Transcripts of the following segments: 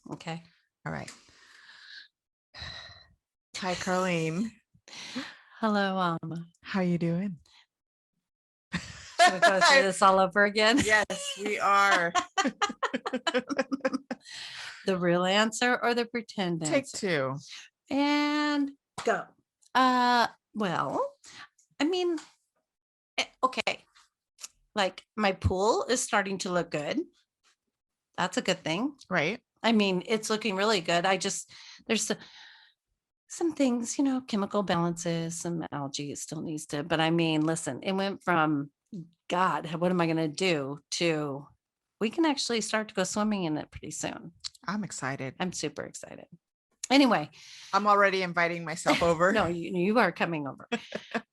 Okay. All right. Hi, Carlene. Hello, Alma. How you doing? Should we go through this all over again? Yes, we are. The real answer or the pretend answer? Take two. And go. Well, I mean, okay. Like my pool is starting to look good. That's a good thing. Right. I mean, it's looking really good. There's some things, chemical balances, some algae still needs to, but I mean, listen, it went from God, what am I going to do to we can actually start to go swimming in it pretty soon. I'm excited. I'm super excited. Anyway, I'm already inviting myself over. No, you are coming over.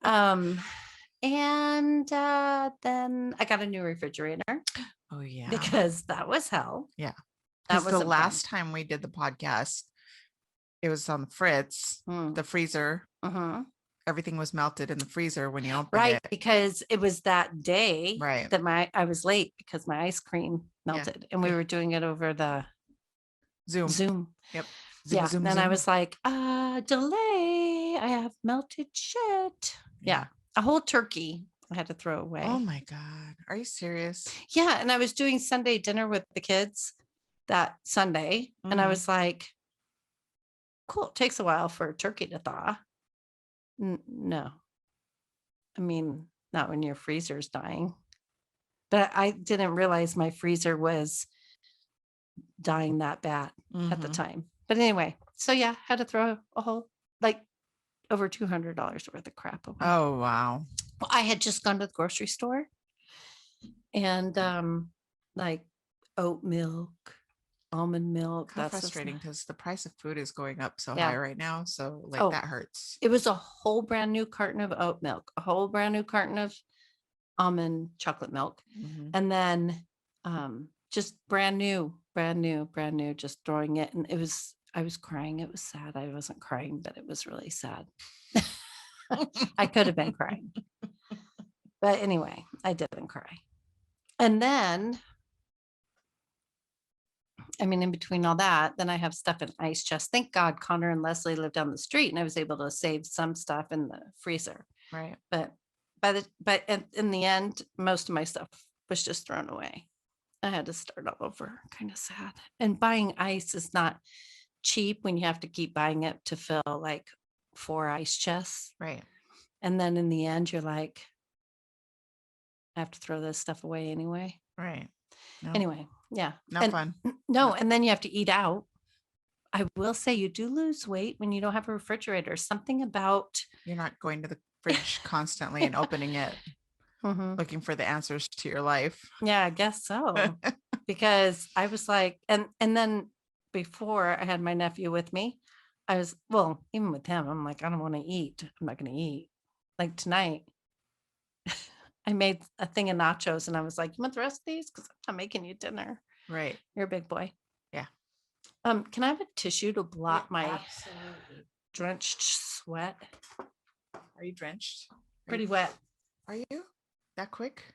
And then I got a new refrigerator. Oh yeah. Because that was hell. Yeah. That was the last time we did the podcast, it was on the fritz, the freezer. Everything was melted in the freezer when you opened it. Because it was that day that I was late because my ice cream melted and we were doing it over the Zoom. Yep. Zoom. I was like, delay. I have melted shit. Yeah. A whole turkey I had to throw away. Oh my God. Are you serious? Yeah. And I was doing Sunday dinner with the kids that Sunday. And I was like, cool. It takes a while for a turkey to thaw. No. I mean, not when your freezer's dying. But I didn't realize my freezer was dying that bad at the time. But anyway, so yeah, had to throw a whole over $200 worth of crap away. Oh wow. Well, I had just gone to the grocery store and oat milk, almond milk. That's frustrating because the price of food is going up so high right now. So that hurts. It was a whole brand new carton of oat milk, a whole brand new carton of almond chocolate milk. And then just brand new, just throwing it. And I was crying. It was sad. I wasn't crying, but it was really sad. I could have been crying. But anyway, I didn't cry. And then, I mean, in between all that, then I have stuff in ice chest. Thank God Connor and Leslie lived down the street and I was able to save some stuff in the freezer. Right. But in the end, most of my stuff was just thrown away. I had to start all over. Kind of sad. And buying ice is not cheap when you have to keep buying it to fill 4 ice chests. Right. And then in the end, you're like, I have to throw this stuff away anyway. Right. No. Anyway, yeah. Not fun. No, and then you have to eat out. I will say you do lose weight when you don't have a refrigerator. Something about you're not going to the fridge constantly and opening it, looking for the answers to your life. Yeah, I guess so. Because I was like, and then before I had my nephew with me, I was, even with him, I'm like, I don't want to eat. I'm not going to eat. Like tonight, I made a thing of nachos and I was like, you want the rest of these? Because I'm not making you dinner. Right. You're a big boy. Yeah. Can I have a tissue to blot my drenched sweat? Are you drenched? Pretty wet. Are you? That quick?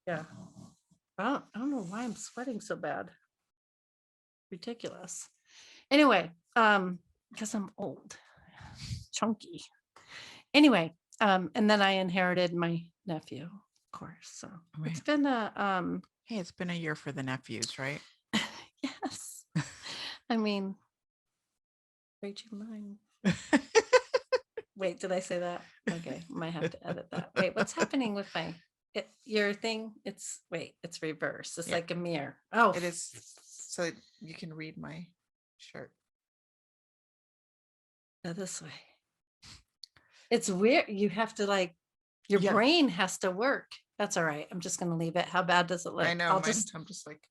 Yeah. I don't know why I'm sweating so bad. Ridiculous. Anyway, because I'm old, chunky. Anyway, and then I inherited my nephew, of course. So it's been hey, it's been a year for the nephews, right? Yes. I mean, read your mind. Wait, did I say that? Okay, might have to edit that. Wait, what's happening with your thing? It's reverse. It's like a mirror. Oh, it is. So you can read my shirt. Go this way. It's weird. You have to your brain has to work. That's all right. I'm just going to leave it. How bad does it look? I know. I'm just like.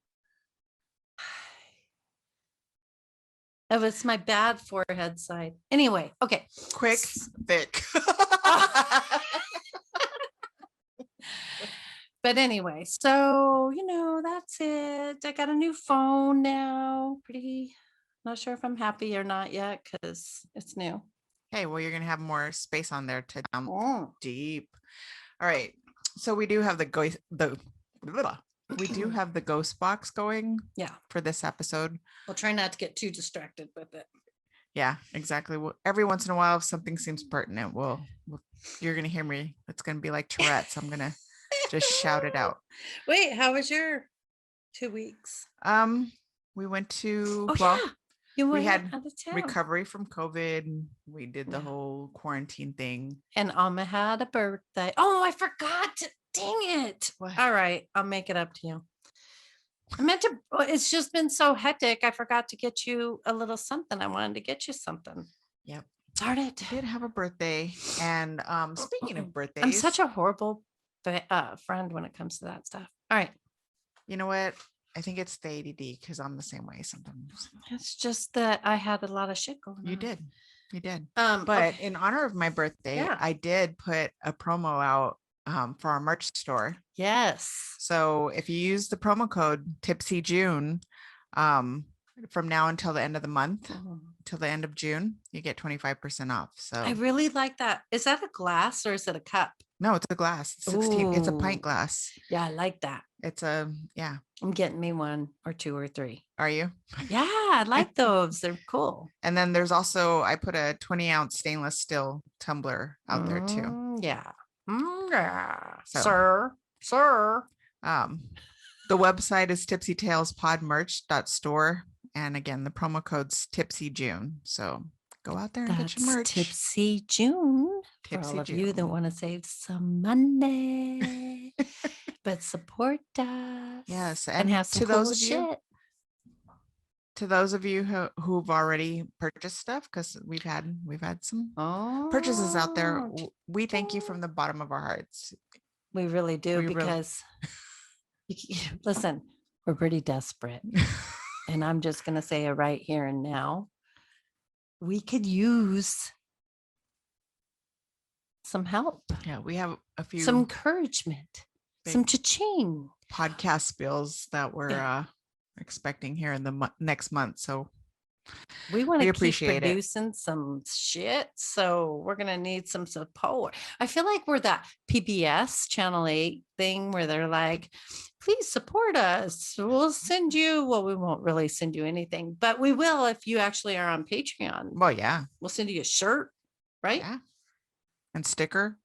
Oh, it's my bad forehead side. Anyway, okay. Quick, thick. But anyway, so, that's it. I got a new phone now. Not sure if I'm happy or not yet because it's new. Hey, well, you're going to have more space on there to dump deep. All right. So we do have the ghost box going. Yeah. For this episode. We'll try not to get too distracted with it. Yeah, exactly. Well, every once in a while, if something seems pertinent, you're going to hear me. It's going to be like Tourette's. I'm going to just shout it out. Wait, how was your 2 weeks? We went to, we had recovery from COVID. We did the whole quarantine thing. And Alma had a birthday. Oh, I forgot. Dang it. What? All right. I'll make it up to you. I meant to, it's just been so hectic. I forgot to get you a little something. I wanted to get you something. Yep. Darn it. I did have a birthday. And speaking of birthdays. I'm such a horrible friend when it comes to that stuff. All right. You know what? I think it's the ADD because I'm the same way sometimes. It's just that I had a lot of shit going on. You did. But in honor of my birthday, I did put a promo out for our merch store. Yes. So if you use the promo code Tipsy June, from now until the end of the month, till the end of June, you get 25% off. So I really like that. Is that a glass or is it a cup? No, it's a glass. 16. It's a pint glass. Yeah, I like that. It's I'm getting me 1 or 2 or 3. Are you? Yeah, I like those. They're cool. And then there's also, I put a 20-ounce stainless steel tumbler out there too. Yeah. So, sir. The website is tipsytalespodmerch.store. And again, the promo code's Tipsy June. So go out there and get your merch. Tipsy June. For all of you that want to save some money, but support us. Yes, and have some cool shit. To those of you who've already purchased stuff, because we've had some purchases out there, we thank you from the bottom of our hearts. We really do, because listen, we're pretty desperate. And I'm just going to say it right here and now. We could use some help. Yeah, we have a few. Some encouragement. Some cha-ching. Podcast bills that we're expecting here in the next month. So we want to keep producing some shit. So we're going to need some support. I feel like we're that PBS Channel 8 thing where they're like, please support us. We'll send you, we won't really send you anything, but we will if you actually are on Patreon. Well, yeah. We'll send you a shirt, right? Yeah. And sticker.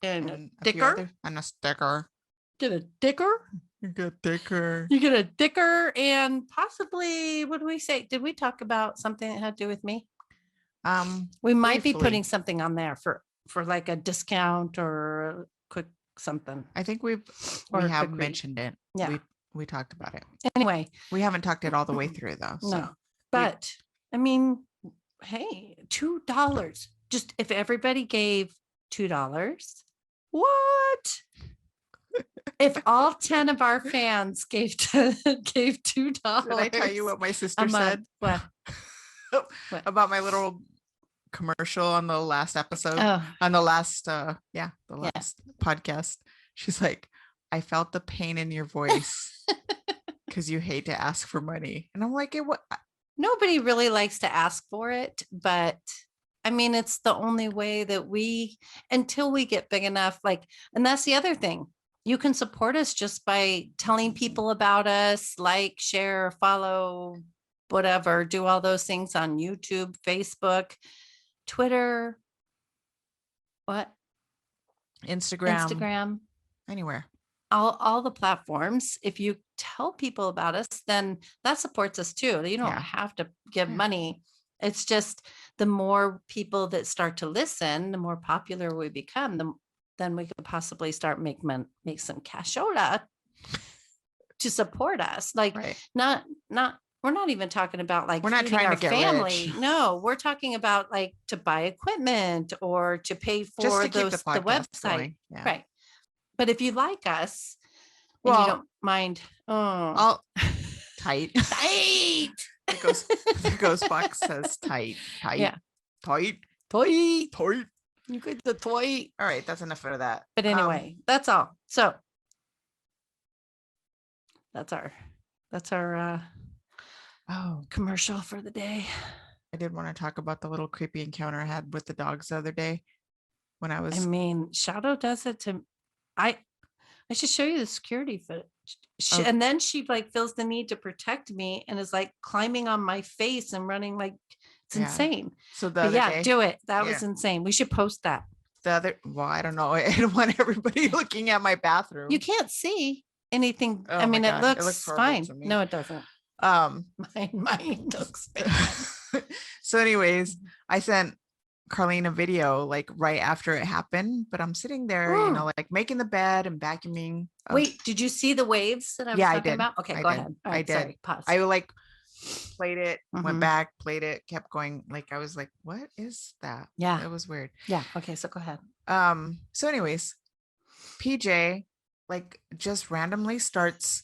And a sticker. And a sticker. Get a sticker. You get thicker. You get a sticker, and possibly, what do we say? Did we talk about something that had to do with me? We might be putting something on there for like a discount or a quick something. I think we have mentioned it. Yeah. We talked about it. Anyway. We haven't talked it all the way through though. So. No. But I mean, hey, $2. Just if everybody gave $2, what? If all 10 of our fans gave $2, did I tell you what my sister said? What? About my little commercial on the last episode, on the last podcast. She's like, I felt the pain in your voice because you hate to ask for money, and I'm like, what? Nobody really likes to ask for it, but I mean, it's the only way that until we get big enough, and that's the other thing. You can support us just by telling people about us, share, follow, whatever, do all those things on YouTube, Facebook, Twitter, Instagram, anywhere. All the platforms. If you tell people about us, then that supports us too. You don't have to give money. It's just the more people that start to listen, the more popular we become, then we could possibly start make some cashola to support us. Not we're not even talking about we're not trying to get family. Rich. No, we're talking about to buy equipment or to pay for the website. Yeah. Right. But if you like us and you don't mind, I'll Tight. The ghost box says tight. Yeah. Tight. You get the toy. All right, that's enough of that. But anyway, that's all. So that's our commercial for the day. I did want to talk about the little creepy encounter I had with the dogs the other day when I was. I mean, Shadow does it to. I should show you the security footage. And then she like feels the need to protect me and is like climbing on my face and running like it's insane. So do it. That was insane. We should post that. I don't know. I don't want everybody looking at my bathroom. You can't see anything. Oh I mean, it looks fine. No, it doesn't. Mine looks bad. So anyways, I sent Carlene a video like right after it happened, but I'm sitting there, like making the bed and vacuuming. Wait, did you see the waves that I was talking about? Okay, go ahead. I did. Sorry, pause. I like played it, went back, played it, kept going. Like I was like, what is that? Yeah. It was weird. Yeah. Okay, so go ahead. So anyways, PJ like just randomly starts.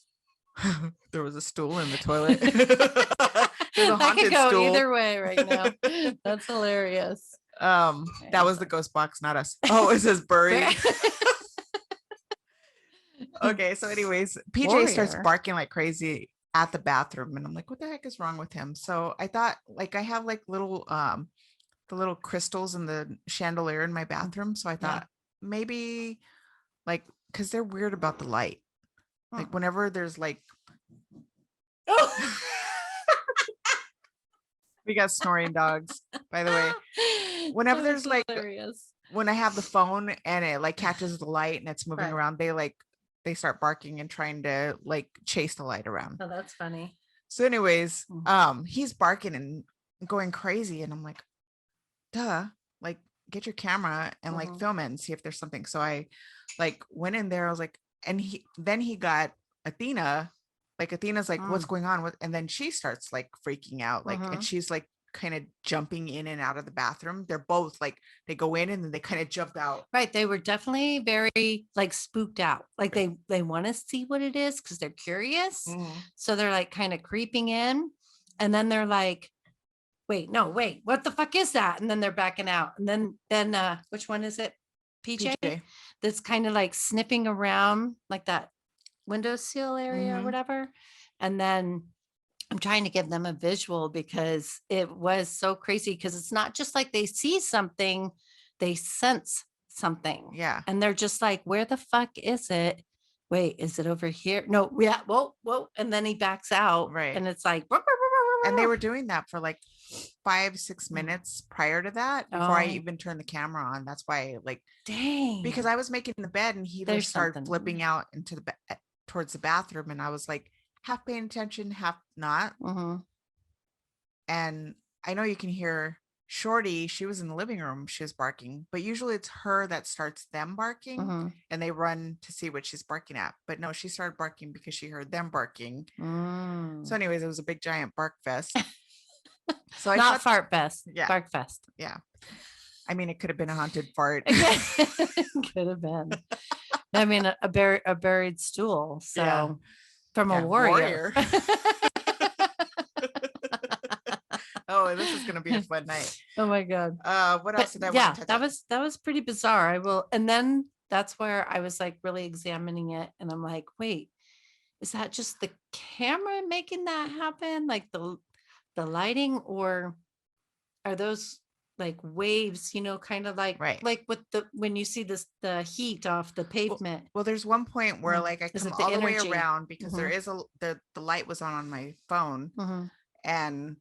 There was a stool in the toilet. There's a haunted I could go stool. either way right now. That's hilarious. That was the ghost box, not us. Oh, it says buried. Okay, so anyways, PJ starts barking like crazy at the bathroom, and I'm like, what the heck is wrong with him? So I thought, like, I have like little the little crystals in the chandelier in my bathroom, so I thought maybe like because they're weird about the light, like whenever there's like we got snoring dogs, by the way. Whenever there's like when I have the phone and it like catches the light and it's moving around, they start barking and trying to like chase the light around. Oh, that's funny. So anyways, he's barking and going crazy, and I'm like, duh, like get your camera and like film it and see if there's something. So I like went in there. I was like, and he got Athena. Like Athena's like, what's going on? And then she starts like freaking out, like, and she's like kind of jumping in and out of the bathroom. They're both like, they go in and then they kind of jump out. Right. They were definitely very like spooked out. Like they want to see what it is because they're curious. So they're like kind of creeping in, and then they're like, wait, what the fuck is that? And then they're backing out. And then which one is it? PJ. That's kind of like sniffing around like that windowsill area or whatever. And then I'm trying to give them a visual because it was so crazy, because it's not just like they see something, they sense something. Yeah. And they're just like, where the fuck is it? Wait, is it over here? No, yeah, whoa. And then he backs out. Right. And it's like, and they were doing that for like 5-6 minutes prior to that before I even turned the camera on. That's why, like, dang, because I was making the bed and he just started flipping out into the towards the bathroom, and I was like half paying attention, half not. And I know you can hear Shorty. She was in the living room. She was barking, but usually it's her that starts them barking, and they run to see what she's barking at. But no, she started barking because she heard them barking. So anyways, it was a big giant bark fest. So not fart fest. Yeah. Bark fest. Yeah. I mean, it could have been a haunted fart. Could have been. I mean, a buried stool. So from a warrior. Oh, this is gonna be a fun night. Oh my God. What else did I want to touch on? that was pretty bizarre. And then that's where I was like really examining it, and I'm like, wait, is that just the camera making that happen? Like the lighting, or are those like waves, kind of like like with when you see the heat off the pavement? Well, there's one point where like I come all the way around because there is the light was on my phone, and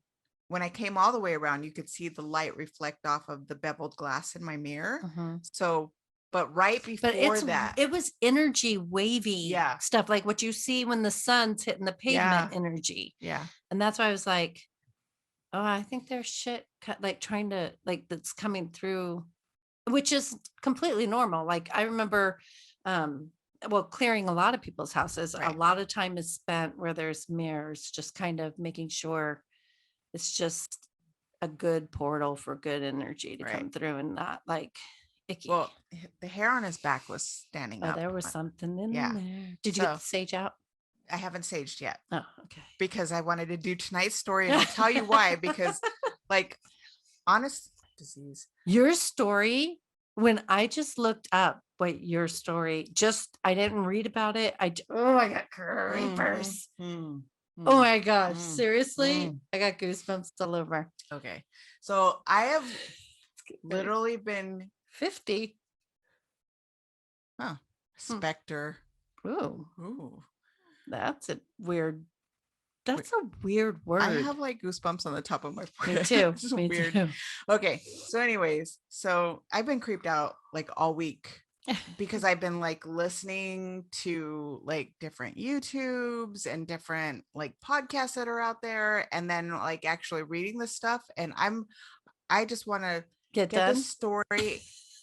when I came all the way around, you could see the light reflect off of the beveled glass in my mirror. So, but right before that, it was energy wavy stuff, like what you see when the sun's hitting the pavement energy. Yeah. And that's why I was like, oh, I think there's shit like trying to like that's coming through, which is completely normal. Like I remember, clearing a lot of people's houses. A lot of time is spent where there's mirrors, just kind of making sure it's just a good portal for good energy to come through and not like icky. Well, the hair on his back was standing up. There was something in there. Did you get the sage out? I haven't saged yet. Oh, okay. Because I wanted to do tonight's story, and I'll tell you why. Because, like, honest disease. Your story, when I just looked up your story, I didn't read about it. I got creepers. Oh my gosh. Seriously? I got goosebumps all over. Okay. So I have literally been 50. Huh. Spectre. Ooh. That's a weird word. I have like goosebumps on the top of my forehead. Me too. It's Me weird. too. Okay. So anyways, I've been creeped out like all week because I've been like listening to like different YouTubes and different like podcasts that are out there, and then like actually reading this stuff. And I just want to get this story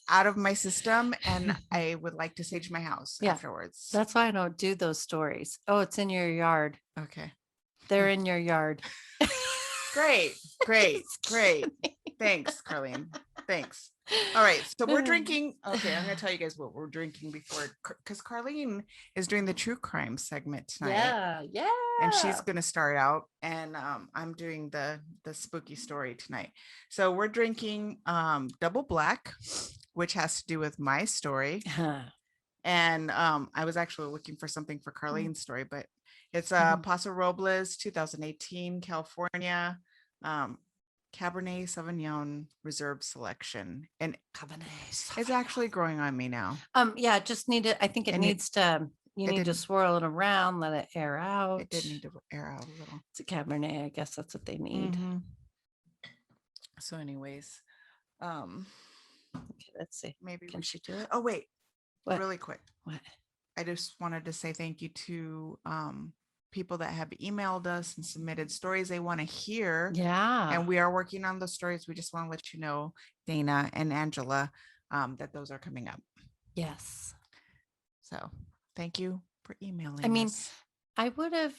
out of my system, and I would like to sage my house afterwards. That's why I don't do those stories. Oh, it's in your yard. Okay. They're in your yard. Great. Thanks, Carlene. Thanks. All right. So we're drinking. Okay. I'm going to tell you guys what we're drinking before, because Carlene is doing the true crime segment tonight. Yeah. And she's going to start out, and I'm doing the spooky story tonight. So we're drinking Double Black, which has to do with my story. And I was actually looking for something for Carlene's story, but it's Paso Robles 2018 California Cabernet Sauvignon Reserve Selection, and it's actually growing on me now. Yeah, just need it. I think it needs to. You need to swirl it around, let it air out. It did need to air out a little. It's a Cabernet. I guess that's what they need. So, anyways, okay, let's see. Maybe can she do it? Oh wait, what? Really quick. What? I just wanted to say thank you to people that have emailed us and submitted stories they want to hear. Yeah. And we are working on the stories. We just want to let you know, Dana and Angela, that those are coming up. Yes. So thank you for emailing. I mean, I would have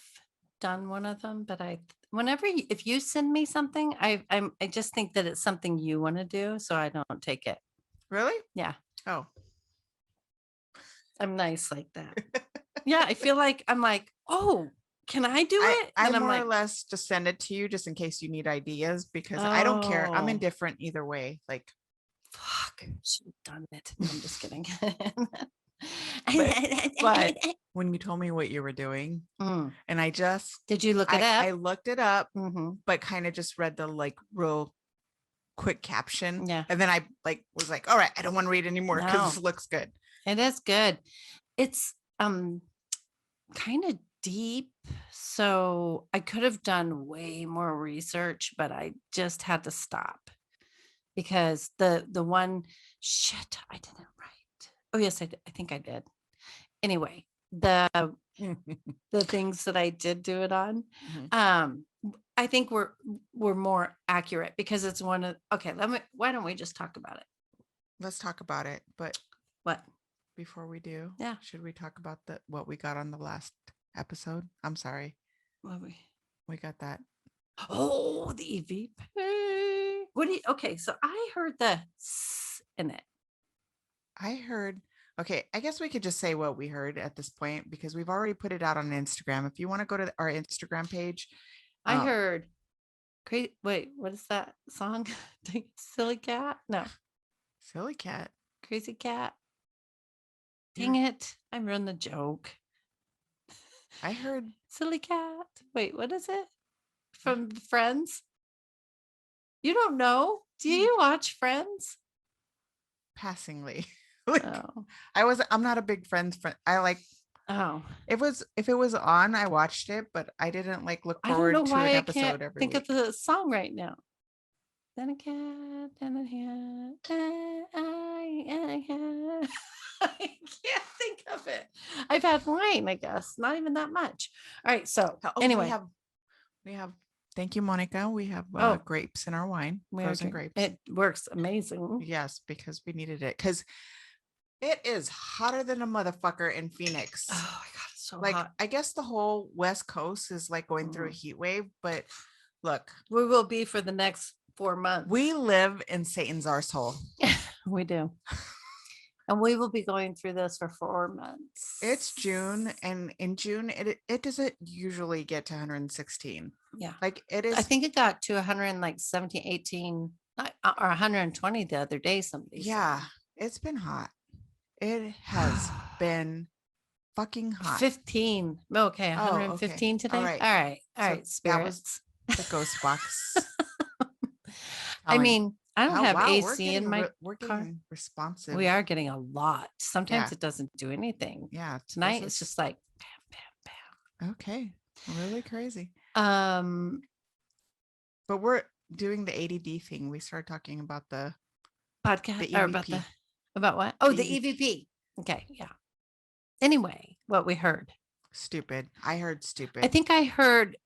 done one of them, but if you send me something, I just think that it's something you want to do, so I don't take it. Really? Yeah. Oh. I'm nice like that. Yeah, I feel like I'm like, oh, can I do it? I more or less just send it to you just in case you need ideas, because I don't care. I'm indifferent either way. Like, fuck, I should have done it. No, I'm just kidding. but when you told me what you were doing, and I just did you look it up? I looked it up, but kind of just read the like real quick caption. Yeah. And then I was like, all right, I don't want to read anymore because this looks good. It is good. It's kind of deep, so I could have done way more research, but I just had to stop because the one I didn't write. Oh yes, I did. I think I did. Anyway, the things that I did do it on, I think we're more accurate because it's one of. Okay, why don't we just talk about it? Let's talk about it. But what? Before we do, should we talk about what we got on the last episode? I'm sorry. What we got that. Oh, the EVP. Okay, so I heard the in it. I heard. Okay, I guess we could just say what we heard at this point because we've already put it out on Instagram. If you want to go to our Instagram page, I heard. Wait, what is that song? Silly cat? No. Silly cat. Crazy cat. Dang it. I ruined the joke. I heard silly cat. Wait, what is it? From Friends? You don't know? Do you watch Friends? Passingly. I'm not a big Friends friend. I like if it was on, I watched it, but I didn't like look forward to an episode every week. Think of the song right now. Then a cat, then a cat, I can't think of it. I've had wine, I guess. Not even that much. All right. So anyway, we have. Thank you, Monica. We have grapes in our wine. Frozen grapes. It works amazing. Yes, because we needed it. Because it is hotter than a motherfucker in Phoenix. Oh my god, it's so hot. I guess the whole West Coast is like going through a heat wave. But look, we will be for the next 4 months. We live in Satan's arsehole. We do. And we will be going through this for 4 months. It's June, and in June it doesn't usually get to 116. Yeah. Like it is. I think it got to 117, 18 or 120 the other day. Somebody Yeah, said. it's been hot. It has been fucking hot. 15. Okay, 115 okay. today. All right. All right. All So right. that was Spirits. the ghost box. I mean, I don't have wow, AC in my we're car. getting responsive. We are getting a lot. Sometimes Yeah. it doesn't do anything. Yeah. Tonight it's just like bam, bam, bam. Okay. Really crazy. But we're doing the ADD thing. We started talking about the podcast the or EVP. about what? Oh, the EVP. Okay. Yeah. Anyway, what we heard. Stupid. I heard stupid. I think I heard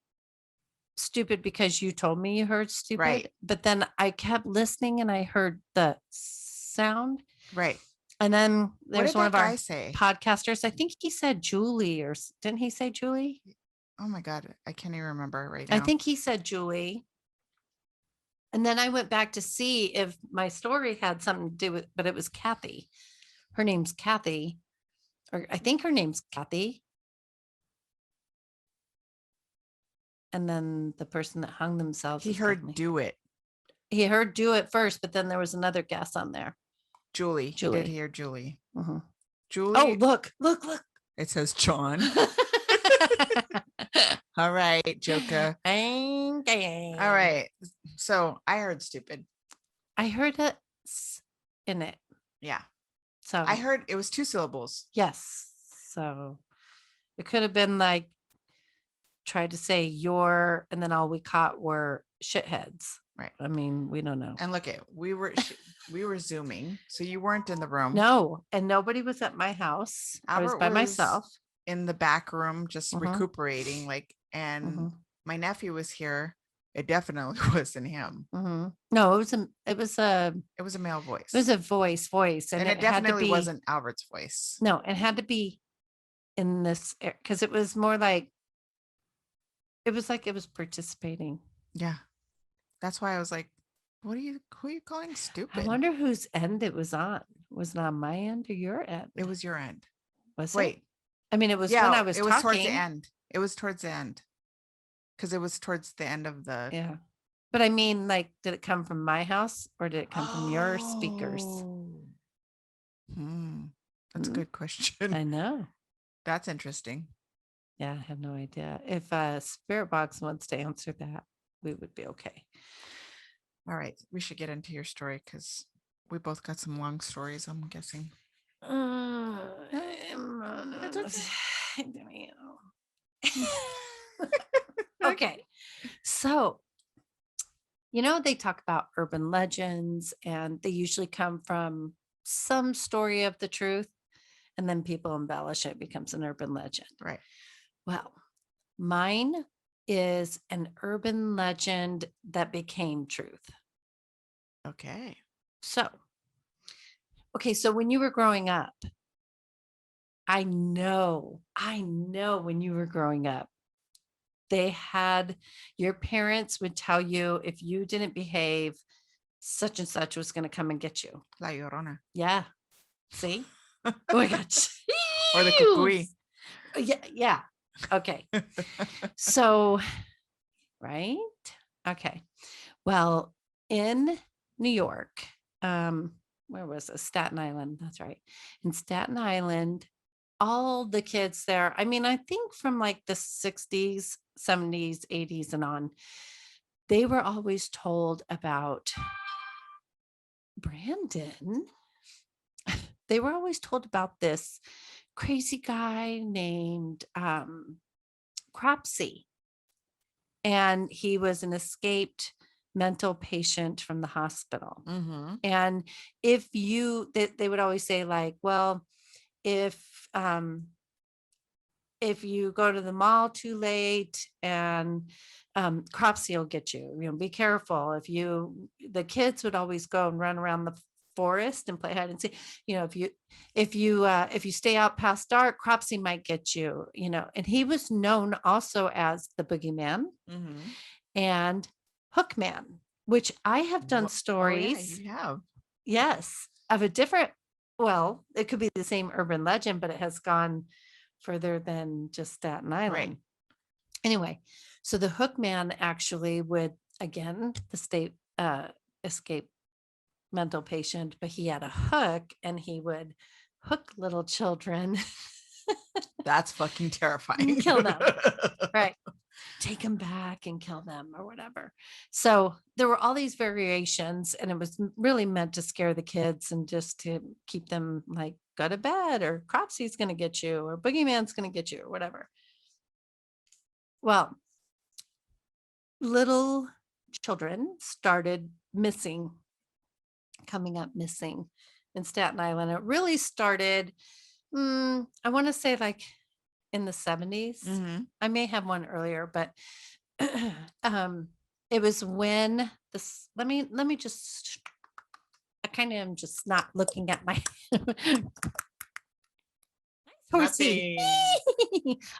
stupid because you told me you heard stupid. Right. But then I kept listening and I heard the sound. Right. And then there's one of our say? podcasters. I think he said Julie, or didn't he say Julie? Oh my God. I can't even remember right now. I think he said Julie. And then I went back to see if my story had something to do with, but it was Kathy. Her name's Kathy, or I think her name's Kathy. And then the person that hung themselves. He heard do it. He heard do it first, but then there was another guest on there. Julie. He did hear Julie. Mm-hmm. Julie. Oh, look. It says John. All right, Joker. Okay. All right. So I heard stupid. I heard it in it. Yeah. So I heard it was 2 syllables. Yes. So it could have been like, tried to say your, and then all we caught were shitheads. Right. I mean, we don't know. And look at, we were Zooming. So you weren't in the room. No. And nobody was at my house. I was by myself. In the back room, just recuperating, and my nephew was here. It definitely wasn't him. No, it was a male voice. It was a voice, and it definitely wasn't Albert's voice. No, it had to be in this, because it was more like it was participating. Yeah, that's why I was like, who are you calling stupid? I wonder whose end it was on. Was it on my end or your end? It was your end. Was Wait. it? I mean, it was when I was talking. It was towards the end. It was towards the end. Because it was towards the end of the... Yeah. But I mean, like, did it come from my house or did it come from your speakers? That's a good question. I know. That's interesting. Yeah, I have no idea. If Spirit Box wants to answer that, we would be okay. All right. We should get into your story because we both got some long stories, I'm guessing. Okay. So, they talk about urban legends and they usually come from some story of the truth and then people embellish it, becomes an urban legend. Right. Well, mine is an urban legend that became truth. Okay. So when you were growing up, I know when you were growing up, your parents would tell you if you didn't behave, such and such was going to come and get you. La Llorona. Yeah. See? Oh my gosh. Or the Cucuy. Yeah. Okay. So, right? Okay. Well, in New York, where was it? Staten Island. That's right. In Staten Island, all the kids there, I mean, I think from like the 60s, 70s, 80s and on, they were always told about Brandon. They were always told about this crazy guy named Cropsey. And he was an escaped mental patient from the hospital. And if they would always say like, well, if you go to the mall too late and Cropsey will get you, be careful. The kids would always go and run around the forest and play hide and seek. If you stay out past dark, Cropsey might get you, and he was known also as the boogeyman and Hookman, which I have done stories. Yeah, you have. Yes, of a different well, it could be the same urban legend, but it has gone further than just Staten Island. Right. Anyway, so the hook man actually would, again, the state escape mental patient, but he had a hook and he would hook little children. That's fucking terrifying. And kill them. Right. Take them back and kill them or whatever. So there were all these variations, and it was really meant to scare the kids and just to keep them like, go to bed, or Cropsey's going to get you, or boogeyman's going to get you, or whatever. Well, little children started coming up missing in Staten Island. It really started, I want to say like in the 70s. Mhm. I may have one earlier, but it was when this, let me just, I kind of am just not looking at my horsey.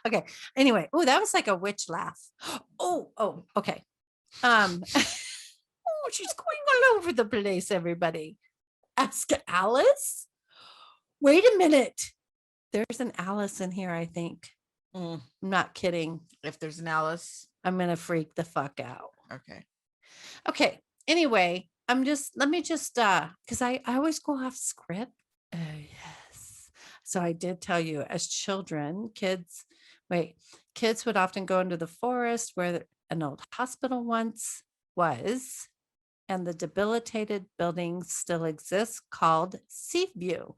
Okay. Anyway, oh, that was like a witch laugh. Oh, okay. Oh, she's going all over the place, everybody. Ask Alice. Wait a minute. There's an Alice in here, I think. I'm not kidding. If there's an Alice, I'm going to freak the fuck out. Okay. Anyway, let me just, because I always go off script. Oh, yes. So I did tell you, as children, kids would often go into the forest where an old hospital once was, and the debilitated building still exists, called Seaview.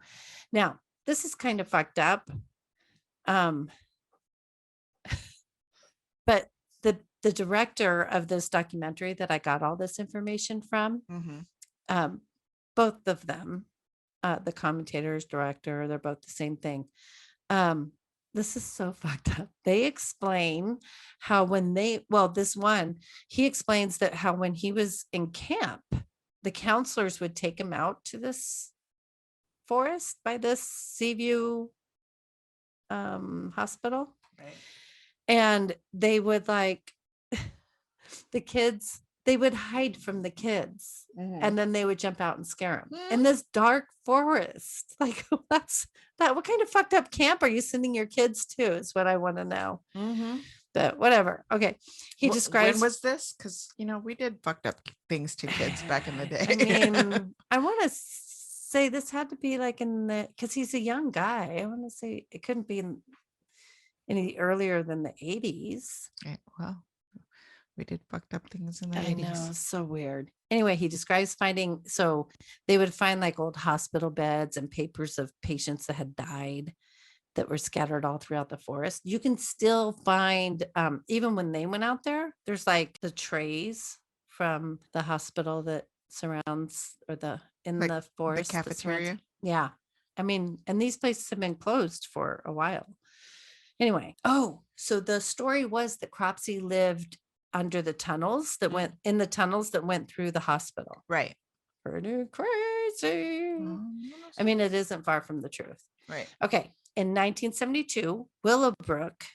Now, this is kind of fucked up. But the director of this documentary that I got all this information from, both of them, the commentators, director, they're both the same thing. This is so fucked up. They explain how he explains that how when he was in camp, the counselors would take him out to this forest by this Seaview hospital. Right. And they would like the kids, they would hide from the kids, and then they would jump out and scare them in this dark forest. Like, what kind of fucked up camp are you sending your kids to, is what I want to know. But whatever. Okay. He describes, when was this? Because we did fucked up things to kids back in the day. I mean, I want to say this had to be like because he's a young guy. I want to say it couldn't be any earlier than the 80s. Well, we did fucked up things in the 80s. I know, so weird. Anyway, he describes so they would find like old hospital beds and papers of patients that had died that were scattered all throughout the forest. You can still find, even when they went out there, there's like the trays from the hospital that surrounds, or in the forest. The cafeteria. Yeah. I mean, and these places have been closed for a while. Anyway, so the story was that Cropsey lived under the tunnels that went through the hospital. Right. Pretty crazy. I mean, it isn't far from the truth. Right. Okay. In 1972, Willowbrook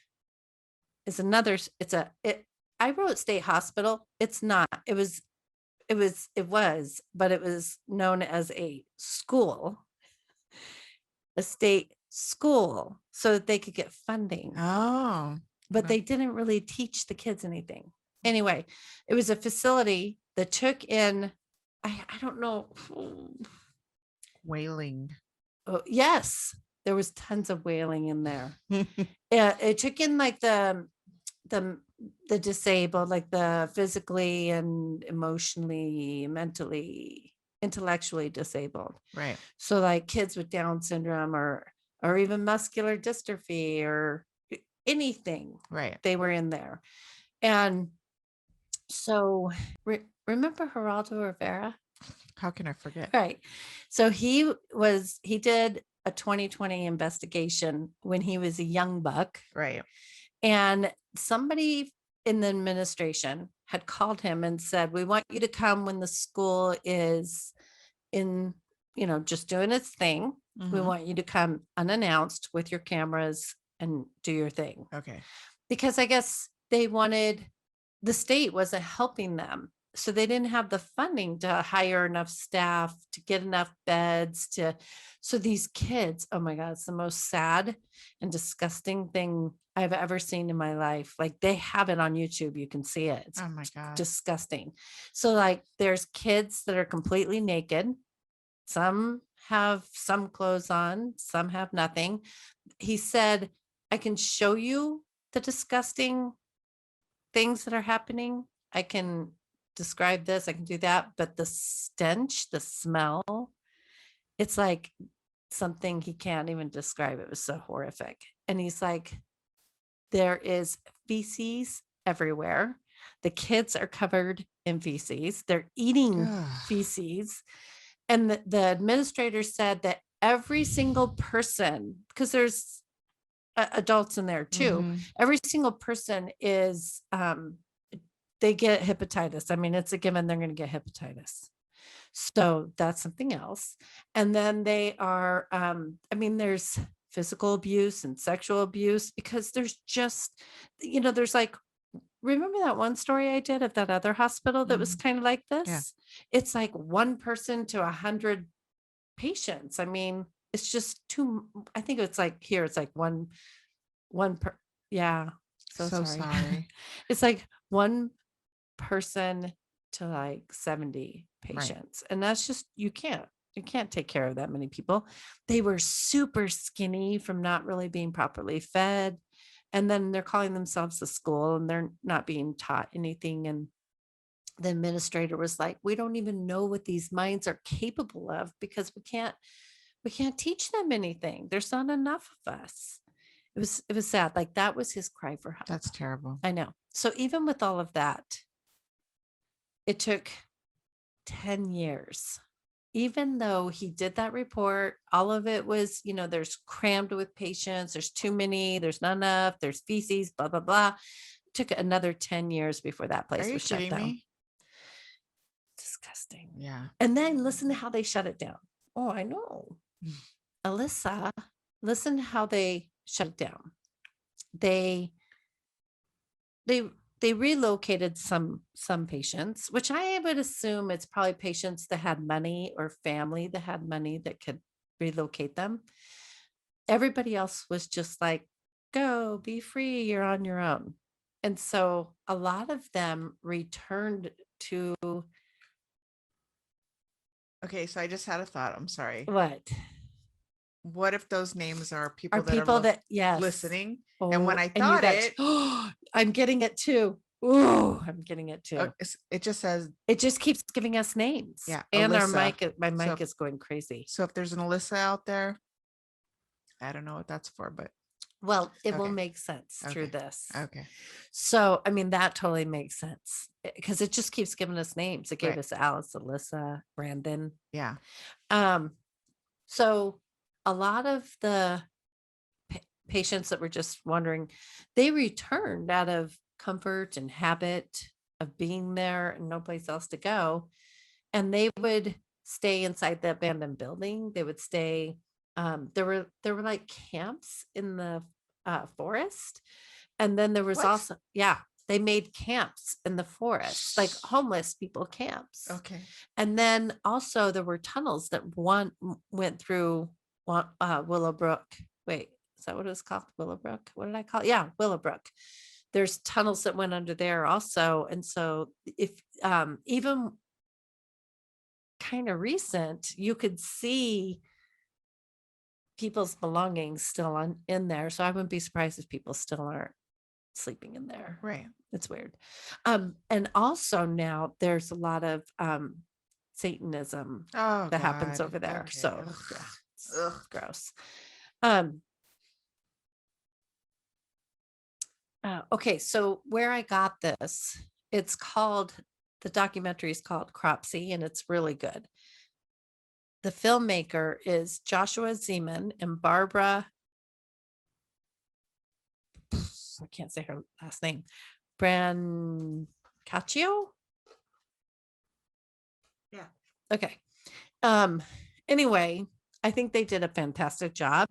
is another, I wrote state hospital. It's not, it was, but it was known as a school, a state school, so that they could get funding. But they didn't really teach the kids anything. Anyway, it was a facility that took in, I don't know. Whaling. Oh, yes. There was tons of whaling in there. It took in like the disabled, like the physically and emotionally, mentally, intellectually disabled. Right. So like kids with Down syndrome or even muscular dystrophy or anything. Right. They were in there. And so remember Geraldo Rivera? How can I forget? Right. So he did a 2020 investigation when he was a young buck. Right. And somebody in the administration had called him and said, we want you to come when the school is in, just doing its thing. We want you to come unannounced with your cameras and do your thing. Okay. Because I guess they wanted, the state wasn't helping them so they didn't have the funding to hire enough staff, to get enough beds, so these kids, oh my God, it's the most sad and disgusting thing I've ever seen in my life. Like, they have it on YouTube. You can see it. It's Oh my God. disgusting. So like, there's kids that are completely naked. Some have some clothes on, some have nothing. He said, I can show you the disgusting things that are happening. I can describe this, I can do that, but the stench, the smell, it's like something he can't even describe. It was so horrific. And he's like, there is feces everywhere. The kids are covered in feces. They're eating feces. And the administrator said that every single person, because there's adults in there too, every single person is, they get hepatitis. I mean, it's a given they're going to get hepatitis. So that's something else. And then they are, I mean, there's physical abuse and sexual abuse, because there's just, there's like, remember that one story I did of that other hospital that was kind of like this? Yeah. It's like one person to 100 patients. I mean, it's just too, I think it's like here, it's like one per, yeah. So sorry. It's like one person to like 70 patients. Right. And that's just, you can't take care of that many people. They were super skinny from not really being properly fed. And then they're calling themselves a school and they're not being taught anything. And the administrator was like, we don't even know what these minds are capable of, because we can't teach them anything. There's not enough of us. It was sad. Like, that was his cry for help. That's terrible. I know. So even with all of that, it took 10 years. Even though he did that report, all of it was, there's crammed with patients, there's too many, there's not enough, there's feces, blah, blah, blah. It took another 10 years before that place was shut down. Me? Disgusting. Yeah. And then listen to how they shut it down. Oh, I know. Alyssa, listen to how they shut it down. They relocated some patients, which I would assume it's probably patients that had money or family that had money that could relocate them. Everybody else was just like, go, be free, you're on your own. And so a lot of them returned to. Okay, so I just had a thought. I'm sorry. What if those names are people that yes. listening? Oh, and when I thought it, I'm getting it too. Ooh, I'm getting it too. It just says, it just keeps giving us names. Yeah. And Alyssa. my mic is going crazy. So if there's an Alyssa out there, I don't know what that's for, but. Well, it will make sense through this. Okay. So, I mean, that totally makes sense, because it just keeps giving us names. It gave us Alice, Alyssa, Brandon. Yeah. So a lot of the patients that were just wondering, they returned out of comfort and habit of being there and no place else to go. And they would stay inside the abandoned building. They would stay. There were like camps in the forest. And then there was also, they made camps in the forest, like homeless people camps. Okay. And then also there were tunnels that one went through Willowbrook. Wait, is that what it was called? Willowbrook? What did I call it? Yeah, Willowbrook. There's tunnels that went under there also. And so if even kind of recent, you could see people's belongings still in there. So I wouldn't be surprised if people still aren't sleeping in there. Right. It's weird. And also now there's a lot of Satanism that happens over there. Okay. So yeah, gross. Okay, so where I got this, the documentary is called Cropsey, and it's really good. The filmmaker is Joshua Zeman and Barbara, I can't say her last name, Brancaccio. Yeah. Okay. Anyway, I think they did a fantastic job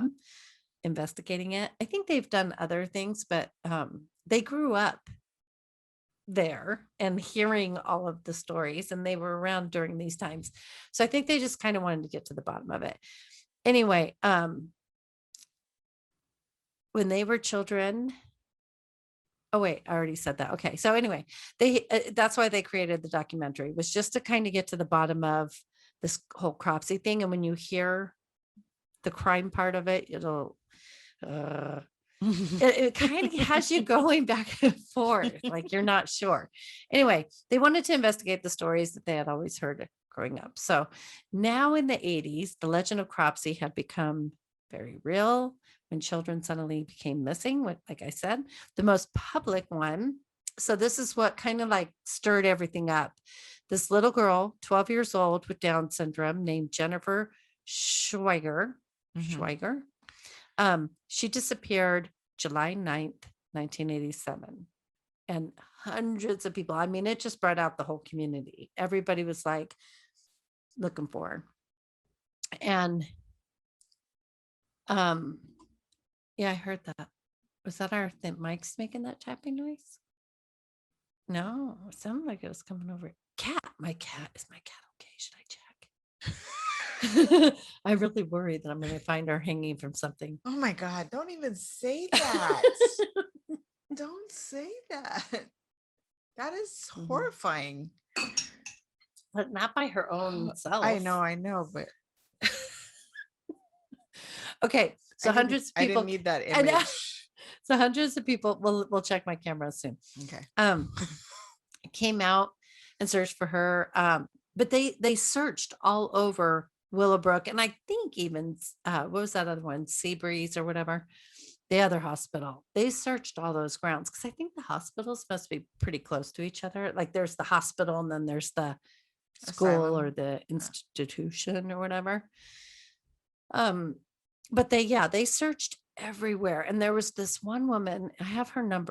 investigating it. I think they've done other things, but they grew up there and hearing all of the stories, and they were around during these times. So I think they just kind of wanted to get to the bottom of it. Anyway, when they were children, oh wait, I already said that. Okay. So anyway, that's why they created the documentary, was just to kind of get to the bottom of this whole Cropsey thing. And when you hear the crime part of it, it'll it kind of has you going back and forth, like you're not sure. Anyway, they wanted to investigate the stories that they had always heard growing up. So now in the 80s, the legend of Cropsey had become very real when children suddenly became missing, like I said. The most public one, so this is what kind of like stirred everything up. This little girl, 12 years old, with Down syndrome, named Jennifer Schweiger. Schweiger. She disappeared July 9th, 1987. And hundreds of people, I mean, it just brought out the whole community. Everybody was like looking for her. And yeah, I heard that. Was that our Mike's making that tapping noise? No, it sounded like it was coming over. Cat. Is my cat okay? Should I check? I really worry that I'm going to find her hanging from something. Oh my God. Don't even say that. Don't say that. That is horrifying. But not by her own self. I know, but okay. So hundreds of people. I didn't need that image. So hundreds of people. We'll check my camera soon. Okay. Came out and searched for her. But they searched all over Willowbrook, and I think even what was that other one, Seabreeze or whatever, the other hospital. They searched all those grounds because I think the hospitals must be pretty close to each other. Like there's the hospital and then there's the school asylum, or the institution or whatever. But they searched everywhere, and there was this one woman. I have her name.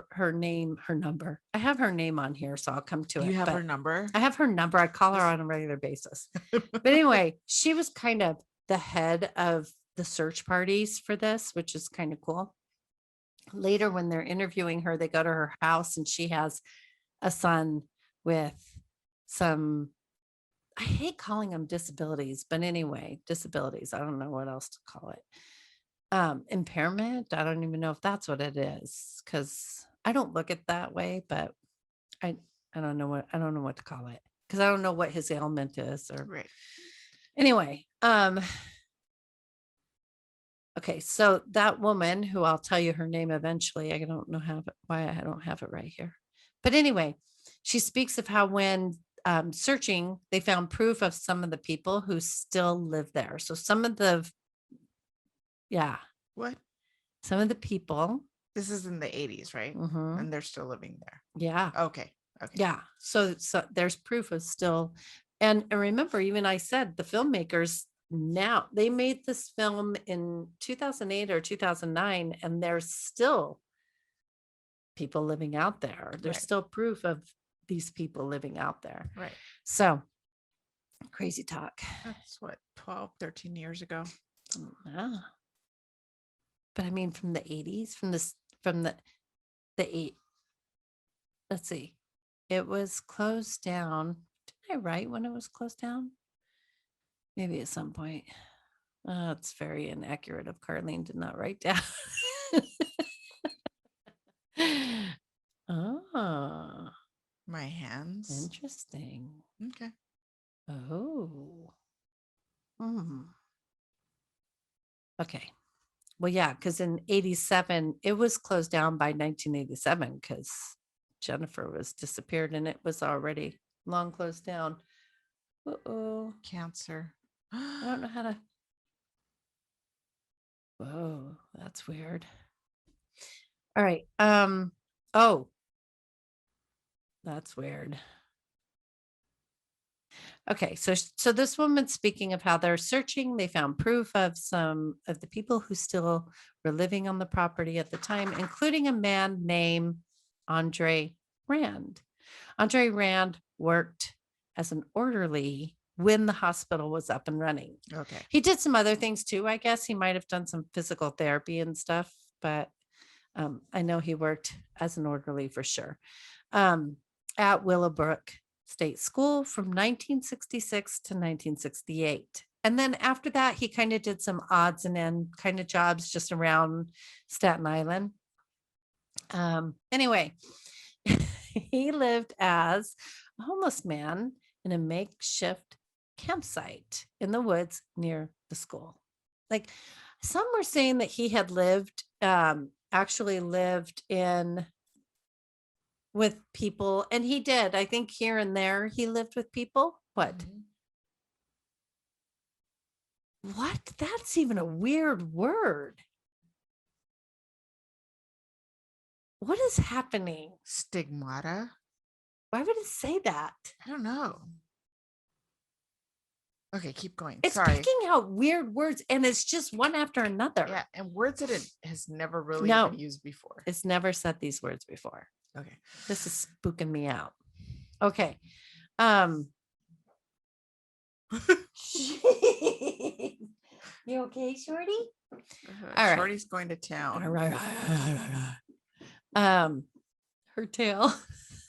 I have her name on here, so I'll come to it. You have her number? I have her number. I call her on a regular basis. But anyway, she was kind of the head of the search parties for this, which is kind of cool. Later, when they're interviewing her, they go to her house, and she has a son with some, I hate calling them disabilities, but anyway, disabilities. I don't know what else to call it. Impairment. I don't even know if that's what it is, because I don't look at that way, but I don't know what to call it, because I don't know what his ailment is. Or right. Anyway, okay, so that woman, who I'll tell you her name eventually, I don't know why I don't have it right here. But anyway, she speaks of how when searching, they found proof of some of the people who still live there. So some of the some of the people. This is in the 80s, right? Mm-hmm. And they're still living there. Yeah. Okay. Yeah. So there's proof of still. And remember, even I said the filmmakers, now they made this film in 2008 or 2009, and there's still people living out there. There's still proof of these people living out there. Right. So crazy talk. That's what, 12, 13 years ago. Yeah. But I mean, from the 80s, from the let's see, it was closed down. Did I write when it was closed down? Maybe at some point. It's very inaccurate of Carlene did not write down. Oh, my hands. Interesting. Okay. Oh. Okay. Well, yeah, because in 87, it was closed down by 1987 because Jennifer was disappeared, and it was already long closed down. Uh-oh. Cancer. I don't know how to. Whoa, that's weird. All right. Oh, that's weird. Okay, so this woman's speaking of how they're searching. They found proof of some of the people who still were living on the property at the time, including a man named Andre Rand. Andre Rand worked as an orderly when the hospital was up and running. Okay. He did some other things too, I guess. He might have done some physical therapy and stuff, but I know he worked as an orderly for sure. at Willowbrook State School from 1966 to 1968. And then after that, he kind of did some odds and end kind of jobs just around Staten Island. Anyway, he lived as a homeless man in a makeshift campsite in the woods near the school. Like some were saying that he had actually lived in with people, and he did. I think here and there he lived with people. What? What? That's even a weird word. What is happening? Stigmata. Why would it say that? I don't know. Okay, keep going. It's Sorry. picking out weird words, and it's just one after another. Yeah, and words that it has never really No. been used before. It's never said these words before. Okay. This is spooking me out. Okay. You okay, Shorty? All right. Shorty's going to town. Her tail.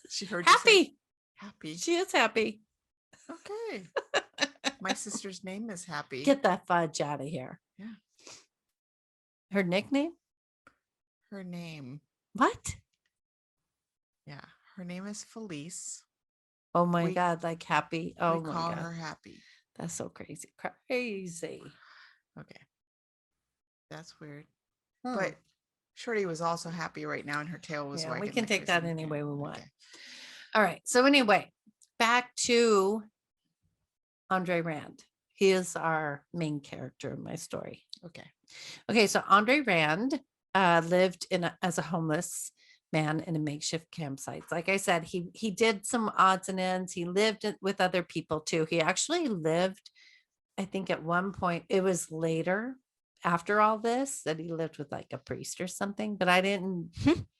She heard happy. You say happy. She is happy. Okay. My sister's name is Happy. Get that fudge out of here. Yeah. Her nickname? Her name. What? Yeah. Her name is Felice. Oh my God. Like Happy. Oh we my call God. her Happy. That's so crazy. Crazy. Okay. That's weird. But Shorty was also happy right now and her tail was wagging. We can take that any way we want. Okay. All right. So anyway, back to Andre Rand. He is our main character in my story. Okay. So Andre Rand lived as a homeless man in a makeshift campsite. Like I said, he did some odds and ends. He lived with other people too. He actually lived, I think at one point, it was later after all this that he lived with like a priest or something, but I didn't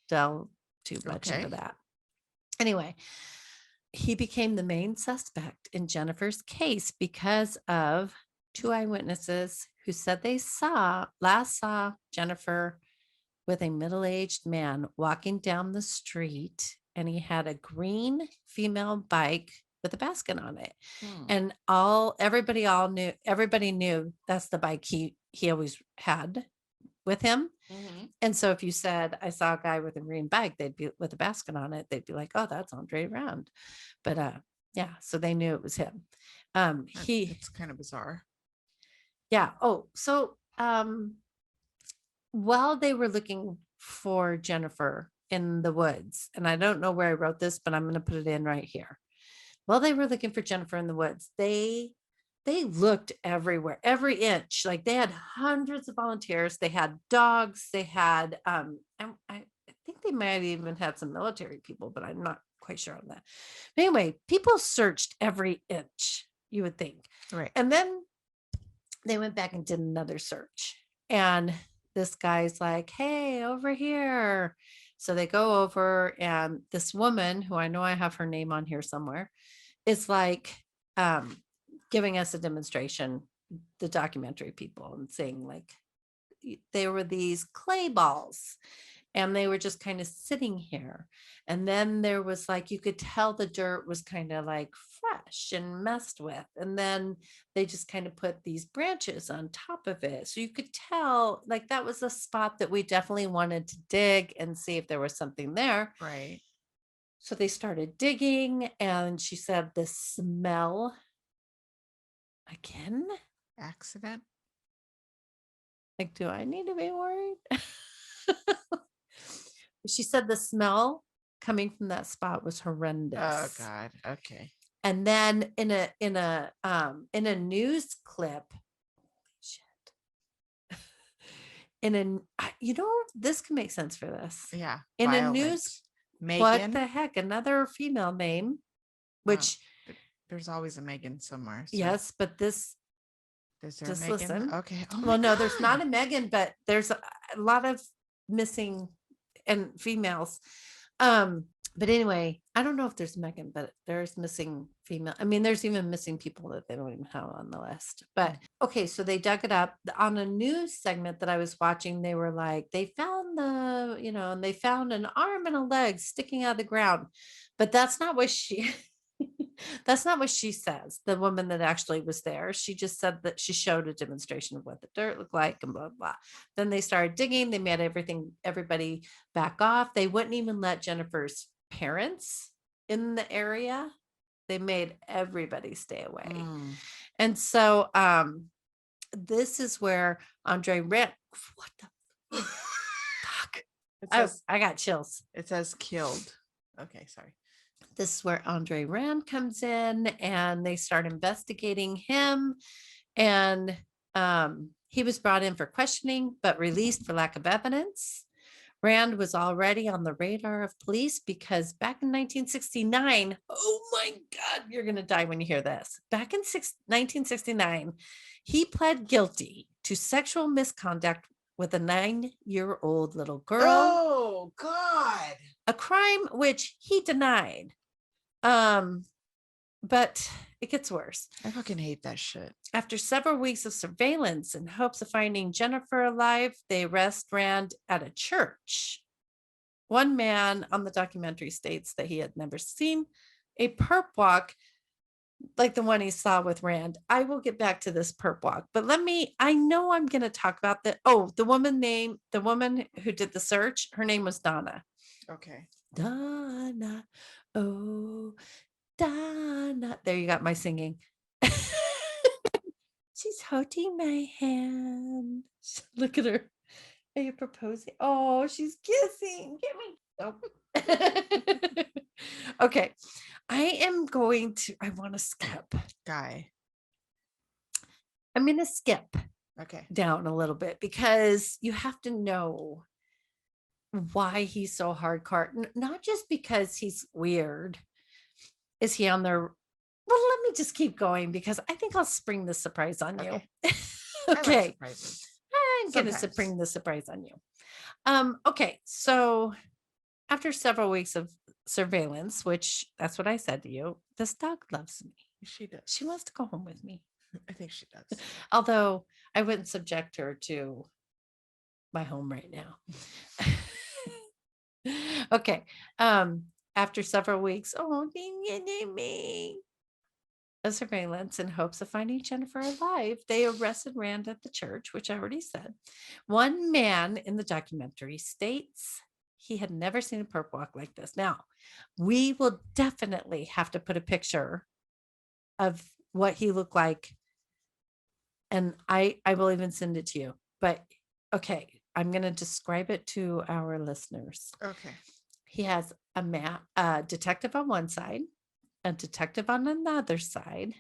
delve too much into that. Anyway, he became the main suspect in Jennifer's case because of two eyewitnesses who said they last saw Jennifer with a middle-aged man walking down the street, and he had a green female bike with a basket on it. And everybody knew that's the bike he always had with him. And so if you said, I saw a guy with a green bike, they'd be with a basket on it. They'd be like, oh, that's Andre Rand. But yeah, so they knew it was him. It's kind of bizarre. Yeah. Oh, so while they were looking for Jennifer in the woods, and I don't know where I wrote this, but I'm going to put it in right here. While they were looking for Jennifer in the woods, they looked everywhere, every inch. Like they had hundreds of volunteers. They had dogs. They had, I think they might have even had some military people, but I'm not quite sure on that. But anyway, people searched every inch, you would think. Right. And then they went back and did another search. And this guy's like, hey, over here. So they go over, and this woman, who I know I have her name on here somewhere, is like giving us a demonstration, the documentary people, and saying like they were these clay balls and they were just kind of sitting here. And then there was like, you could tell the dirt was kind of like fresh and messed with. And then they just kind of put these branches on top of it. So you could tell like that was a spot that we definitely wanted to dig and see if there was something there. Right. So they started digging, and she said the smell again. Accident. Like, do I need to be worried? She said the smell coming from that spot was horrendous. Oh God. Okay. And then in a news clip, this can make sense for this. Yeah. In violent. A news, Megan. What the heck? Another female name, which there's always a Megan somewhere. So. Yes, but this. Is there just a Megan? Listen. Okay. Oh well, no, God. there's not a Megan, but there's a lot of missing and females. But anyway, I don't know if there's Megan, but there's missing female. I mean, there's even missing people that they don't even have on the list. But okay, so they dug it up on a news segment that I was watching. They were like, they found and they found an arm and a leg sticking out of the ground. But that's not what she that's not what she says. The woman that actually was there, she just said that she showed a demonstration of what the dirt looked like and blah blah. Then they started digging. They made everybody back off. They wouldn't even let Jennifer's parents in the area. They made everybody stay away. And so this is where Andre ran. What the fuck? I got chills. It says killed. Okay, sorry. This is where Andre Rand comes in and they start investigating him. And he was brought in for questioning, but released for lack of evidence. Rand was already on the radar of police because back in 1969, oh my God, you're going to die when you hear this. Back in 1969, he pled guilty to sexual misconduct with a 9-year-old little girl. Oh God. A crime which he denied. But it gets worse. I fucking hate that shit. After several weeks of surveillance in hopes of finding Jennifer alive, they arrest Rand at a church. One man on the documentary states that he had never seen a perp walk like the one he saw with Rand. I will get back to this perp walk, but I know I'm going to talk about the woman who did the search, her name was Donna. Okay. Donna. Oh, Donna. There, you got my singing. She's holding my hand. Look at her. Are you proposing? Oh, she's kissing. Get me. Oh. Okay. I want to skip. Guy. I'm going to skip. Okay. Down a little bit because you have to know why he's so hardcore. Not just because he's weird. Is he on there? Well, let me just keep going because I think I'll spring the surprise on you. Okay. I'm going to spring the surprise on you. Okay. So after several weeks of surveillance, which that's what I said to you, this dog loves me. She does. She wants to go home with me. I think she does. Although I wouldn't subject her to my home right now. Okay. After several weeks, of surveillance in hopes of finding Jennifer alive, they arrested Rand at the church, which I already said. One man in the documentary states he had never seen a perp walk like this. Now, we will definitely have to put a picture of what he looked like, and I will even send it to you. But okay, I'm going to describe it to our listeners. Okay. He has a detective on one side, a detective on another side.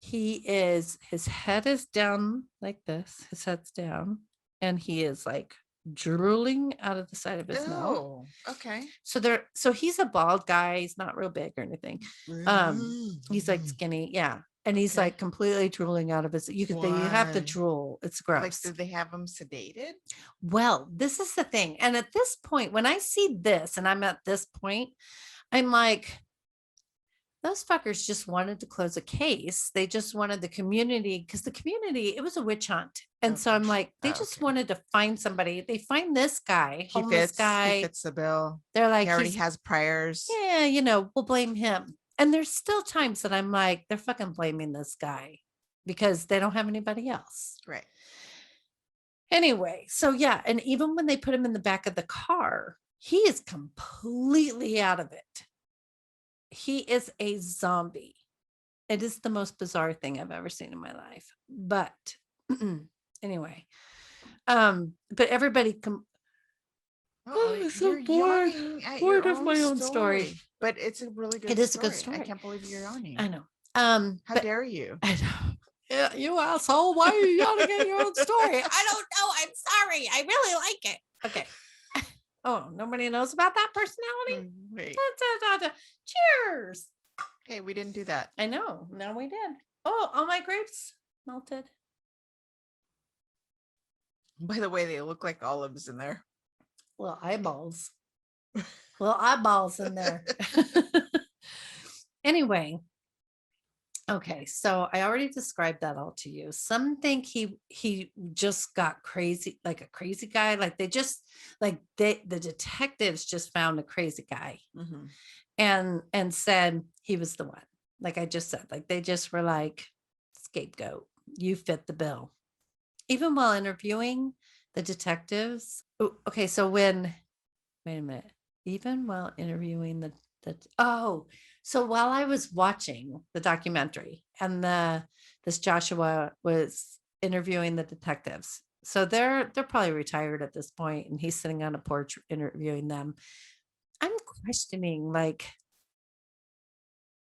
His head is down like this. His head's down, and he is like drooling out of the side of his mouth. Okay. So he's a bald guy. He's not real big or anything. He's like skinny. Yeah. And he's like completely drooling out of his, you have to drool. It's gross. Like, did they have him sedated? Well, this is the thing. And at this point, when I see this and I'm at this point, I'm like, those fuckers just wanted to close a case. They just wanted the community, because the community, it was a witch hunt. And so I'm like, they just wanted to find somebody. They find this guy, homeless guy. He fits the bill. They're like, he already has priors. Yeah, we'll blame him. And there's still times that I'm like, they're fucking blaming this guy because they don't have anybody else. Right. Anyway, so yeah. And even when they put him in the back of the car, he is completely out of it. He is a zombie. It is the most bizarre thing I've ever seen in my life. But anyway, but everybody I'm so bored. Bored of my own story. But it's a really good story. It is a good story. I can't believe you're yawning. I know. How dare you? I know. Yeah, you asshole. Why are you yawning at your own story? I don't know. I'm sorry. I really like it. Okay. Oh, nobody knows about that personality? Wait. Cheers. Hey, we didn't do that. I know. No, we did. Oh, all my grapes melted. By the way, they look like olives in there. Little eyeballs. Little eyeballs in there. Anyway. Okay, so I already described that all to you. Some think he just got crazy, like a crazy guy. Like the detectives just found a crazy guy. Mm-hmm. and said he was the one. Like I just said, like they just were like, scapegoat, you fit the bill. Even while interviewing the detectives. Okay, so wait a minute. Even while interviewing so while I was watching the documentary and this Joshua was interviewing the detectives. So they're probably retired at this point, and he's sitting on a porch interviewing them. I'm questioning, like,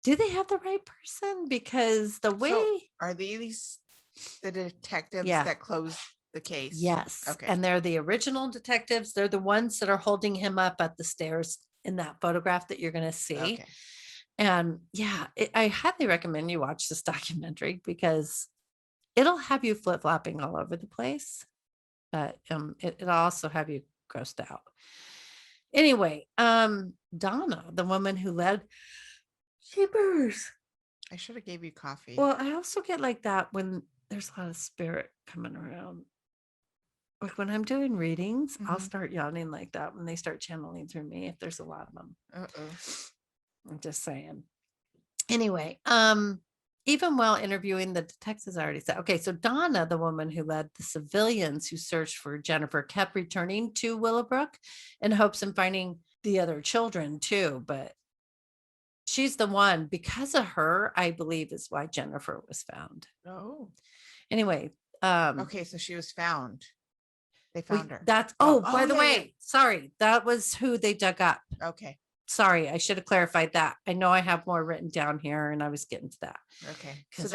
do they have the right person? Because the way are these the detectives Yeah. that closed the case? Yes. Okay. And they're the original detectives. They're the ones that are holding him up at the stairs in that photograph that you're going to see. Okay. And yeah, I highly recommend you watch this documentary because it'll have you flip-flopping all over the place, but it'll also have you grossed out. Anyway, Donna, the woman who led Jeepers. I should have gave you coffee. Well, I also get like that when there's a lot of spirit coming around. Like when I'm doing readings, I'll start yawning like that when they start channeling through me, if there's a lot of them. I'm just saying. Anyway, even while interviewing the detectives, I already said, okay, so Donna, the woman who led the civilians who searched for Jennifer, kept returning to Willowbrook in hopes of finding the other children too. But she's the one, because of her, I believe, is why Jennifer was found. Oh. Anyway. Okay, so she was found. They found her. That's by the way, sorry, that was who they dug up. Okay. Sorry, I should have clarified that. I know I have more written down here, and I was getting to that. Okay. So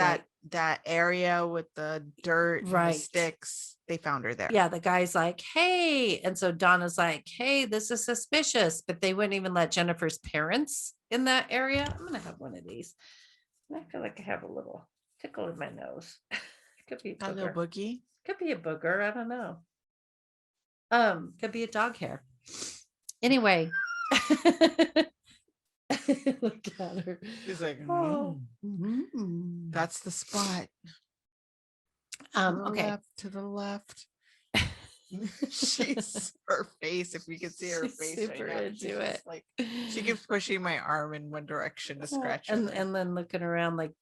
that area with the dirt, and the sticks, they found her there. Yeah, the guy's like, hey, and so Donna's like, hey, this is suspicious, but they wouldn't even let Jennifer's parents in that area. I'm gonna have one of these. I feel like I have a little tickle in my nose. Could be a little boogie. Could be a booger. I don't know. Could be a dog hair. Anyway. Look at her. She's like, that's the spot. Okay. To the left. She's her face. If we could see her face, super right now, into it. like she keeps pushing my arm in one direction to scratch and then looking around like,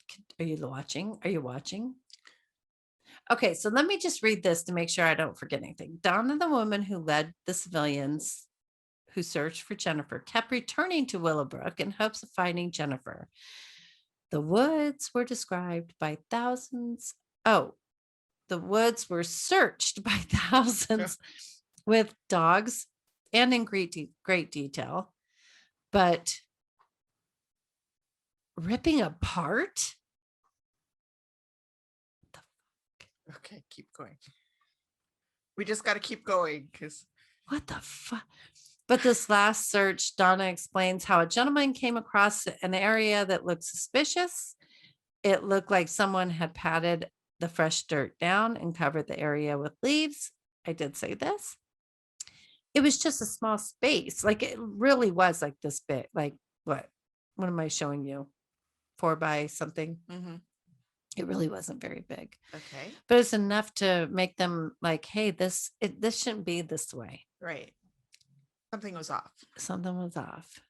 are you watching? Are you watching? Okay, so let me just read this to make sure I don't forget anything. Donna, the woman who led the civilians who searched for Jennifer, kept returning to Willowbrook in hopes of finding Jennifer. The woods were described by thousands. Oh, the woods were searched by thousands with dogs and in great detail, but ripping apart. Okay, keep going. We just got to keep going because what the fuck? But this last search, Donna explains how a gentleman came across an area that looked suspicious. It looked like someone had patted the fresh dirt down and covered the area with leaves. I did say this. It was just a small space. Like it really was like this big. Like what? What am I showing you? 4 by something. It really wasn't very big. Okay. But it's enough to make them like, hey, this shouldn't be this way. Right. Something was off. Something was off.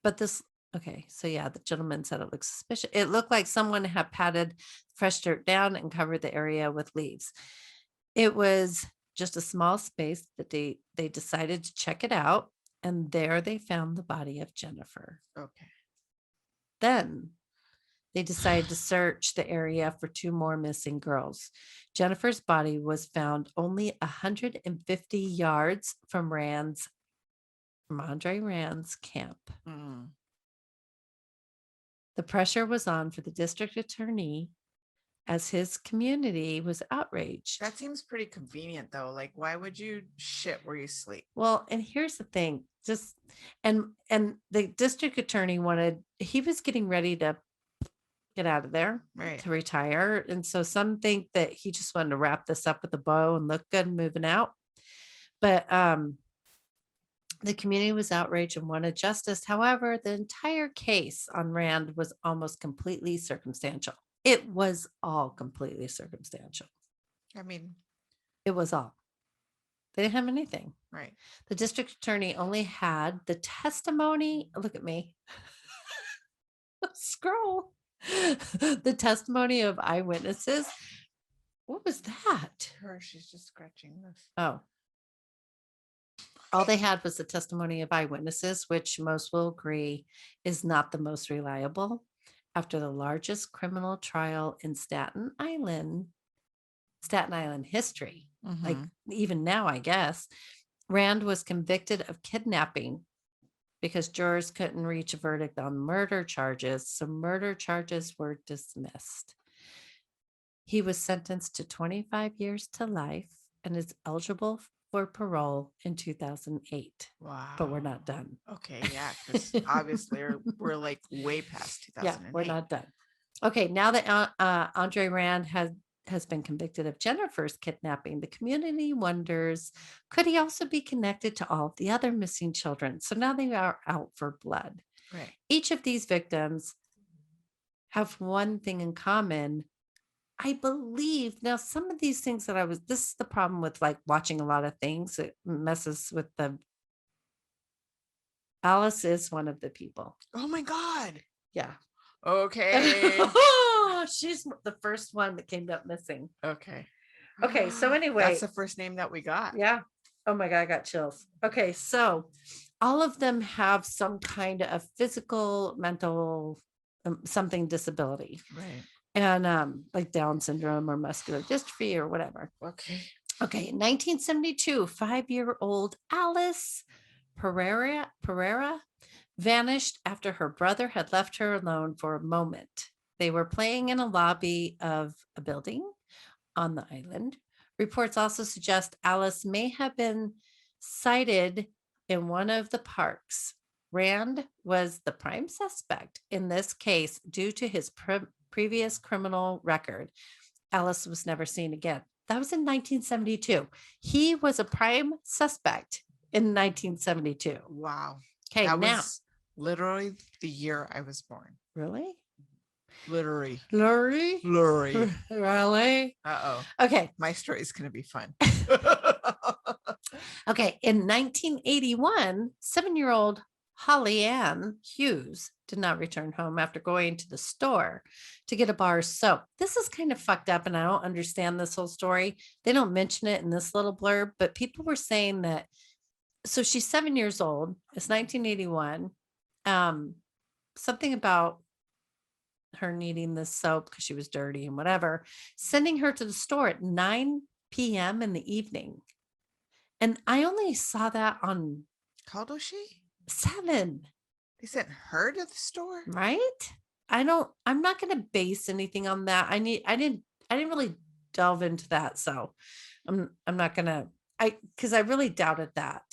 But this, okay. So yeah, the gentleman said it looked suspicious. It looked like someone had patted fresh dirt down and covered the area with leaves. It was just a small space that they decided to check it out. And there they found the body of Jennifer. Okay. Then they decided to search the area for 2 more missing girls. Jennifer's body was found only 150 yards from Andre Rand's camp. The pressure was on for the district attorney as his community was outraged. That seems pretty convenient though. Like, why would you shit where you sleep? Well, and here's the thing, and the district attorney he was getting ready to get out of there, right, to retire. And so some think that he just wanted to wrap this up with a bow and look good and moving out. But the community was outraged and wanted justice. However, the entire case on Rand was almost completely circumstantial. It was all completely circumstantial. I mean, it was all. They didn't have anything. Right. The district attorney only had the testimony. Look at me. Scroll. The testimony of eyewitnesses. What was that? She's just scratching this. Oh. All they had was the testimony of eyewitnesses, which most will agree is not the most reliable. After the largest criminal trial in Staten Island history, like even now, I guess, Rand was convicted of kidnapping because jurors couldn't reach a verdict on murder charges. So murder charges were dismissed. He was sentenced to 25 years to life and is eligible for parole in 2008. Wow. But we're not done. Okay, yeah, because obviously we're like way past 2008. Yeah, we're not done. Okay, now that Andre Rand has been convicted of Jennifer's kidnapping, the community wonders, could he also be connected to all of the other missing children? So now they are out for blood. Right. Each of these victims have one thing in common. I believe now some of these things that this is the problem with like watching a lot of things. It messes with Alice is one of the people. Oh my God. Yeah. Okay. She's the first one that came up missing. Okay. Okay. So anyway. That's the first name that we got. Yeah. Oh my God, I got chills. Okay. So all of them have some kind of physical, mental, something disability. Right. And like Down syndrome or muscular dystrophy or whatever. Okay. Okay. In 1972, 5-year-old Alice Pereira vanished after her brother had left her alone for a moment. They were playing in a lobby of a building on the island. Reports also suggest Alice may have been sighted in one of the parks. Rand was the prime suspect in this case due to his previous criminal record. Alice was never seen again. That was in 1972. He was a prime suspect in 1972. Wow. Okay, that now. Was literally the year I was born. Really? Literally. Really? Uh-oh. Okay. My story is going to be fun. Okay. In 1981, 7-year-old Mahalian Hughes did not return home after going to the store to get a bar of soap. This is kind of fucked up, and I don't understand this whole story. They don't mention it in this little blurb, but people were saying that. So she's 7 years old. It's 1981. Something about her needing this soap because she was dirty and whatever, sending her to the store at 9 p.m. in the evening. And I only saw that on. How old was she? 7. They sent her to the store? Right? I'm not going to base anything on that. I didn't really delve into that. So I'm not going to, because I really doubted that.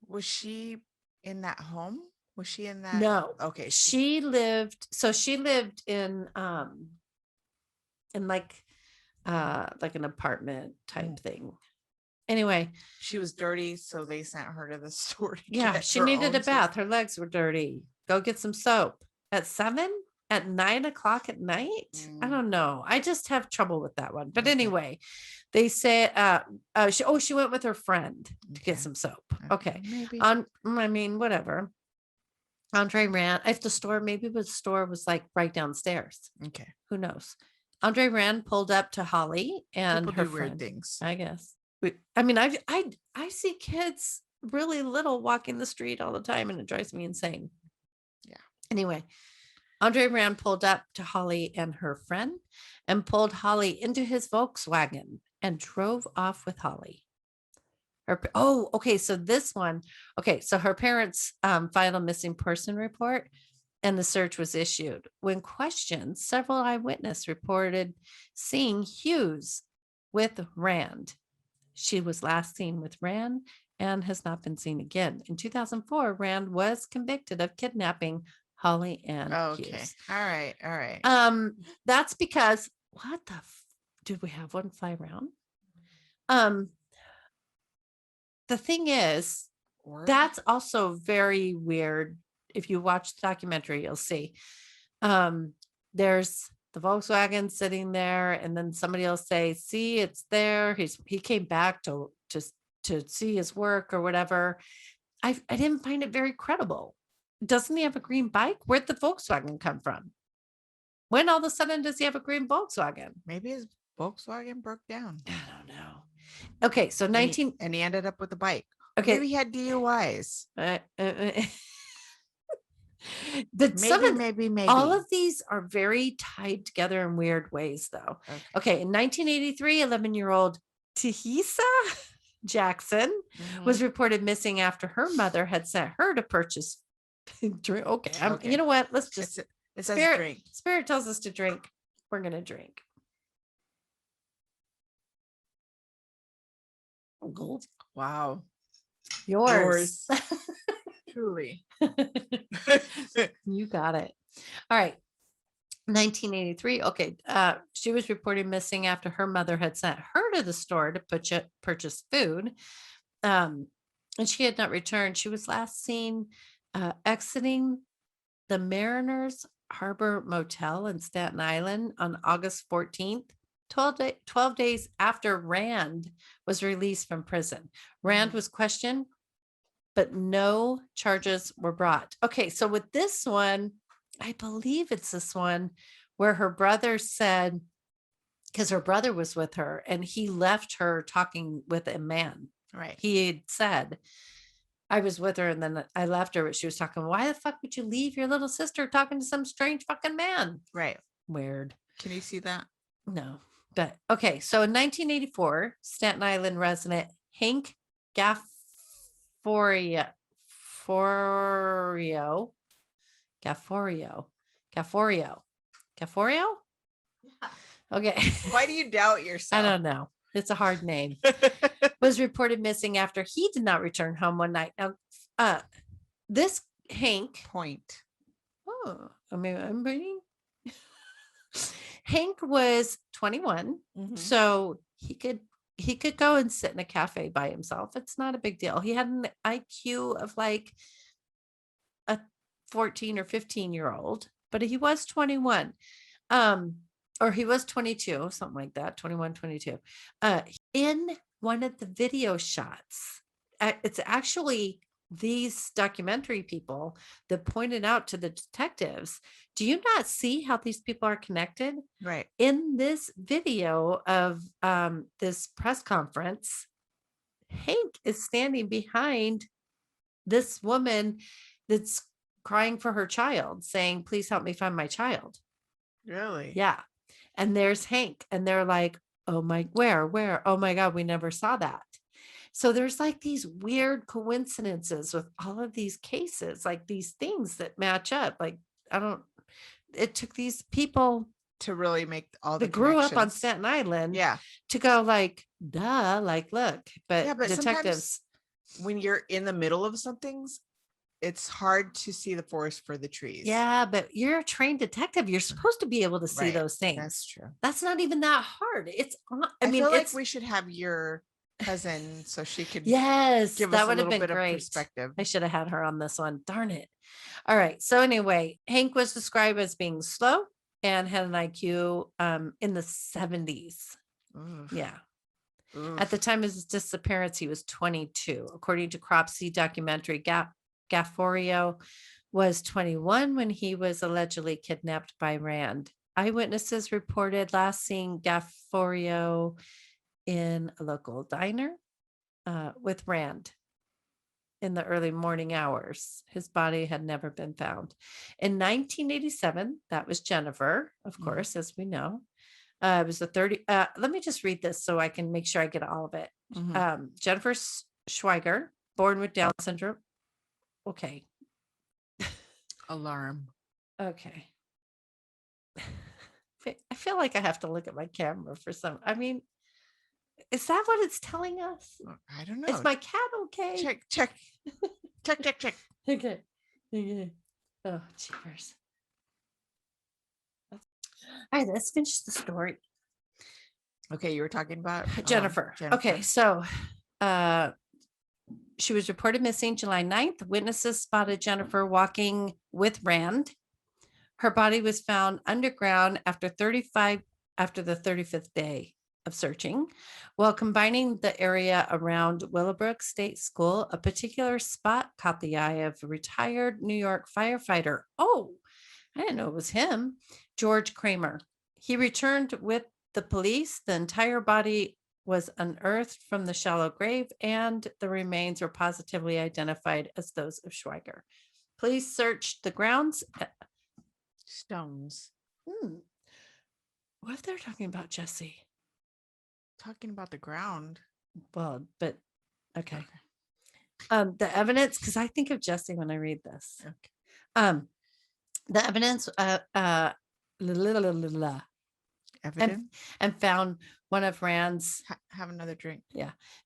Was she in that home? Was she in that? No. Okay. She lived in like an apartment type thing. Anyway, she was dirty, so they sent her to the store. Yeah, she needed a bath. Her legs were dirty. Go get some soap. At 7? At 9 o'clock at night? I don't know. I just have trouble with that one. But anyway, they say she went with her friend to get some soap. Okay. Maybe. I mean, whatever. Andre Rand, if the store was like right downstairs. Okay. Who knows? Andre Rand pulled up to Holly and People her do weird friend, things. I guess. I mean, I see kids really little walking the street all the time, and it drives me insane. Yeah. Anyway, Andre Rand pulled up to Holly and her friend and pulled Holly into his Volkswagen and drove off with Holly. So this one. Okay, so her parents filed a missing person report, and the search was issued. When questioned, several eyewitnesses reported seeing Hughes with Rand. She was last seen with Rand and has not been seen again. In 2004, Rand was convicted of kidnapping Holly and Hughes. All right. That's because did we have one fly around? The thing is, that's also very weird. If you watch the documentary, you'll see. There's the Volkswagen sitting there, and then somebody will say, "See, it's there. He came back to see his work or whatever." I didn't find it very credible. Doesn't he have a green bike? Where'd the Volkswagen come from? When all of a sudden does he have a green Volkswagen? Maybe his Volkswagen broke down. I don't know. Okay, so and he ended up with a bike. Okay, maybe he had DUIs. Maybe. All of these are very tied together in weird ways, though. Okay, in 1983, 11-year-old Tehisa Jackson was reported missing after her mother had sent her to purchase drink. Okay, you know what? Let's just. It says drink. Spirit tells us to drink. We're gonna drink. Wow. Yours. Truly. You got it. All right. 1983. Okay. She was reported missing after her mother had sent her to the store to purchase food. And she had not returned. She was last seen exiting the Mariners Harbor Motel in Staten Island on August 14th. 12 days after Rand was released from prison. Rand was questioned, but no charges were brought. Okay, so with this one, I believe it's this one where her brother said, because her brother was with her and he left her talking with a man. Right. He had said, I was with her and then I left her, but she was talking, why the fuck would you leave your little sister talking to some strange fucking man? Right. Weird. Can you see that? No. But okay, so in 1984, Staten Island resident Hank Gafforio. Okay. Why do you doubt yourself? I don't know. It's a hard name. Was reported missing after he did not return home one night. Now, this Hank. Point. Oh, I mean, I'm reading. Hank was 21, so he could go and sit in a cafe by himself. It's not a big deal. He had an IQ of like a 14 or 15-year-old, but he was 21. Or he was 22, something like that, 21, 22. In one of the video shots, it's actually these documentary people that pointed out to the detectives, do you not see how these people are connected? Right. In this video of this press conference, Hank is standing behind this woman that's crying for her child, saying, please help me find my child. Really? Yeah. And there's Hank, and they're like, oh my, where? Oh my God, we never saw that. So there's like these weird coincidences with all of these cases, like these things that match up. Like, it took these people to really make all the grew up on Staten Island. Yeah. To go like, duh, like, look, but detectives. When you're in the middle of some things, it's hard to see the forest for the trees. Yeah, but you're a trained detective. You're supposed to be able to see those things. That's true. That's not even that hard. I mean, feel like we should have your cousin so she could give us a little bit of perspective. I should have had her on this one. Darn it. All right. So anyway, Hank was described as being slow and had an IQ in the 70s. Oof. Yeah. Oof. At the time of his disappearance, he was 22. According to Cropsey documentary, Gafforio was 21 when he was allegedly kidnapped by Rand. Eyewitnesses reported last seeing Gafforio in a local diner with Rand in the early morning hours. His body had never been found. In 1987, that was Jennifer, of course, as we know. It was let me just read this so I can make sure I get all of it. Jennifer Schweiger, born with Down syndrome. Okay. Alarm. Okay. I feel like I have to look at my camera for some. I mean, is that what it's telling us? I don't know. Is my cat okay? Check. Okay. Oh, jeepers. All right, let's finish the story. Okay, you were talking about Jennifer. Okay, so she was reported missing July 9th. Witnesses spotted Jennifer walking with Rand. Her body was found underground after the 35th day of searching. While combining the area around Willowbrook State School, a particular spot caught the eye of a retired New York firefighter. Oh, I didn't know it was him. George Kramer. He returned with the police. The entire body was unearthed from the shallow grave, and the remains were positively identified as those of Schweiger. Police searched the grounds. Stones. What if they're talking about Jesse? Talking about the ground. Well, but okay. The evidence, because I think of Jesse when I read this. Okay. The evidence Evidence. and found one of Rand's Have another drink.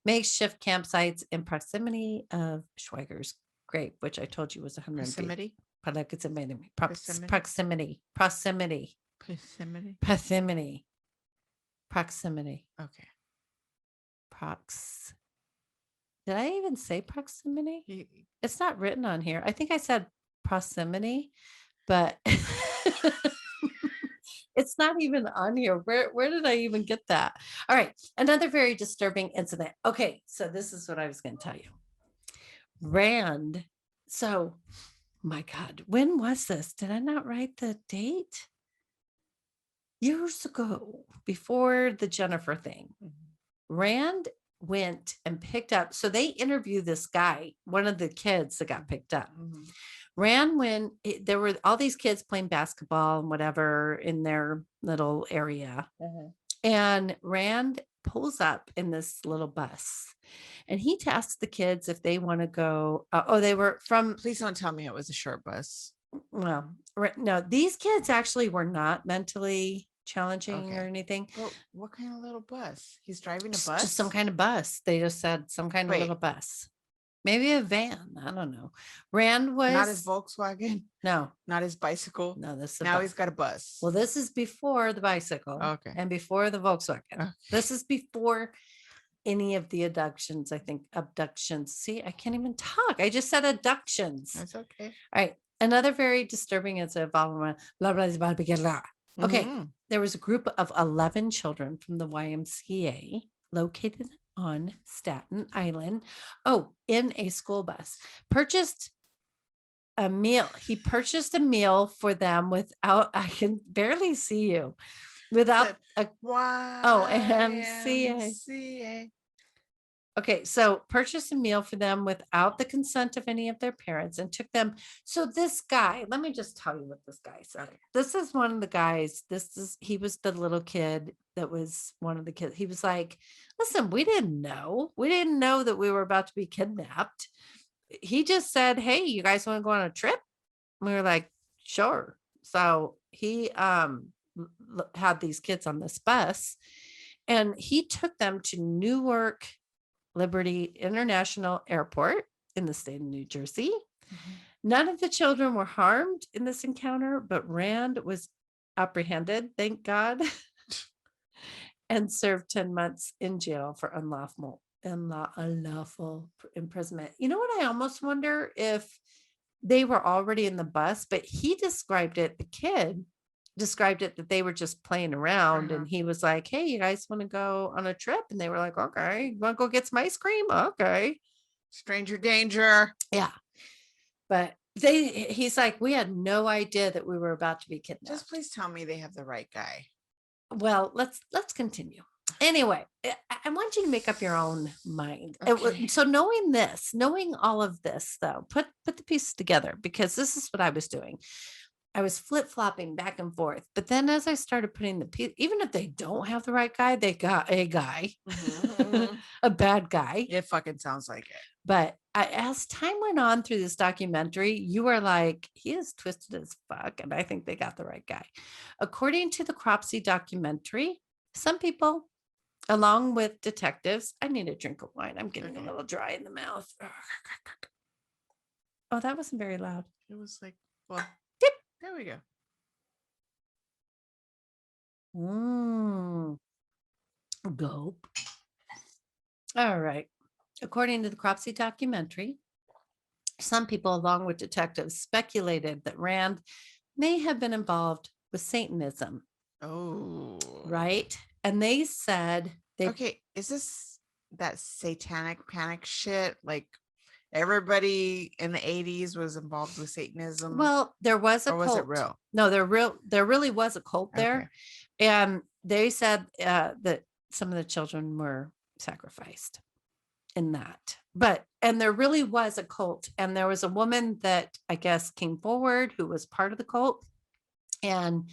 makeshift campsites in proximity of Schweiger's grave, which I told you was 100 feet. Proximity. Proximity. Okay. Did I even say proximity? It's not written on here. I think I said proximity, but it's not even on here. Where did I even get that? All right. Another very disturbing incident. Okay. So this is what I was going to tell you. Rand. So, my God, when was this? Did I not write the date? Years ago, before the Jennifer thing. Rand went and picked up. So they interviewed this guy, one of the kids that got picked up. Rand when there were all these kids playing basketball and whatever in their little area. And Rand pulls up in this little bus and he asks the kids if they want to go. They were from. Please don't tell me it was a short bus. Well, no, these kids actually were not mentally challenging or anything. Well, what kind of little bus? He's driving a bus? Just some kind of bus. They just said some kind of little bus. Maybe a van. I don't know. Rand was not his Volkswagen. No, not his bicycle. No, this is now he's got a bus. Well, this is before the bicycle. Okay. And before the Volkswagen. Okay. This is before any of the abductions. I think abductions. See, I can't even talk. I just said abductions. That's okay. All right. Another very disturbing incident. Okay. There was a group of 11 children from the YMCA located on Staten Island. In a school bus. Purchased a meal. He purchased a meal for them without, I can barely see you, without a YMCA. Okay, so purchased a meal for them without the consent of any of their parents and took them. So this guy, let me just tell you what this guy said. This is one of the guys. He was the little kid that was one of the kids. He was like, listen, we didn't know. We didn't know that we were about to be kidnapped. He just said, hey, you guys want to go on a trip? And we were like, sure. So he had these kids on this bus and he took them to Newark Liberty International Airport in the state of New Jersey. None of the children were harmed in this encounter, but Rand was apprehended, thank God, and served 10 months in jail for unlawful imprisonment. You know what? I almost wonder if they were already in the bus, but he described it, the kid described it that they were just playing around and he was like, hey, you guys want to go on a trip? And they were like, okay. You want to go get some ice cream? Okay. Stranger danger. Yeah. But he's like, we had no idea that we were about to be kidnapped. Just please tell me they have the right guy. Well, let's continue. Anyway, I want you to make up your own mind. Okay. So knowing all of this, though, put the pieces together, because this is what I was doing. I was flip-flopping back and forth. But then as I started putting the piece, even if they don't have the right guy, they got a guy, a bad guy. It fucking sounds like it. But as time went on through this documentary, you were like, he is twisted as fuck. And I think they got the right guy. According to the Cropsey documentary, some people, along with detectives, I need a drink of wine. I'm getting a little dry in the mouth. Oh, that wasn't very loud. It was like, well, there we go. Gulp. All right. According to the Cropsey documentary, some people, along with detectives, speculated that Rand may have been involved with Satanism. Oh. Right. And they said okay, is this that satanic panic shit? Like everybody in the 80s was involved with Satanism? Well, there was a or cult. was it real? No, there really was a cult there. Okay. And they said that some of the children were sacrificed in that. And there really was a cult. And there was a woman that I guess came forward who was part of the cult. And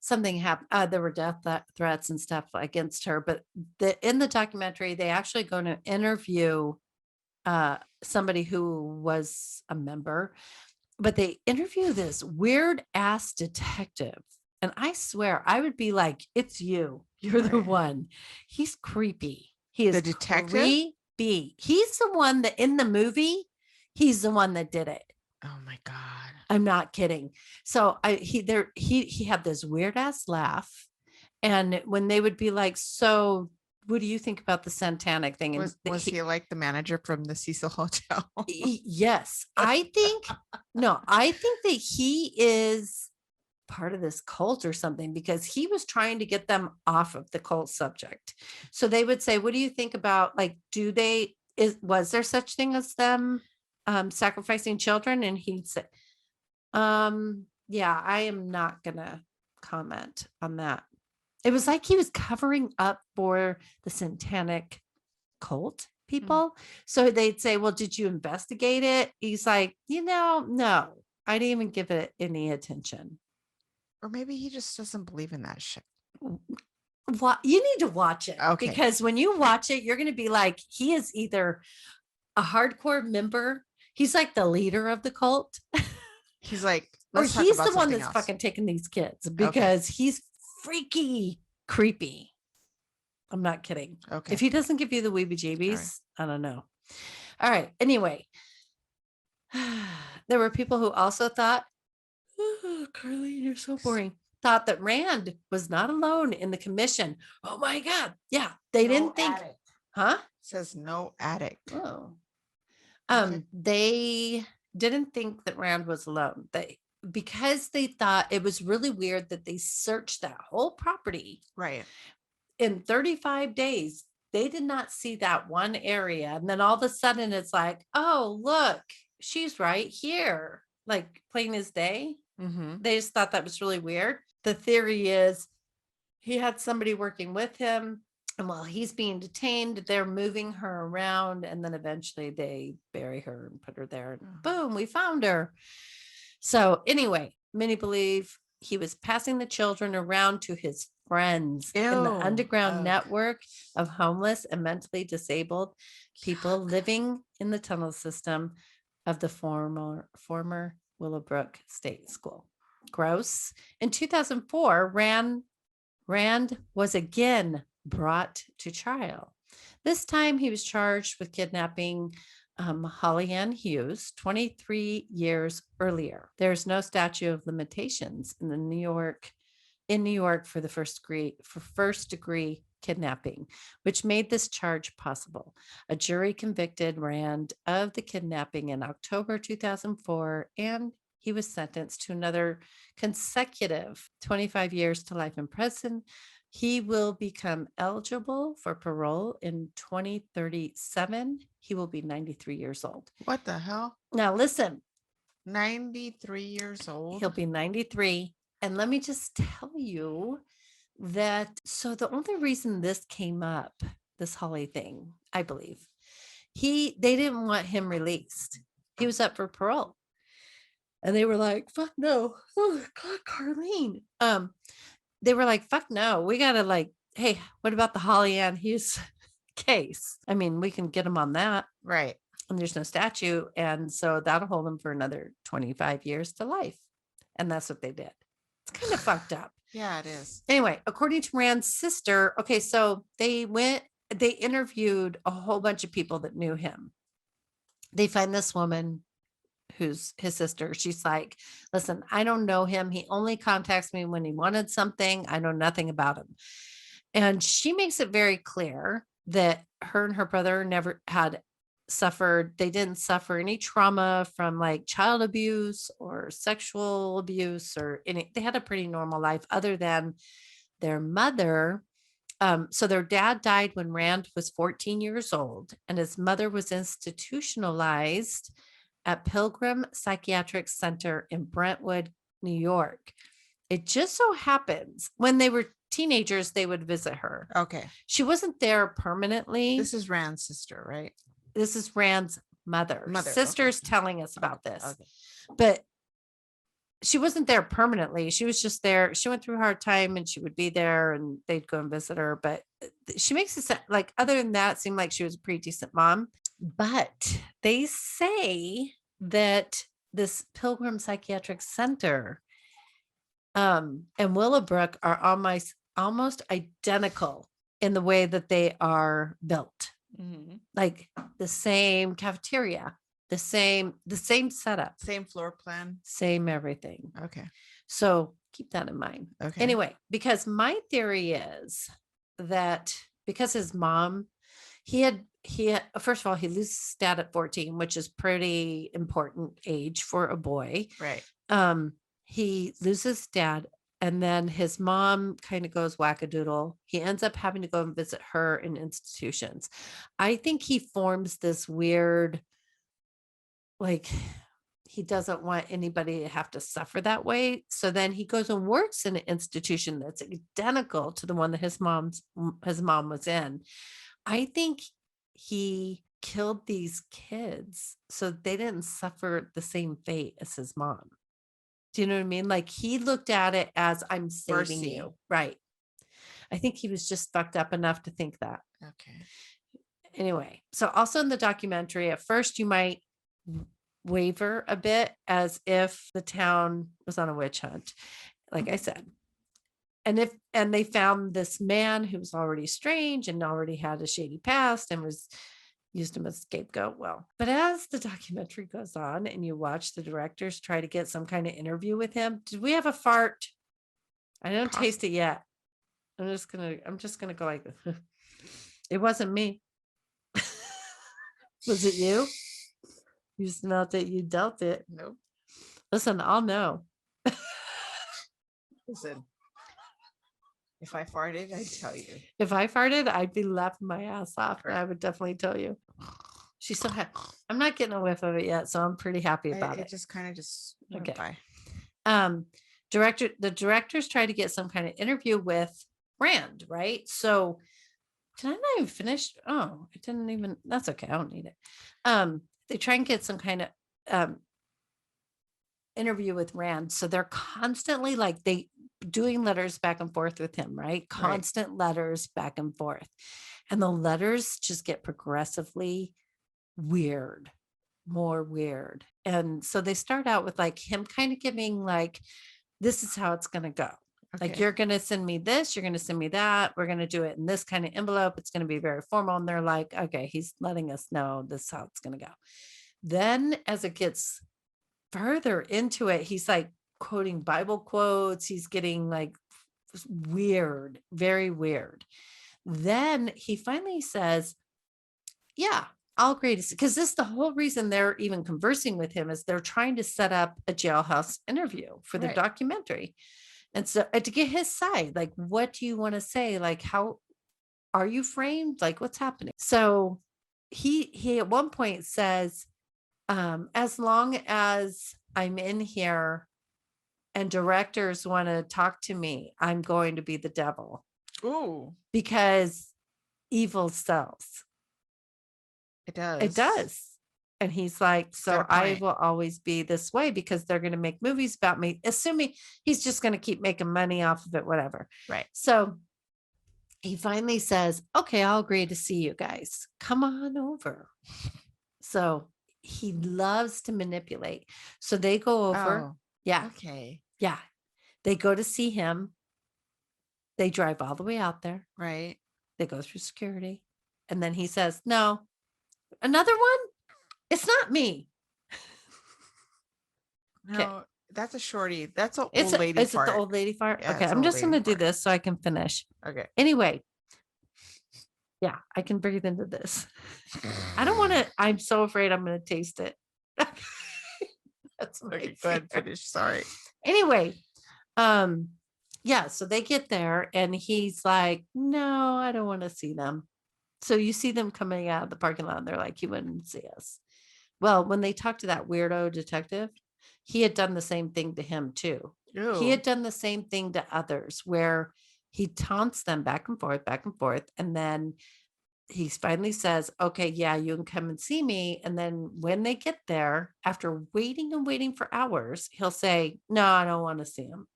something happened. There were death threats and stuff against her. But in the documentary, they actually going to interview somebody who was a member, but they interview this weird ass detective. And I swear I would be like, it's you. You're the one. He's creepy. He is the detective. Creepy. He's the one that in the movie, he's the one that did it. Oh my God. I'm not kidding. So he had this weird ass laugh. And when they would be like, so what do you think about the satanic thing? And was he like the manager from the Cecil Hotel? Yes. I think that he is part of this cult or something, because he was trying to get them off of the cult subject. So they would say, what do you think about, like, was there such thing as them sacrificing children? And he'd say, yeah, I am not gonna comment on that. It was like he was covering up for the satanic cult people. So they'd say, well, did you investigate it? He's like, no, I didn't even give it any attention. Or maybe he just doesn't believe in that shit. What you need to watch it. Okay. Because when you watch it, you're going to be like, he is either a hardcore member. He's like the leader of the cult. He's like, or he's the one that's fucking taking these kids, because he's freaky, creepy. I'm not kidding. Okay. If he doesn't give you the weebie-jeebies, right. I don't know. All right. Anyway, there were people who also thought, oh, Carlene, you're so boring. Thought that Rand was not alone in the commission. Oh my God. Yeah. They didn't think, addict. Huh? It says no addict. Oh. Okay. They didn't think that Rand was alone. Because they thought it was really weird that they searched that whole property. Right. In 35 days, they did not see that one area. And then all of a sudden it's like, oh, look, she's right here. Like plain as day. Mm-hmm. They just thought that was really weird. The theory is he had somebody working with him. And while he's being detained, they're moving her around. And then eventually they bury her and put her there. And boom, we found her. So anyway, many believe he was passing the children around to his friends in the underground network of homeless and mentally disabled people living in the tunnel system of the former Willowbrook State School. Gross. In 2004, Rand was again brought to trial. This time he was charged with kidnapping Mahalian Hughes 23 years earlier. There's no statute of limitations in New York for the first degree kidnapping, which made this charge possible. A jury convicted Rand of the kidnapping in October 2004, and he was sentenced to another consecutive 25 years to life in prison. He will become eligible for parole in 2037. He will be 93 years old. What the hell? Now listen. 93 years old? He'll be 93. And let me just tell you that, so the only reason this came up, this Holly thing, I believe, they didn't want him released. He was up for parole. And they were like, fuck no. Oh God, Carlene. They were like, fuck no. We got to hey, what about the Mahalian Hughes case? I mean, we can get him on that. Right. And there's no statute. And so that'll hold him for another 25 years to life. And that's what they did. It's kind of fucked up. Yeah, it is. Anyway, according to Rand's sister, okay, so they interviewed a whole bunch of people that knew him. They find this woman who's his sister. She's like, listen, I don't know him. He only contacts me when he wanted something. I know nothing about him. And she makes it very clear that her and her brother never had suffered. They didn't suffer any trauma from child abuse or sexual abuse or any. They had a pretty normal life other than their mother So their dad died when Rand was 14 years old, and his mother was institutionalized at Pilgrim Psychiatric Center in Brentwood, New York. It just so happens when they were teenagers, they would visit her. Okay. She wasn't there permanently. This is Rand's sister, right? This is Rand's mother. Sister's telling us about this. Okay. But she wasn't there permanently. She was just there. She went through a hard time and she would be there and they'd go and visit her. But she makes it like, other than that, seemed like she was a pretty decent mom. But they say that this Pilgrim Psychiatric Center and Willowbrook are almost identical in the way that they are built. Mm-hmm. Like the same cafeteria, the same setup, same floor plan, same everything. Okay. So keep that in mind. Okay. Anyway, because my theory is that because his mom, he had first of all, he loses his dad at 14, which is pretty important age for a boy. Right. He loses dad, and then his mom kind of goes wackadoodle. He ends up having to go and visit her in institutions. I think he forms this weird, like, he doesn't want anybody to have to suffer that way. So then he goes and works in an institution that's identical to the one that his mom was in. I think he killed these kids so they didn't suffer the same fate as his mom. Do you know what I mean? Like, he looked at it as, I'm saving you. Right. I think he was just fucked up enough to think that. Okay. Anyway, so also in the documentary, at first you might waver a bit as if the town was on a witch hunt, like I said. And they found this man who was already strange and already had a shady past and used him as a scapegoat. Well, but as the documentary goes on and you watch the directors try to get some kind of interview with him, did we have a fart? I don't taste it yet. I'm just gonna go like this. It wasn't me. Was it you? You smelled it, you dealt it. Nope. Listen, I'll know. Listen. If I farted, I'd tell you. If I farted, I'd be laughing my ass off. Right. I would definitely tell you. She still had. I'm not getting a whiff of it yet, so I'm pretty happy about it. It just kind of just went by. The directors tried to get some kind of interview with Rand, right? So did I not even finish? Oh, I didn't even. That's okay. I don't need it. They try and get some kind of interview with Rand. So they're constantly like doing letters back and forth with him, right? Constant letters back and forth. And the letters just get progressively weird, more weird. And so they start out with like him kind of giving like, this is how it's going to go. Okay. Like, you're going to send me this, you're going to send me that. We're going to do it in this kind of envelope. It's going to be very formal. And they're like, okay, he's letting us know this is how it's going to go. Then as it gets further into it, he's like quoting Bible quotes. He's getting like weird, very weird. Then he finally says, yeah, I'll agree to, because this is the whole reason they're even conversing with him, is they're trying to set up a jailhouse interview for the documentary. And so to get his side, like, what do you want to say? Like, how are you framed? Like, what's happening? So he at one point says, as long as I'm in here and directors want to talk to me, I'm going to be the devil. Ooh. Because evil sells. It does. It does. And he's like, so I will always be this way because they're going to make movies about me, assuming he's just going to keep making money off of it, whatever. Right. So he finally says, okay, I'll agree to see you guys. Come on over. So he loves to manipulate. So they go over. Oh, yeah. Okay. Yeah. They go to see him. They drive all the way out there. Right. They go through security. And then he says, no, another one? It's not me. No, that's a shorty. That's an old lady fart. Is it the old lady fart? Yeah, okay, I'm just going to do this so I can finish. Okay. Anyway. Yeah, I can breathe into this. I don't want to. I'm so afraid I'm going to taste it. That's okay. Go ahead, finish. Sorry. Anyway, yeah, so they get there and he's like, no, I don't want to see them. So you see them coming out of the parking lot and they're like, he wouldn't see us. Well, when they talked to that weirdo detective, he had done the same thing to him too. He had done the same thing to others where he taunts them back and forth. And then he finally says, okay, yeah, you can come and see me. And then when they get there, after waiting and waiting for hours, he'll say, no, I don't want to see him.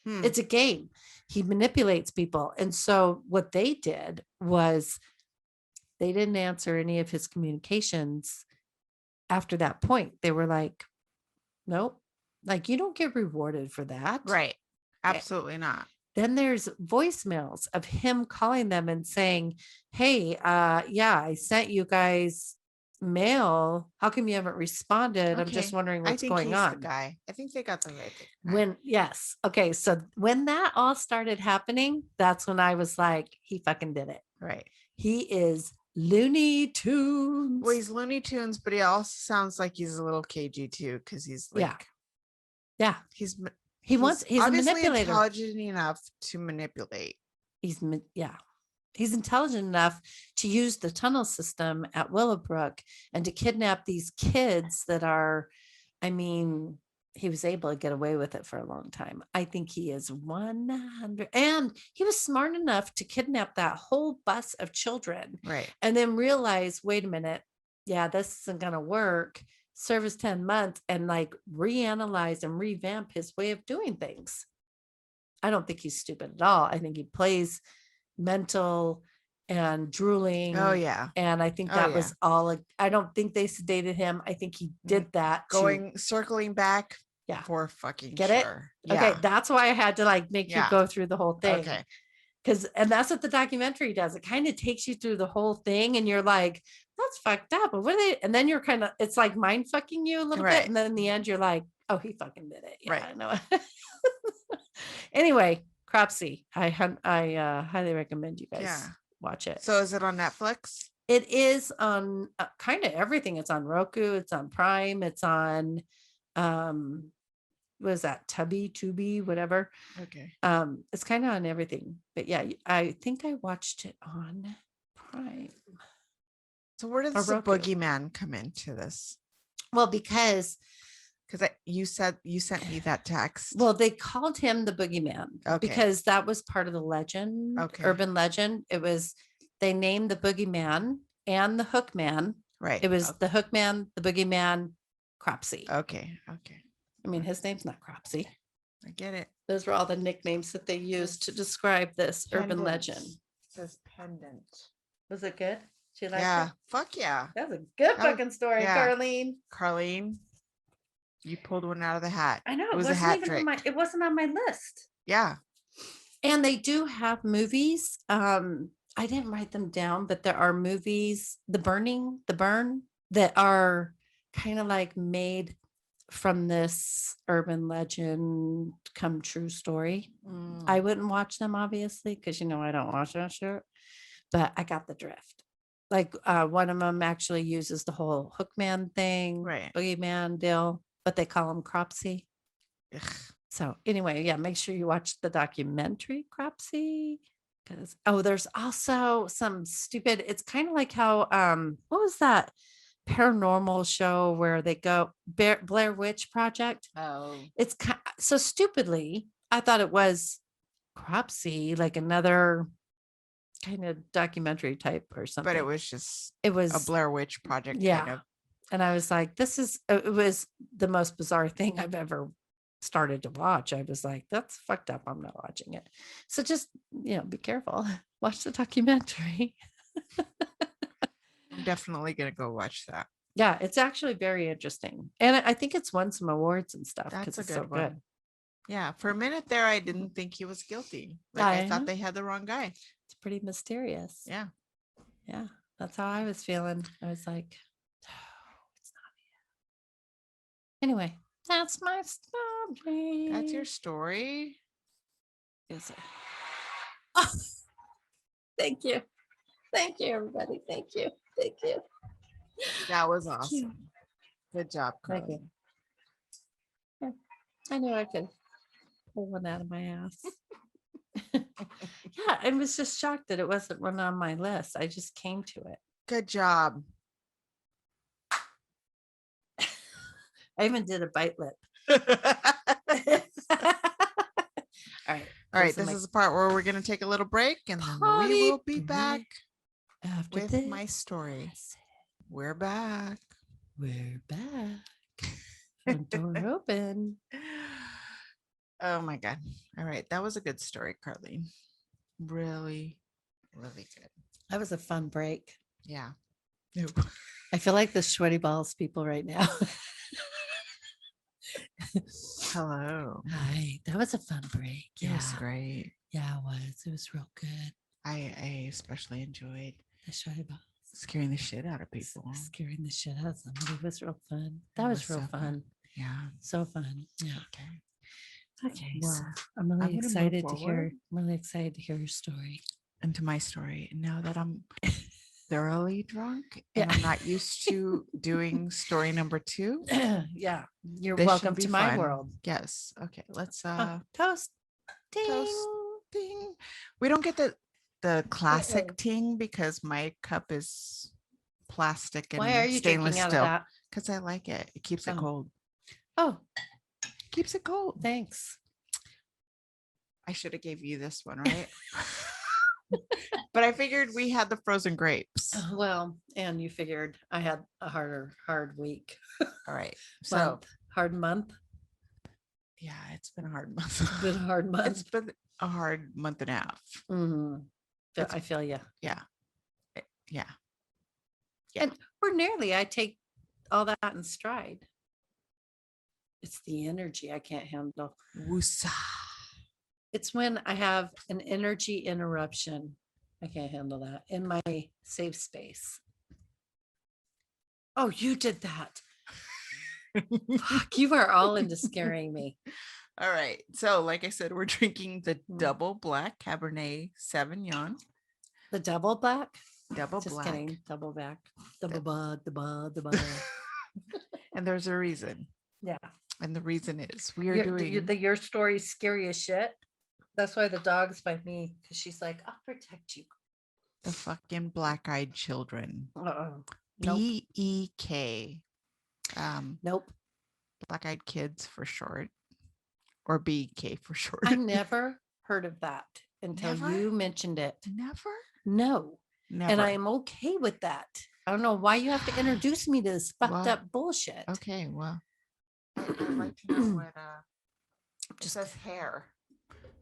It's a game. He manipulates people. And so what they did was they didn't answer any of his communications after that point. They were like, nope, like you don't get rewarded for that. Right. Absolutely not. Then there's voicemails of him calling them and saying, hey, yeah, I sent you guys mail. How come you haven't responded? I'm just wondering what's going on. The guy. I think they got the right thing. When, yes. Okay. So when that all started happening, that's when I was like, he fucking did it. Right. He is Looney Tunes. Well, he's Looney Tunes, but he also sounds like he's a little cagey too, because he's like, yeah. He's he's a manipulator. Intelligent enough to manipulate. He's intelligent enough to use the tunnel system at Willowbrook and to kidnap these kids that are, I mean, he was able to get away with it for a long time. I think he is 100. And he was smart enough to kidnap that whole bus of children. Right. And then realize, wait a minute. Yeah, this isn't going to work. Service 10 months and like reanalyze and revamp his way of doing things. I don't think he's stupid at all. I think he plays mental and drooling. Oh, yeah. And I think that was all. Like, I don't think they sedated him. I think he did that. Circling back. Yeah. For fucking get sure. It? Yeah. Okay. That's why I had to like make you go through the whole thing. Okay. And that's what the documentary does. It kind of takes you through the whole thing and you're like, that's fucked up. But what are they? And then you're kind of, it's like mind fucking you a little bit. And then in the end, you're like, oh, he fucking did it. Yeah, right. I know. Anyway, Cropsey. I highly recommend you guys watch it. So is it on Netflix? It is on kind of everything. It's on Roku. It's on Prime. It's on, what is that? Tubi, whatever. Okay. It's kind of on everything. But yeah, I think I watched it on Prime. So where does the boogeyman come into this? Well, because you sent me that text. Well, they called him the boogeyman because that was part of the legend, urban legend. It was, they named the boogeyman and the hookman. Right. It was the hookman, the boogeyman, Cropsey. Okay. I mean, his name's not Cropsey. I get it. Those were all the nicknames that they used to describe this urban legend. It says pendant. Was it good? She liked it? Fuck yeah. That was a good fucking story, Carlene. Carlene, you pulled one out of the hat. I know. It was a hat trick. It wasn't on my list. Yeah. And they do have movies. I didn't write them down, but there are movies, The Burn, that are kind of like made from this urban legend come true story. I wouldn't watch them, obviously, because I don't watch that shit, but I got the drift. Like one of them actually uses the whole hookman thing, right? Boogeyman deal, but they call him Cropsey. Ugh. So anyway, make sure you watch the documentary Cropsey. Because there's also some stupid. It's kind of like how what was that paranormal show where they go Blair Witch Project? It's so stupidly. I thought it was Cropsey, like another kind of documentary type or something. But it was a Blair Witch Project. Yeah. Kind of. And I was like, it was the most bizarre thing I've ever started to watch. I was like, that's fucked up. I'm not watching it. So just, be careful. Watch the documentary. I'm definitely going to go watch that. Yeah, it's actually very interesting. And I think it's won some awards and stuff. That's a good one. Yeah. For a minute there, I didn't think he was guilty. I thought they had the wrong guy. It's pretty mysterious. Yeah. Yeah. That's how I was feeling. I was like, oh, it's not yet. Anyway, that's my story. That's your story? Is it? Oh, thank you. Thank you, everybody. Thank you. That was awesome. Good job, Thank you. I knew I could pull one out of my ass. Yeah, I was just shocked that it wasn't one on my list. I just came to it. Good job. I even did a bite lip. All right. All right. This is the part where we're going to take a little break and then we will be back after with this. my story. We're back. We're back. Front door open. Oh my God. All right. That was a good story, Carlene. Really, really good. That was a fun break. Yeah. I feel like the sweaty balls people right now. Hello. Hi. That was a fun break. It was great. Yeah, it was. It was real good. I especially enjoyed The sweaty balls. scaring the shit out of people. Scaring the shit out of somebody was real fun. That was real fun. Yeah. So fun. Yeah. Okay. Well, So I'm really excited to hear. I'm really excited to hear your story. Into my story. And now that I'm thoroughly drunk and I'm not used to doing story number 2. Yeah. You're welcome to my world. Yes. Okay. Let's toast. Ding. Toast. Ding. We don't get the classic ting because my cup is plastic and why are you stainless drinking out steel. of that? Because I like it. It keeps it cold. Oh, Keeps it cold. thanks. I should have gave you this one, right? But I figured we had the frozen grapes. Well, and you figured I had a hard week. All right. So hard month. yeah, it's been a hard month. It's been a hard month. It's been a hard month and a half. Mm-hmm. I feel you. Yeah. Yeah. And ordinarily I take all that in stride. It's the energy I can't handle. Woosah. It's when I have an energy interruption. I can't handle that in my safe space. Oh, you did that. Fuck, you are all into scaring me. All right. So, like I said, we're drinking the Double Black Cabernet Sauvignon. The Double Black? Double Just Black. kidding. Double Black. Double bud. And there's a reason. Yeah. And the reason is we are doing your story's scary as shit. That's why the dog's by me, because she's like, I'll protect you. the fucking black-eyed children. Nope. BEK. Nope. Black-eyed kids for short. Or BK for short. I never heard of that until Never? you mentioned it. Never? No. Never. And I am okay with that. I don't know why you have to introduce me to this fucked up bullshit. Okay, well. I'd like to know what it says hair.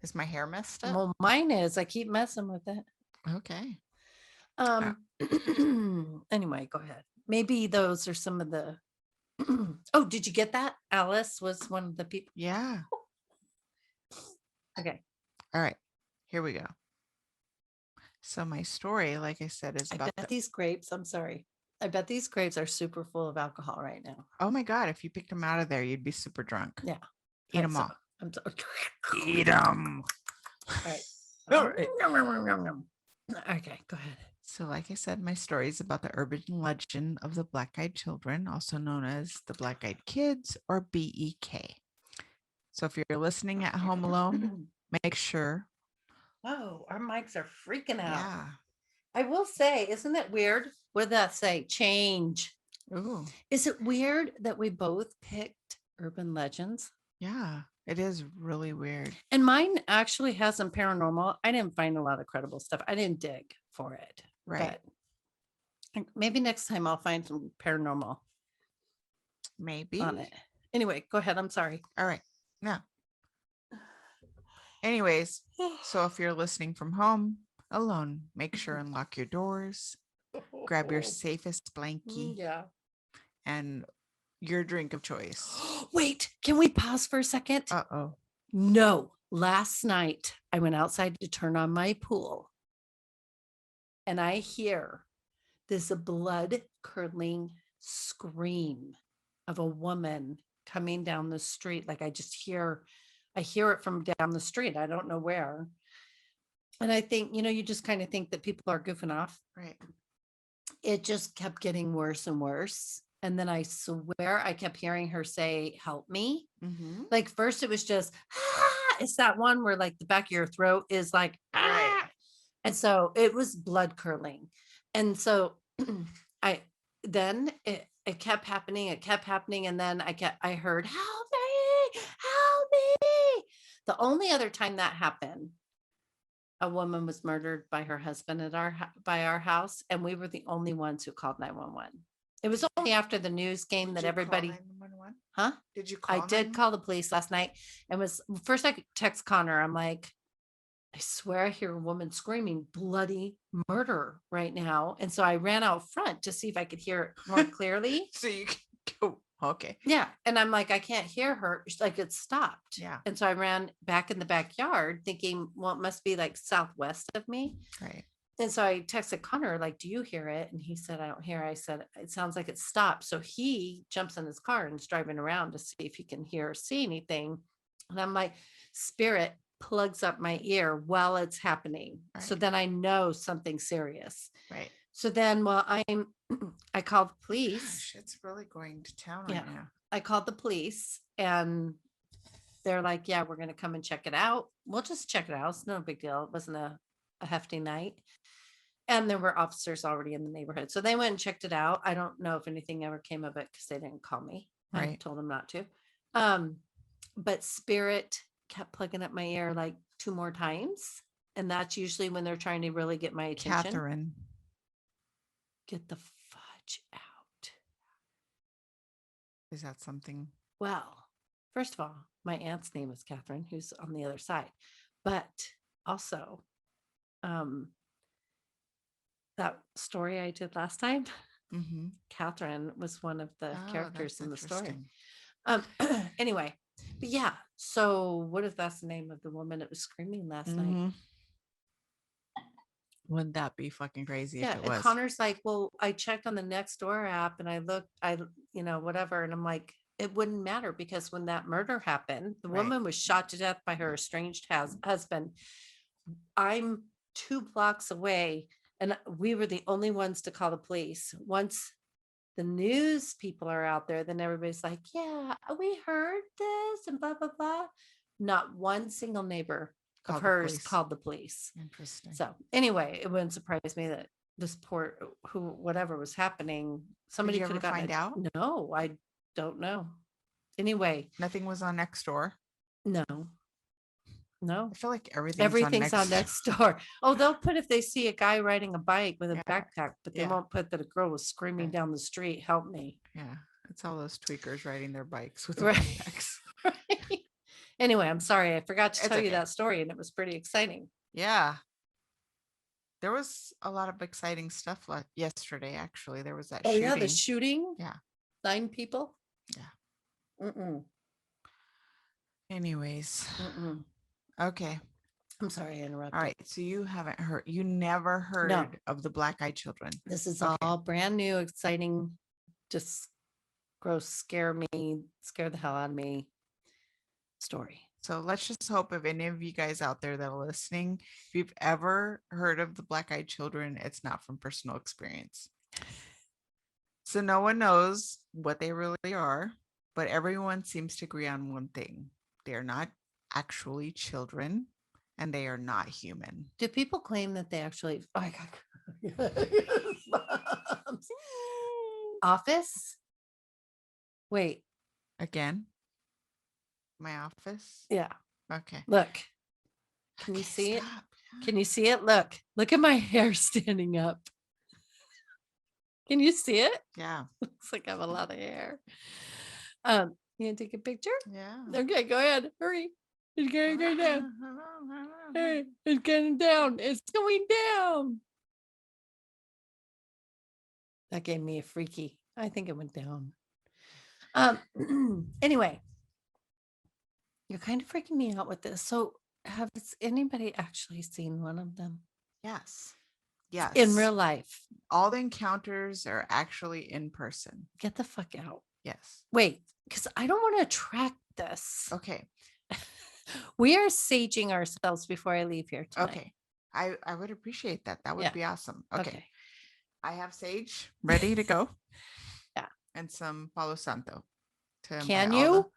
Is my hair messed up? Well, mine is. I keep messing with it. Okay. Anyway, go ahead. Maybe those are some of the oh, did you get that? Alice was one of the people. Yeah. Okay. All right. Here we go. So my story, like I said, is about these grapes. I'm sorry. I bet these grapes are super full of alcohol right now. Oh my God. If you picked them out of there, you'd be super drunk. Yeah. Eat them all. I'm sorry. Eat them. All right. Okay, go ahead. So like I said, my story is about the urban legend of the black-eyed children, also known as the black-eyed kids or BEK. So if you're listening at home alone, make sure. Oh, our mics are freaking out. Yeah. I will say, isn't it weird? What did that say? Change. Ooh. Is it weird that we both picked urban legends? Yeah, it is really weird. And mine actually has some paranormal. I didn't find a lot of credible stuff. I didn't dig for it. Right. But maybe next time I'll find some paranormal. Maybe. On it. Anyway, go ahead. I'm sorry. All right. No. Anyways, so if you're listening from home alone, make sure and lock your doors. Grab your safest blankie. Yeah. And your drink of choice. Wait, can we pause for a second? Uh-oh. No. Last night, I went outside to turn on my pool. And I hear this blood-curdling scream of a woman coming down the street. Like I hear it from down the street. I don't know where. And I think, you just kind of think that people are goofing off. Right. It just kept getting worse and worse. And then I swear I kept hearing her say, help me. Mm-hmm. Like first it was just, it's that one where like the back of your throat is like, Right. And so it was blood curdling. And so I then it kept happening. It kept happening. And then I heard, help me, help me. The only other time that happened, a woman was murdered by her husband at by our house, and we were the only ones who called 911. It was only after the news came that everybody, huh? Did you call? I did call the police last night, and was first I text Connor. I'm like, I swear I hear a woman screaming bloody murder right now. And so I ran out front to see if I could hear it more clearly. So you can go, okay. Yeah. And I'm like, I can't hear her. She's like, it stopped. Yeah. And so I ran back in the backyard thinking, well, it must be like southwest of me. Right. And so I texted Connor, like, do you hear it? And he said, I don't hear it. I said, it sounds like it stopped. So he jumps in his car and is driving around to see if he can hear or see anything. And I'm like, spirit plugs up my ear while it's happening. Right. So then I know something serious. Right. So then while I called the police. Gosh, it's really going to town right now. I called the police and they're like, yeah, we're going to come and check it out. We'll just check it out. It's no big deal. It wasn't a hefty night. And there were officers already in the neighborhood. So they went and checked it out. I don't know if anything ever came of it because they didn't call me. Right. I told them not to. But spirit kept plugging up my ear like 2 more times. And that's usually when they're trying to really get my attention. Catherine. Get the fudge out. Is that something? Well, first of all, my aunt's name is Catherine, who's on the other side. But also, that story I did last time, Catherine was one of the characters in the story. Anyway, but yeah. So what if that's the name of the woman that was screaming last night? Wouldn't that be fucking crazy if it was? Connor's like, well, I checked on the Nextdoor app and I looked, whatever. And I'm like, it wouldn't matter because when that murder happened, the woman was shot to death by her estranged husband. I'm 2 blocks away and we were the only ones to call the police. Once the news people are out there, then everybody's like, yeah, we heard this and blah, blah, blah. Not one single neighbor of hers called the police. Interesting. So anyway, it wouldn't surprise me that this poor, whatever was happening, somebody could have find out. No, I don't know. Anyway, nothing was on Nextdoor. No. I feel like everything's on Nextdoor. Oh, they'll put if they see a guy riding a bike with a backpack, but they won't put that a girl was screaming down the street, help me. Yeah, it's all those tweakers riding their bikes with backpacks. Right. Anyway, I'm sorry. I forgot to tell you that story and it was pretty exciting. Yeah. There was a lot of exciting stuff yesterday, actually. There was that shooting. Yeah, the shooting. Yeah. 9 people. Yeah. Anyways. Okay. I'm sorry I interrupted. All right. So you never heard of the Black-Eyed Children. This is all brand new, exciting, just gross, scare the hell out of me story. So let's just hope if any of you guys out there that are listening, if you've ever heard of the Black-Eyed Children, it's not from personal experience. So no one knows what they really are, but everyone seems to agree on one thing. They're not actually children and they are not human. Do people claim that they actually office? Wait. Again? My office? Yeah. Okay. Look. Can you see it? Can you see it? Look at my hair standing up. Can you see it? Yeah. Looks like I have a lot of hair. You gonna take a picture? Yeah. Okay, go ahead. Hurry. It's going to go down. Hey, it's getting down. It's going down. That gave me a freaky. I think it went down. Anyway, you're kind of freaking me out with this. So has anybody actually seen one of them? Yes. Yes. In real life. All the encounters are actually in person. Get the fuck out. Yes. Wait, because I don't want to track this. Okay. We are saging ourselves before I leave here tonight. Okay. I would appreciate that. That would be awesome. Okay. I have sage ready to go. Yeah. And some Palo Santo. Can you?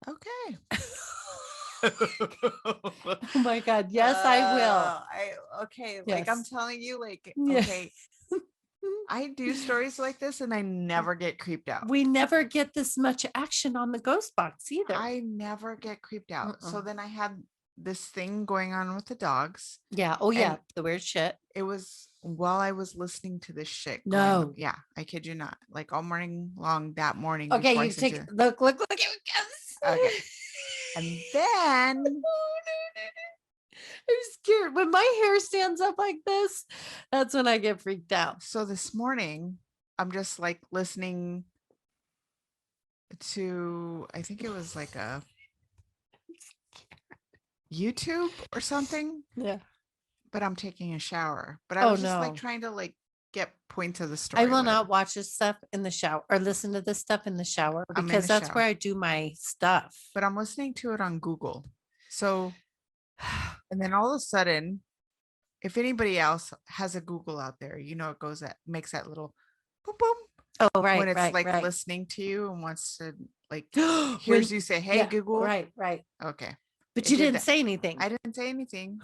Okay. Oh my God. Yes, I will. Okay. Yes. Like I'm telling you, like, Yeah. okay. I do stories like this and I never get creeped out. We never get this much action on the ghost box either. I never get creeped out. So then I had this thing going on with the dogs. Yeah. Oh yeah. And The weird shit. it was while I was listening to this shit. No. Yeah. I kid you not. Like all morning long that morning. Okay. before I You sent take you- look. Here it comes. Okay. And then I'm scared. When my hair stands up like this, that's when I get freaked out. so this morning, I'm just like listening to, I think it was like a YouTube or something, Yeah. but I'm taking a shower. But I Oh, was just like no. trying to like get points of the story. I will whatever. not watch this stuff in the shower or listen to this stuff in the shower I'm in because the that's shower. where I do my stuff. But I'm listening to it on Google. So, and then all of a sudden, if anybody else has a Google out there, you know, it goes that makes that little boom boom Oh, right. when it's right, like right. listening to you and wants to like When- hears you say, "Hey yeah, Google." Right. Okay. But It you did didn't that. say anything. I didn't say anything.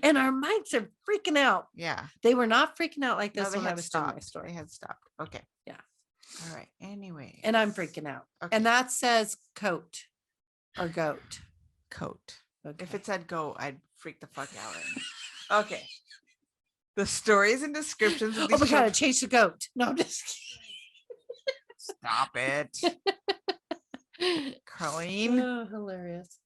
And our mics are freaking out. Yeah. They were not freaking out like No, this they when I had was doing my stopped. story. They had stopped. Okay. Yeah. All right. Anyway. And I'm freaking out. Okay. And that says coat or goat. Coat. Okay. If it said go, I'd freak the fuck out right now. Okay. The stories and descriptions of Oh these my God, I children- changed the goat. No, I'm just Stop it. kidding. Carlene. Oh, hilarious.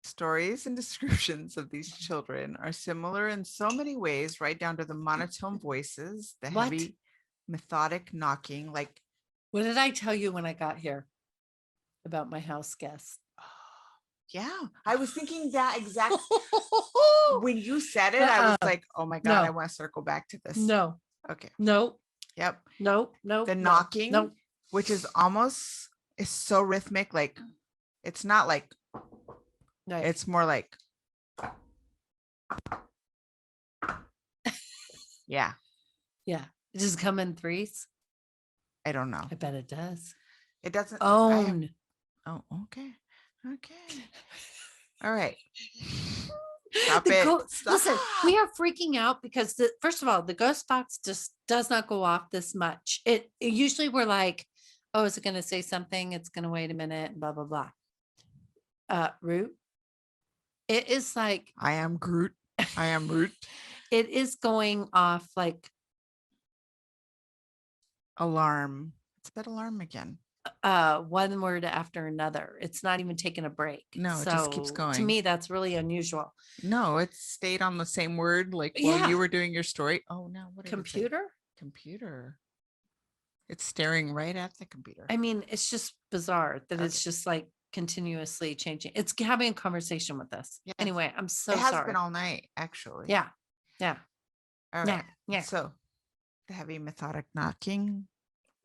Stories and descriptions of these children are similar in so many ways, right down to the monotone voices, the What? heavy, methodic knocking, like What did I tell you when I got here about my house guest? yeah. I was thinking that exact when you said it, I was like, oh my God, No. I want to circle back to this. No, Okay. no, Yep. no. The no, knocking, No. which is almost is so rhythmic, like it's not like Right. it's more like yeah. Yeah. Does it come in threes? I don't know. I bet it does. It doesn't Own. Oh, okay. Okay. All right. Stop The it. go- Stop. Listen, we are freaking out because first of all, the ghost box just does not go off this much. It usually we're like, oh, is it going to say something? It's going to wait a minute, blah, blah, blah. Root. It is like, I am Groot. I am Root. it is going off like Alarm. What's that alarm again? one word after another. It's not even taking a break. No, it just keeps So, going. To me, that's really unusual. No, it stayed on the same word like while Yeah. you were doing your story. Oh no, what did it say? Computer? Computer. It's staring right at the computer. I mean, it's just bizarre that it's Okay. just like continuously changing. It's having a conversation with us. Yes. Anyway, I'm so it has sorry. been all night, actually. Yeah. Yeah. All Yeah. right. Yeah. So the heavy methodic knocking,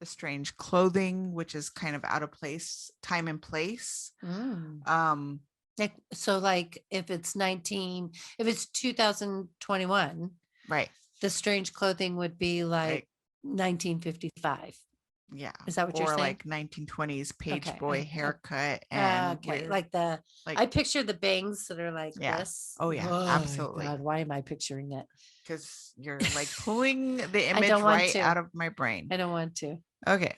the strange clothing, which is kind of out of place, time and place. Mm. Like if it's 2021, Right. the strange clothing would be like Right. 1955. Yeah. Is that what you're or saying? like 1920s page Okay, boy okay. haircut and Okay, weird, like like I picture the bangs that are like Yeah. this. Oh, yeah, my absolutely. God, why am I picturing it? because you're like pulling the I image don't want right to. out of my brain. I don't want to. Okay.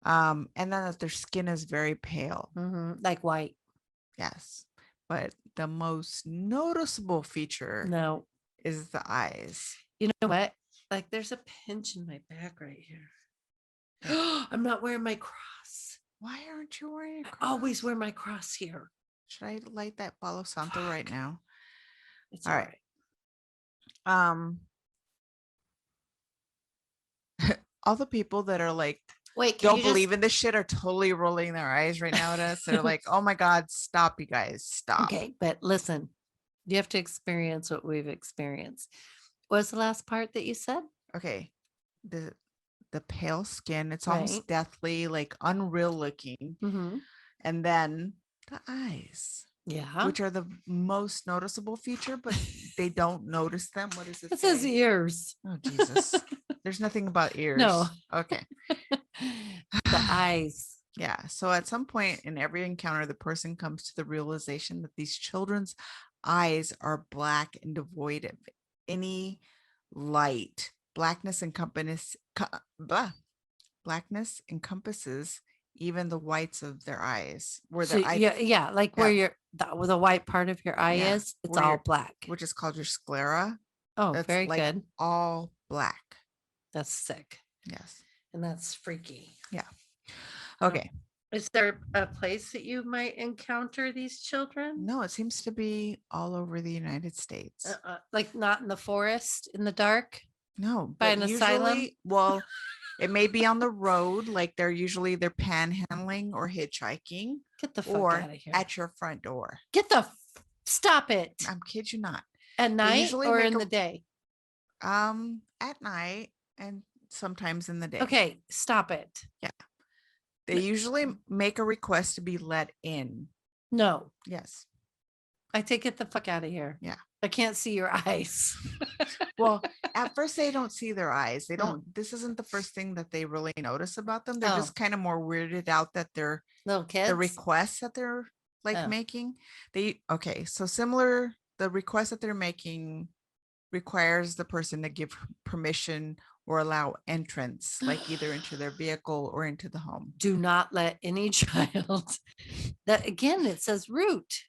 And then that their skin is very pale. Like white. Yes. But the most noticeable feature No. is the eyes. You know what? Like there's a pinch in my back right here. I'm not wearing my cross. Why aren't you wearing a cross? I always wear my cross here. Should I light that Palo Santo right now? It's All all right. right. All the people that are like, Wait, don't believe in this shit are totally rolling their eyes right now at us. They're like, oh my God, stop, you guys, stop. Okay, but listen, you have to experience what we've experienced. What was the last part that you said? Okay. The pale skin, it's Right. almost deathly, like unreal looking. And then the eyes, Yeah. which are the most noticeable feature, but they don't notice them. What is it? It says ears. Oh, Jesus. There's nothing about ears. No. Okay. The eyes. Yeah. So at some point in every encounter, the person comes to the realization that these children's eyes are black and devoid of any light. Blackness encompasses even the whites of their eyes, where So their eye, yeah, like where where the white part of your eye yeah, is, it's where all your, black. which is called your sclera. Oh, That's very like good. all black. That's sick. Yes. And that's freaky. Yeah. Okay. Is there a place that you might encounter these children? No, it seems to be all over the United States. Like not in the forest in the dark No, by but an asylum? usually, well, it may be on the road, like they're panhandling or hitchhiking, Get the fuck or out of here. at your front door. Stop it. I'm kid you not. At night usually or make in the day? At night and sometimes in the day. Okay, stop it. Yeah. They usually make a request to be let in. No, Yes. I take it the fuck out of here. Yeah. I can't see your eyes. Well, at first they don't see their eyes. They don't. This isn't the first thing that they really notice about them. They're just kind of more weirded out that they're little kids. the requests that they're like making. So similar, the request that they're making requires the person to give permission or allow entrance, like either into their vehicle or into the home. Do not let any child, that again, it says root.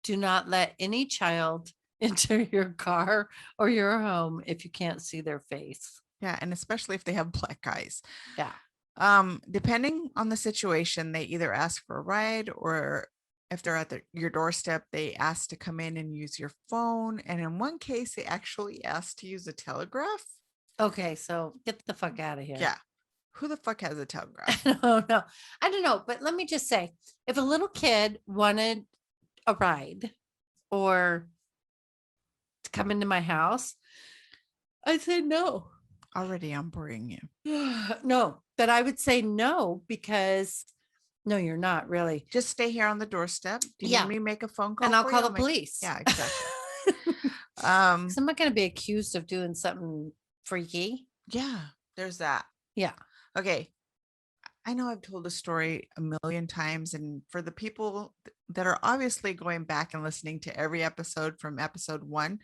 Do not let any child enter your car or your home if you can't see their face. Yeah. And especially if they have black eyes. Yeah. Depending on the situation, they either ask for a ride, or if they're at your doorstep, they ask to come in and use your phone. And in one case, they actually asked to use a telegraph. Okay, so get the fuck out of here. Yeah. Who the fuck has a telegraph? Oh, no. I don't know. But let me just say, if a little kid wanted a ride or to come into my house, I'd say no. Already I'm boring you. No, but I would say no, because no, you're not really. Just stay here on the doorstep. Do you need me to make a phone call? And I'll call the police. Yeah, exactly. I'm not going to be accused of doing something freaky. Yeah, there's that. Yeah. Okay. I know I've told the story a million times, and for the people that are obviously going back and listening to every episode from episode 1,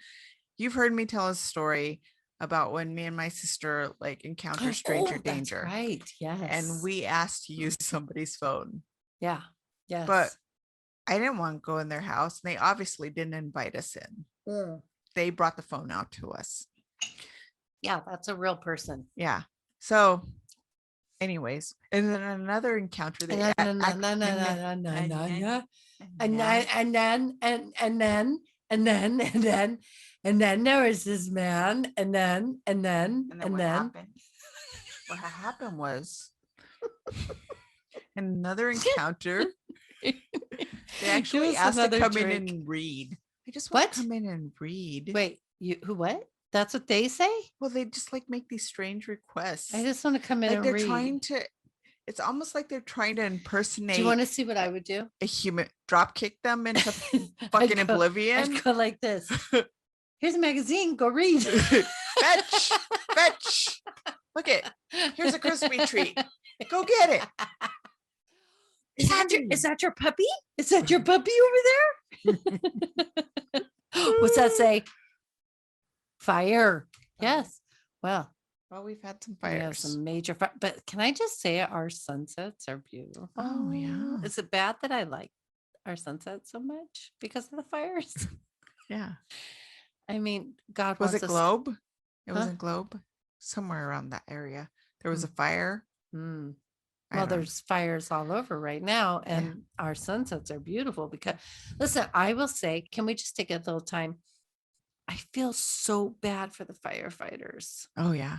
you've heard me tell a story about when me and my sister like encountered stranger danger. That's right. Yes. And we asked to use somebody's phone. Yeah. Yes. But I didn't want to go in their house, and they obviously didn't invite us in. They brought the phone out to us. Yeah, that's a real person. Yeah. So anyways, and then another encounter and then there was this man, and then what happened was another encounter. They actually asked to come in and read. I just want to come in and read. Wait, what? That's what they say? Well, they just like make these strange requests. I just want to come in and read. They're trying to, it's almost like they're trying to impersonate. Do you want to see what I would do? A human, drop kick them into fucking oblivion. I'd go like this. Here's a magazine, go read. Fetch. Look it. Here's a crispy treat. Go get it. Is that your puppy? Is that your puppy over there? What's that say? Fire. Yes. Well, we've had some fires. We have some major fire. But can I just say our sunsets are beautiful? Oh, yeah. Is it bad that I like our sunsets so much because of the fires? Yeah. I mean, God was it Globe? It was in Globe, somewhere around that area. There was a fire. Well, there's fires all over right now, and our sunsets are beautiful. Because, listen, I will say, can we just take a little time? I feel so bad for the firefighters. Oh yeah,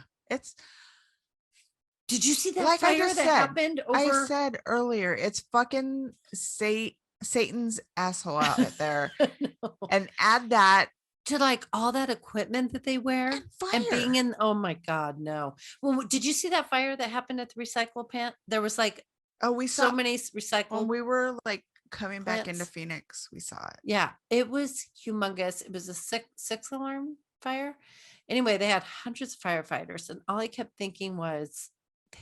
Did you see that fire that happened over? I said earlier, it's fucking Satan's asshole out there, and add that to like all that equipment that they wear and being in. Oh my God, no. Well, did you see that fire that happened at the recycle plant? There was like, we saw so many recycled. When we were like coming back into Phoenix, we saw it. Yeah, it was humongous. It was a six alarm fire. Anyway, they had hundreds of firefighters, and all I kept thinking was,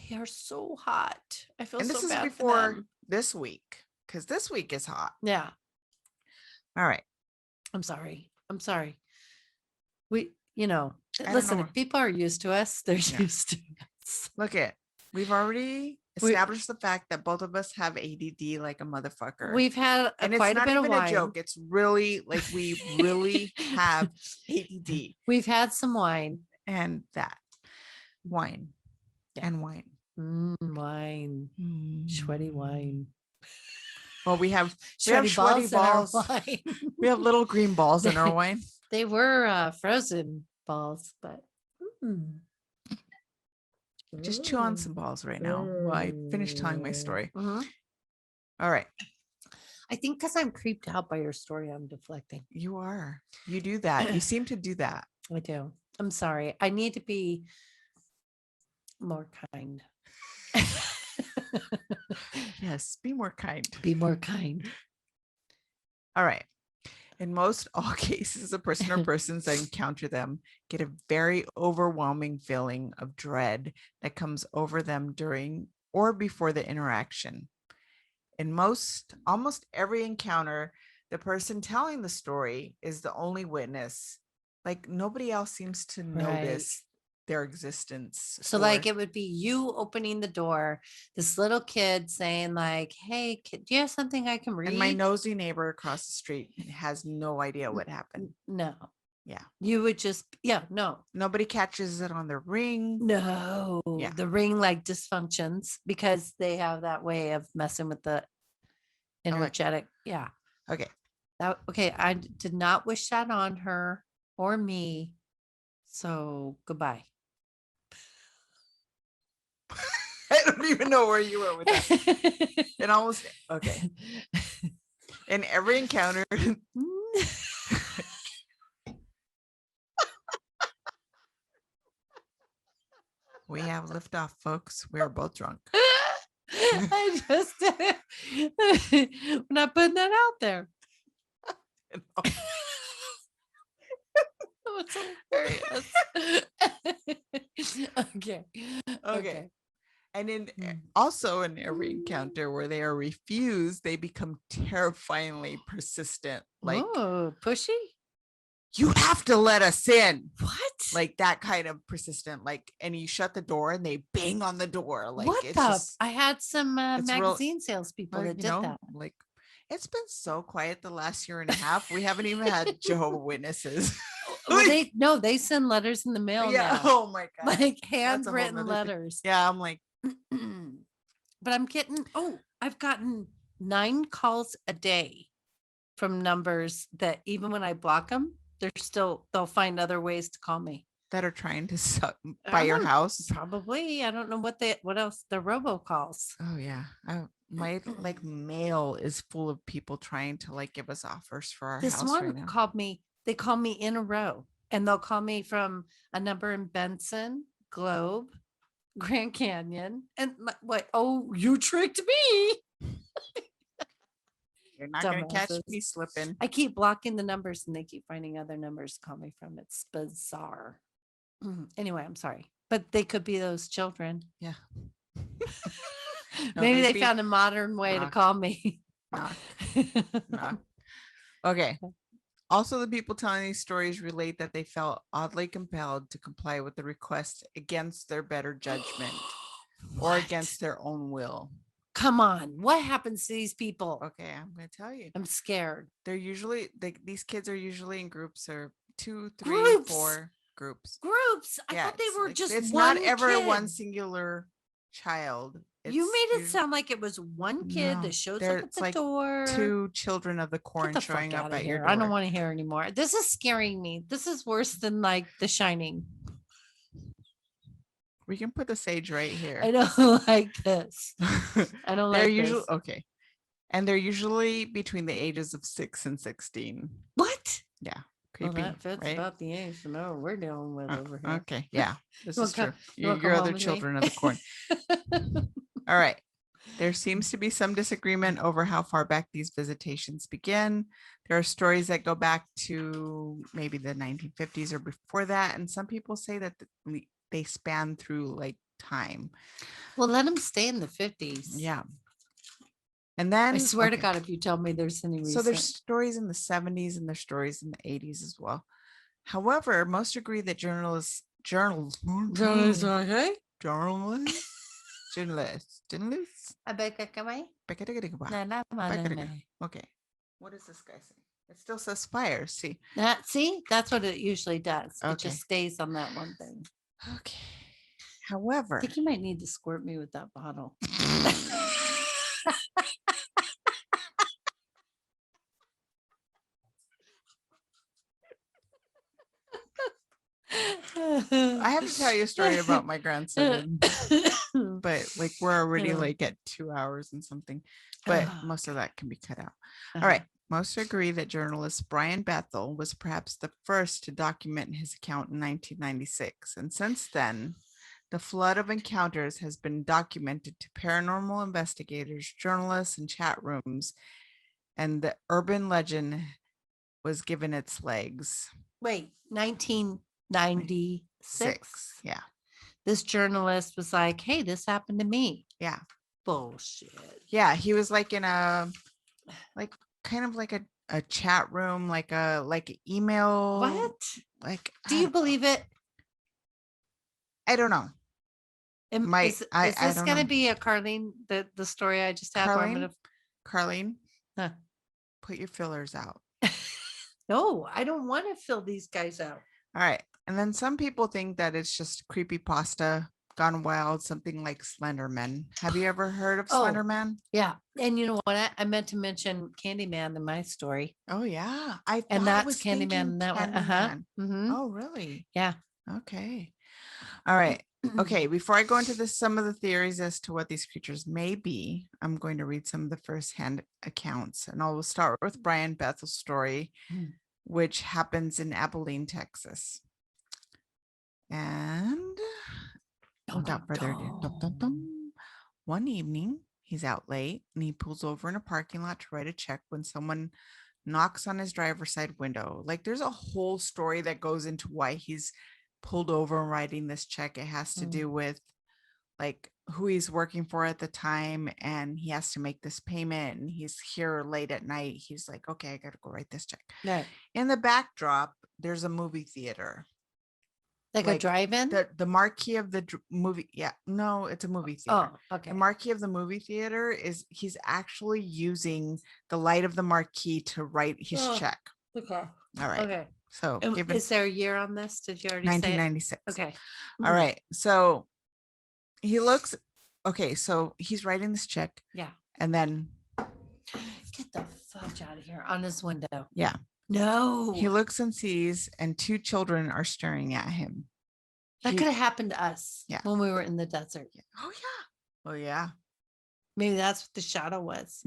They are so hot. I feel And so this is bad for before them. this week, because this week is hot. Yeah. All right. I'm sorry. We, I listen, don't know. if people are used to us, they're Yeah. used to us. Look at, we've already established the fact that both of us have ADD like a motherfucker. We've had and quite it's not a bit even of wine. a joke. It's really like we really have ADD. We've had some wine. And that wine. Yeah. And wine. Wine. Sweaty wine. Well, we have Sweaty sweaty balls. in our wine. We have little green balls in our wine. They were frozen balls, but just chew on some balls right now while I finish telling my story. All right. I think because I'm creeped out by your story, I'm deflecting. You are. You do that. You seem to do that. I do. I'm sorry. I need to be more kind. Yes, be more kind. Be more kind. All right. In most all cases, a person or persons that encounter them get a very overwhelming feeling of dread that comes over them during or before the interaction. In almost every encounter, the person telling the story is the only witness. Like nobody else seems to notice their existence. So like it would be you opening the door, this little kid saying like, hey kid, do you have something I can read? And my nosy neighbor across the street has no idea what happened. No. Yeah. You would just, no. Nobody catches it on the ring. No. Yeah. The ring like dysfunctions because they have that way of messing with the energetic. Yeah. Okay. Okay. I did not wish that on her or me. So goodbye. I don't even know where you were with that. And almost okay. In every encounter. We have liftoff, folks. We are both drunk. I just we're not putting that out there. It's hilarious. Okay. And also in every encounter where they are refused, they become terrifyingly persistent. Like, oh, pushy. You have to let us in. What? Like that kind of persistent. Like, and you shut the door and they bang on the door. Like, what it's the? just, I had some magazine salespeople that did that. Like, it's been so quiet the last year and a half. We haven't even had Jehovah's Witnesses. Well, they send letters in the mail. Yeah. Now. Oh my God. Like handwritten letters. Yeah. I'm like, but I've gotten 9 calls a day from numbers that even when I block them, they'll find other ways to call me that are trying to suck by your house. Probably. I don't know what else. The robocalls. Oh yeah. My like mail is full of people trying to like give us offers for our house. This one right called me. They call me in a row, and they'll call me from a number in Benson, Globe, Grand Canyon, and what? Oh, you tricked me. You're not going to catch me slipping. I keep blocking the numbers and they keep finding other numbers to call me from. It's bizarre. Anyway, I'm sorry, but they could be those children. Yeah. Maybe they found a modern way to call me. Nah. Okay. Also, the people telling these stories relate that they felt oddly compelled to comply with the request against their better judgment or against their own will. Come on. What happens to these people? Okay, I'm going to tell you. I'm scared. They're usually, these kids are usually in groups or 2, 3, 4 groups. I thought they were just it's one not ever kid. One singular child. You made it sound like it was one kid that shows up at the door. 2 children of the corn showing up at your door. I don't want to hear anymore. This is scaring me. This is worse than like The Shining. We can put the sage right here. I don't like this. I don't like this. Okay. And they're usually between the ages of 6 and 16. What? Yeah. Creepy, well, that fits about the age we're dealing with over here. Okay. Yeah. This is true. Your other children of the corn. All right. There seems to be some disagreement over how far back these visitations begin. There are stories that go back to maybe the 1950s or before that. And some people say that they span through like time. Well, let them stay in the 50s. Yeah. And then I swear to God, if you tell me there's any so there's stories in the 70s and there's stories in the 80s as well. However, most agree that journalists Okay. What does this guy say? It still says fire. See, that's what it usually does. It Okay. just stays on that one thing. okay. However, I think you might need to squirt me with that bottle. I have to tell you a story about my grandson, but like we're already like at 2 hours and something, but most of that can be cut out. All right. Most agree that journalist Brian Bethel was perhaps the first to document his account in 1996. And since then, the flood of encounters has been documented to paranormal investigators, journalists, and chat rooms, and the urban legend was given its legs. Wait, 1996? Yeah. This journalist was like, hey, this happened to me. Yeah. Bullshit. Yeah. He was like in a, like, kind of like a chat room, like a email. What? Like, do you believe it? I don't know. Is this going to be a Carlene, the story I just had? Carlene, put your fillers out. No, I don't want to fill these guys out. All right. And then some people think that it's just creepypasta gone wild, something like Slenderman. Have you ever heard of Slenderman? Yeah. And you know what? I meant to mention Candyman in my story. Oh, yeah. And that's Candyman in that one. Mm-hmm. Oh, really? Yeah. Okay. All right. Okay. Before I go into some of the theories as to what these creatures may be, I'm going to read some of the first-hand accounts. And I'll start with Brian Bethel's story, which happens in Abilene, Texas. And without further ado, one evening, he's out late and he pulls over in a parking lot to write a check when someone knocks on his driver's side window. Like, there's a whole story that goes into why he's pulled over and writing this check. It has to do with like who he's working for at the time, and he has to make this payment, and he's here late at night. He's like, okay, I gotta go write this check. Right. In the backdrop, there's a movie theater. Like a drive-in? The marquee of the movie. Yeah, no, it's a movie theater. Oh, okay. The marquee of the movie theater he's actually using the light of the marquee to write his check. Okay. All right. Okay. So is there a year on this? Did you already say 1996? Okay. All right. So he looks, okay, so he's writing this check. Yeah. And then get the fudge out of here on his window. Yeah. No. He looks and sees, and two children are staring at him. That could have happened to us when we were in the desert. Oh, yeah. Oh, yeah. Maybe that's what the shadow was.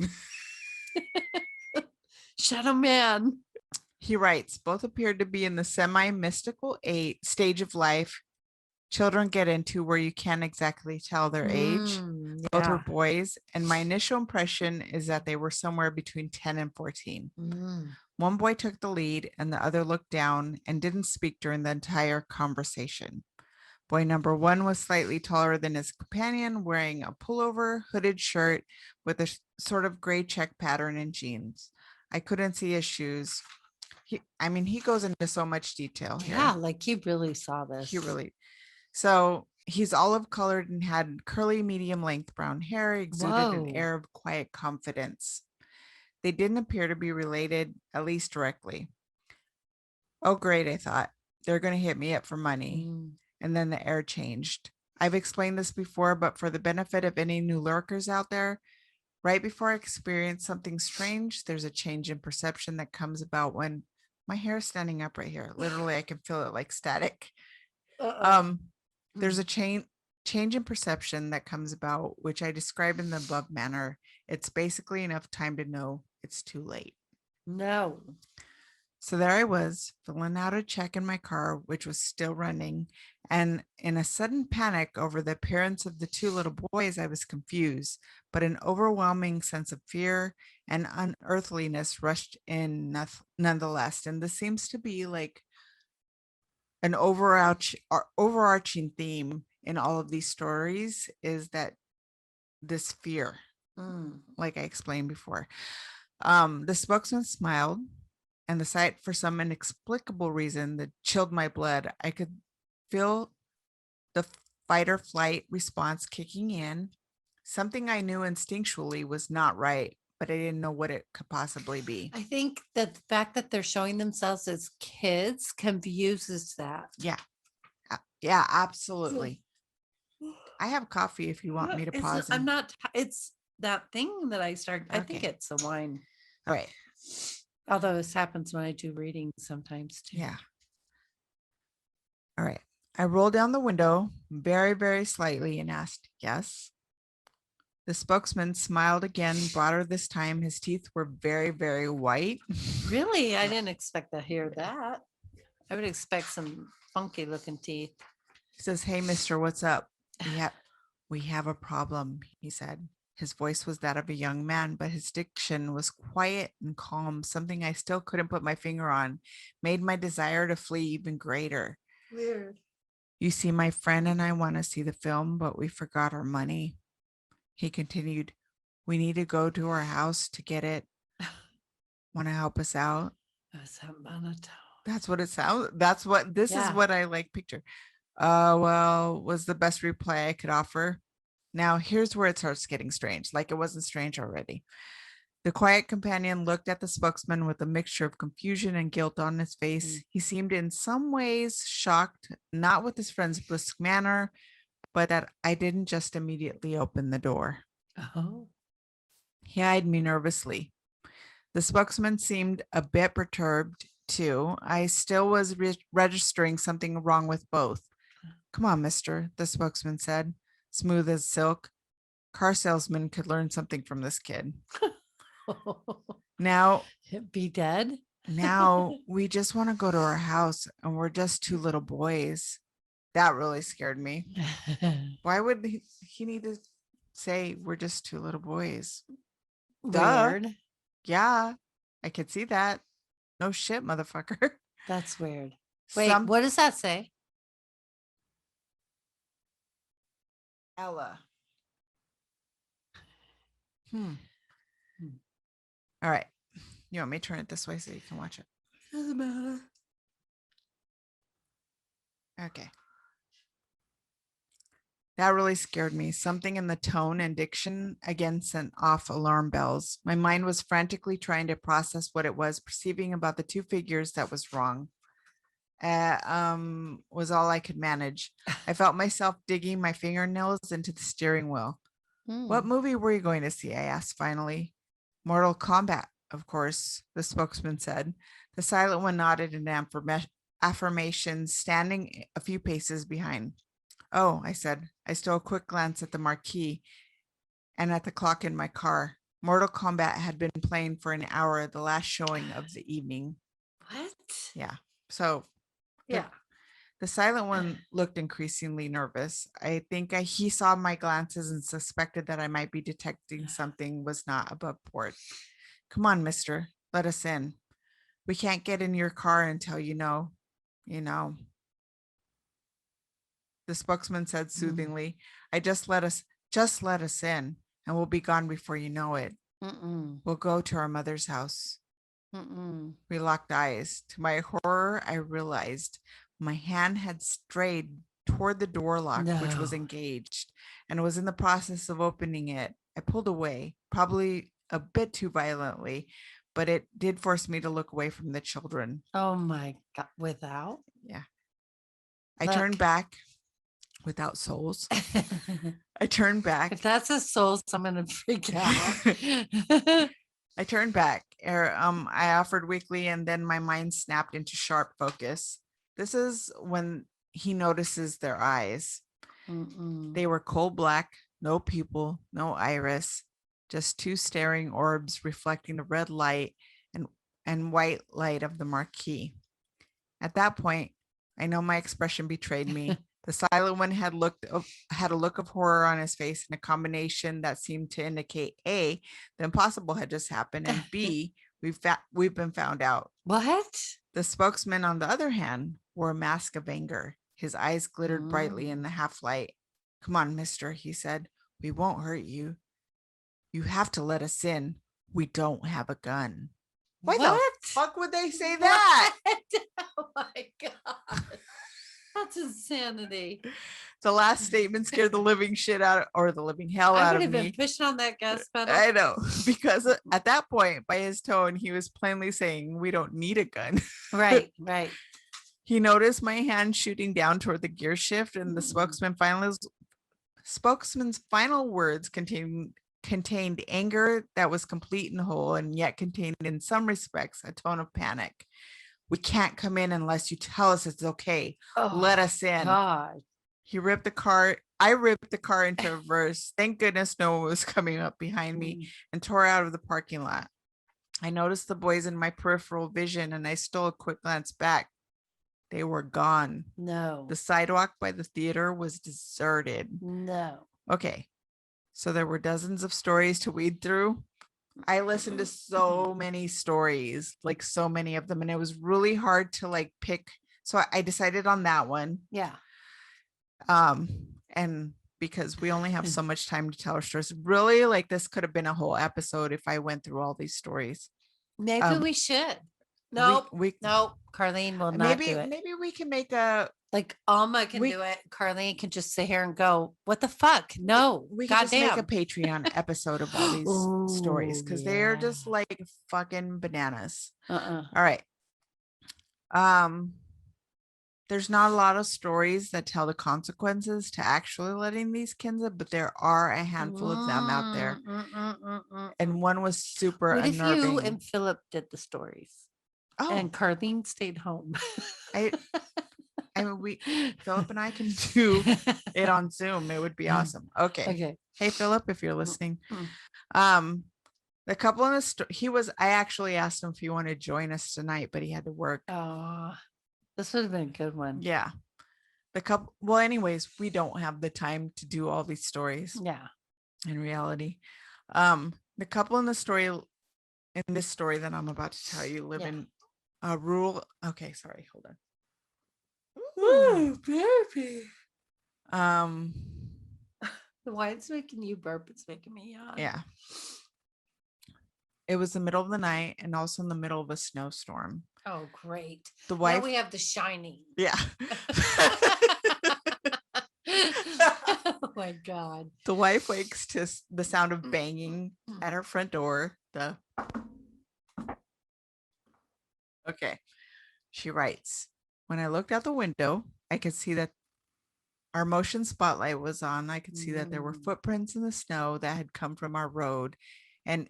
Shadow man. He writes, both appeared to be in the semi-mystical stage of life children get into where you can't exactly tell their age. Both were boys, and my initial impression is that they were somewhere between 10 and 14. One boy took the lead, and the other looked down and didn't speak during the entire conversation. Boy number one was slightly taller than his companion, wearing a pullover, hooded shirt with a sort of gray check pattern and jeans. I couldn't see his shoes. He goes into so much detail here. Yeah, like he really saw this. So he's olive colored and had curly, medium length brown hair, exuded an air of quiet confidence. They didn't appear to be related, at least directly. Oh, great, I thought. They're going to hit me up for money. And then the air changed. I've explained this before, but for the benefit of any new lurkers out there, right before I experience something strange, there's a change in perception that comes about when my hair is standing up right here. Literally, I can feel it like static. There's a change in perception that comes about, which I describe in the above manner. It's basically enough time to know it's too late. No. So there I was, filling out a check in my car, which was still running. And in a sudden panic over the appearance of the two little boys, I was confused, but an overwhelming sense of fear and unearthliness rushed in nonetheless. And this seems to be like an overarching theme in all of these stories is that this fear, like I explained before. The spokesman smiled, and the sight, for some inexplicable reason that chilled my blood, I could feel the fight or flight response kicking in. Something I knew instinctually was not right, but I didn't know what it could possibly be. I think that the fact that they're showing themselves as kids confuses that. Yeah. Yeah, absolutely. I have coffee if you want me to pause. I'm not, it's that thing that I started. I think Okay. it's the wine. All right. Although this happens when I do readings sometimes too. Yeah. All right. I rolled down the window very, very slightly and asked, yes. The spokesman smiled again, broader this time. His teeth were very, very white. Really? I didn't expect to hear that. I would expect some funky looking teeth. He says, hey, mister, what's up? We have a problem, he said. His voice was that of a young man, but his diction was quiet and calm. Something I still couldn't put my finger on made my desire to flee even greater. Weird. You see, my friend and I want to see the film, but we forgot our money. He continued, we need to go to our house to get it. Want to help us out? That's that monotone. That's what it sounds. That's what this is what I like picture. Well, was the best reply I could offer. Now, here's where it starts getting strange, like it wasn't strange already. The quiet companion looked at the spokesman with a mixture of confusion and guilt on his face. He seemed in some ways shocked, not with his friend's brisk manner, but that I didn't just immediately open the door. Oh. He eyed me nervously. The spokesman seemed a bit perturbed, too. I still was registering something wrong with both. Come on, mister, the spokesman said, smooth as silk. Car salesman could learn something from this kid. Now, Be dead? now we just want to go to our house and we're just two little boys. That really scared me. Why would he need to say we're just two little boys? Weird. Duh. Yeah, I could see that. No shit, motherfucker. That's weird. Wait, what does that say? Ella. All right. You want me to turn it this way so you can watch it? Doesn't matter. Okay. That really scared me. Something in the tone and diction again sent off alarm bells. My mind was frantically trying to process what it was perceiving about the two figures that was wrong. Was all I could manage. I felt myself digging my fingernails into the steering wheel. What movie were you going to see? I asked finally. Mortal Kombat, of course, the spokesman said. The silent one nodded in affirmation, standing a few paces behind. Oh, I said. I stole a quick glance at the marquee and at the clock in my car. Mortal Kombat had been playing for an hour, the last showing of the evening. What? Yeah. So, yeah. The silent one looked increasingly nervous. I think he saw my glances and suspected that I might be detecting something was not above board. Come on, mister. Let us in. We can't get in your car until you know. The spokesman said soothingly, just let us in and we'll be gone before you know it. We'll go to our mother's house. We locked eyes. To my horror, I realized my hand had strayed toward the door lock, which was engaged, and was in the process of opening it. I pulled away, probably a bit too violently, but it did force me to look away from the children. Oh my God. Without? Yeah. I turned back without souls. I turned back. If that's a soul, I'm going to freak out. I turned back. I offered weakly, and then my mind snapped into sharp focus. This is when he notices their eyes. They were coal black, no pupil, no iris, just two staring orbs reflecting the red light and white light of the marquee. At that point, I know my expression betrayed me. The silent one had a look of horror on his face, and a combination that seemed to indicate A, the impossible had just happened, and B, we've been found out. What? The spokesman, on the other hand, wore a mask of anger. His eyes glittered brightly in the half light. "Come on, mister," he said. "We won't hurt you. You have to let us in. We don't have a gun." Why the fuck would they say that? Oh my God. That's insanity. The last statement scared the living shit out or the living hell I out would of have me. been pushing on that gas pedal. I know, because at that point, by his tone, he was plainly saying, "We don't need a gun." Right. He noticed my hand shooting down toward the gear shift, and the spokesman's final words contained anger that was complete and whole, and yet contained in some respects a tone of panic. "We can't come in unless you tell us it's okay. Let us in." God. I ripped the car into reverse. Thank goodness no one was coming up behind me, and tore out of the parking lot. I noticed the boys in my peripheral vision, and I stole a quick glance back. They were gone. No. The sidewalk by the theater was deserted. No. Okay. So there were dozens of stories to weed through. I listened to so many stories, like so many of them, and it was really hard to like pick. So I decided on that one. Yeah. And because we only have so much time to tell our stories, really, like this could have been a whole episode if I went through all these stories. Maybe we should. Nope. Nope. Carlene will not do it. Maybe we can make a like Alma can do it. Carlene can just sit here and go, "What the fuck? No, we can just make a Patreon episode of all these stories because they are just like fucking bananas. All right. There's not a lot of stories that tell the consequences to actually letting these kids in, but there are a handful of them out there. And one was super What unnerving. if you and Philip did the stories? Oh, and Carlene stayed home. I mean, Philip and I can do it on Zoom. It would be awesome. Okay. Hey, Philip, if you're listening. The couple in the I actually asked him if he wanted to join us tonight, but he had to work. Oh, this would have been a good one. Yeah. The couple, well, anyways, we don't have the time to do all these stories. Yeah. In reality. The couple in this story that I'm about to tell you live in a rural. Okay, sorry, hold on. Ooh, baby. Why it's making you burp, it's making me yawn. Yeah. It was the middle of the night and also in the middle of a snowstorm. Oh, great. The wife. Now we have The Shining. Yeah. Oh my God. The wife wakes to the sound of banging at her front door. Okay. She writes, "When I looked out the window, I could see that our motion spotlight was on. I could see that there were footprints in the snow that had come from our road and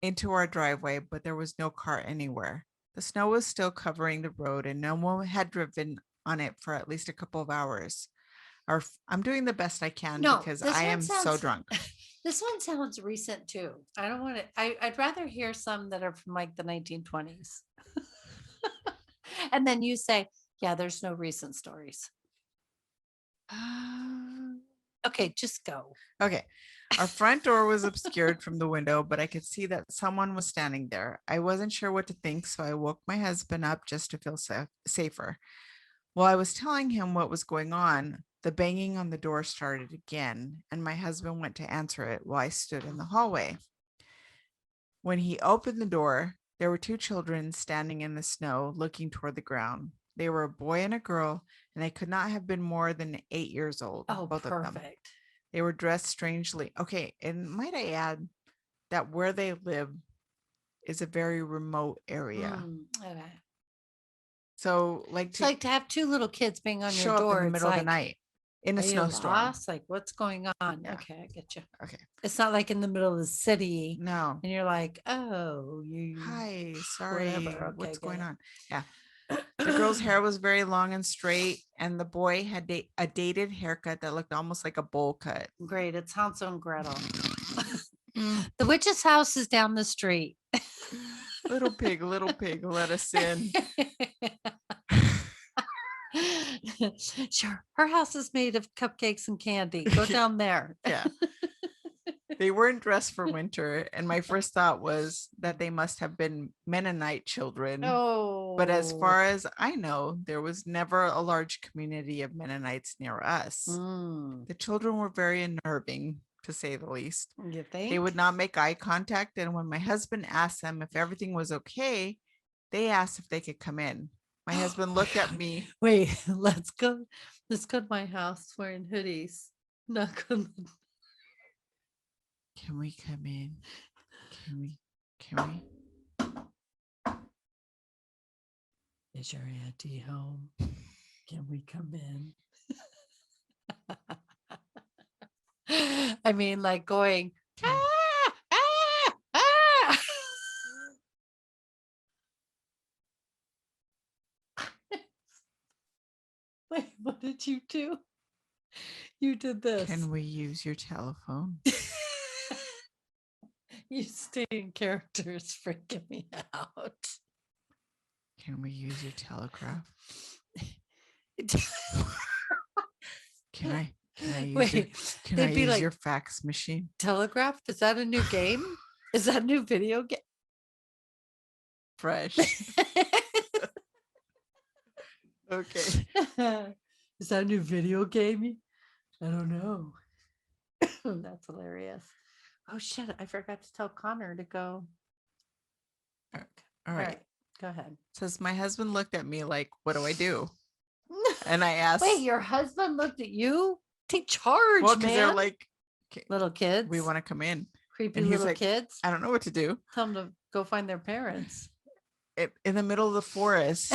into our driveway, but there was no car anywhere. The snow was still covering the road and no one had driven on it for at least a couple of hours. I'm doing the best I can because I am so drunk." This one sounds recent too. I don't want to, I'd rather hear some that are from like the 1920s. And then you say, "Yeah, there's no recent stories." Okay, just go. Okay. Our front door was obscured from the window, but I could see that someone was standing there. I wasn't sure what to think, so I woke my husband up just to feel safer. While I was telling him what was going on, the banging on the door started again, and my husband went to answer it while I stood in the hallway. When he opened the door, there were two children standing in the snow, looking toward the ground. They were a boy and a girl, and they could not have been more than 8 years old. Oh, both perfect. of them. They were dressed strangely. Okay, and might I add that where they live is a very remote area. Okay. So, it's like to have two little kids being on your show door up in the middle of the night in a snowstorm. Like, what's going on? Yeah. Okay, I get you. Okay. It's not like in the middle of the city. No. And you're like, "Oh, hi, sorry, okay, what's going on?" Yeah. The The girl's hair was very long and straight, and the boy had a dated haircut that looked almost like a bowl cut. Great. It's Hansel and Gretel. The witch's house is down the street. Little pig, let us in. Sure. Her house is made of cupcakes and candy. Go down there. Yeah. They weren't dressed for winter, and my first thought was that they must have been Mennonite children. But as far as I know, there was never a large community of Mennonites near us. The children were very unnerving, to say the least. You think? They would not make eye contact, and when my husband asked them if everything was okay, they asked if they could come in. My husband looked at me. Wait, let's go to my house wearing hoodies. Not good. Can we come in? Can we? Is your auntie home? Can we come in? I mean, like going, Wait, what did you do? You did this. Can we use your telephone? You stay in character is freaking me out. Can we use your telegraph? Can I use your fax machine? Telegraph? Is that a new game? Is that a new video game? Fresh. Okay. Is that a new video game? I don't know. That's hilarious. Oh shit, I forgot to tell Connor to go. All right. Go ahead. Says my husband looked at me like, what do I do? And I asked. Wait, your husband looked at you? Take charge, well, because man. they're like little kids. We want to come in. Creepy and little like, kids. I don't know what to do. Tell them to go find their parents. In the middle of the forest.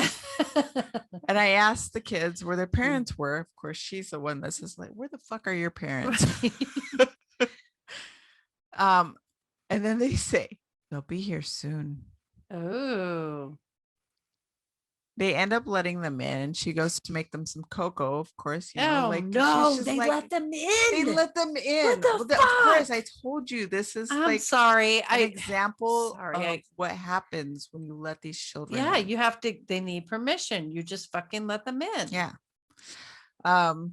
And I asked the kids where their parents were. Of course, she's the one that says, like, where the fuck are your parents? And then they say, they'll be here soon. Oh. They end up letting them in, and she goes to make them some cocoa, of course. You know, like, no, they let them in. They let them in. What the fuck? Of course, I told you this is I'm sorry. an example sorry, of what happens when you let these children yeah, in. you have to, they need permission. You just fucking let them in. Yeah. And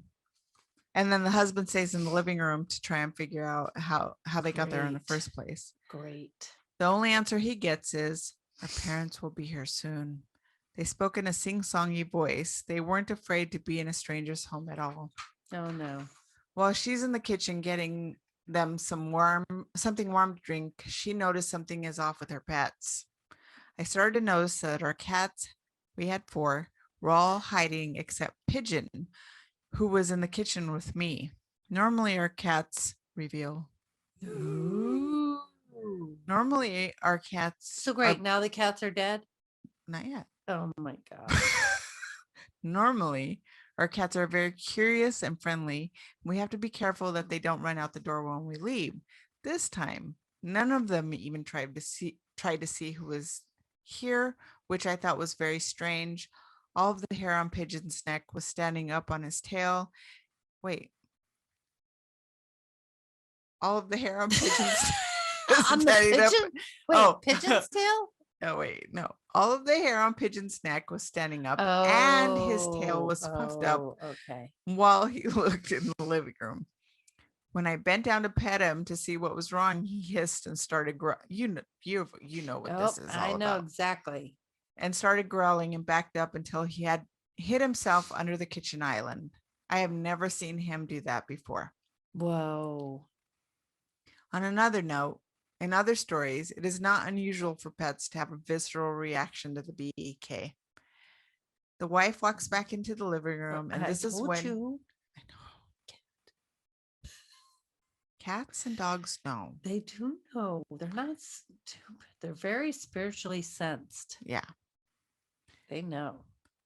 then the husband stays in the living room to try and figure out how they got there in the first place. Great. The only answer he gets is, our parents will be here soon. They spoke in a sing-songy voice. They weren't afraid to be in a stranger's home at all. Oh no. While she's in the kitchen getting them something warm to drink, she noticed something is off with her pets. I started to notice that our cats, we had 4, were all hiding except Pigeon, who was in the kitchen with me. Normally our cats reveal. Ooh. Normally our cats. So great. Now the cats are dead? Not yet. Oh my God. Normally our cats are very curious and friendly. We have to be careful that they don't run out the door when we leave. This time, none of them even tried to see who was here, which I thought was very strange. All of the hair on Pigeon's neck was standing up on his tail. Wait. All of the hair on Pigeon's on the pigeon? Wait, Pigeon's tail? Oh, wait, no. All of the hair on Pigeon's neck was standing up and his tail was puffed up while he looked in the living room. When I bent down to pet him to see what was wrong, he hissed and started you know what this is all I know about. exactly. And started growling and backed up until he had hid himself under the kitchen island. I have never seen him do that before. Whoa. On another note, in other stories, it is not unusual for pets to have a visceral reaction to the BEK. The wife walks back into the living room, and this is when I know. Cats and dogs know. They do know. They're not stupid. They're very spiritually sensed. Yeah. They know.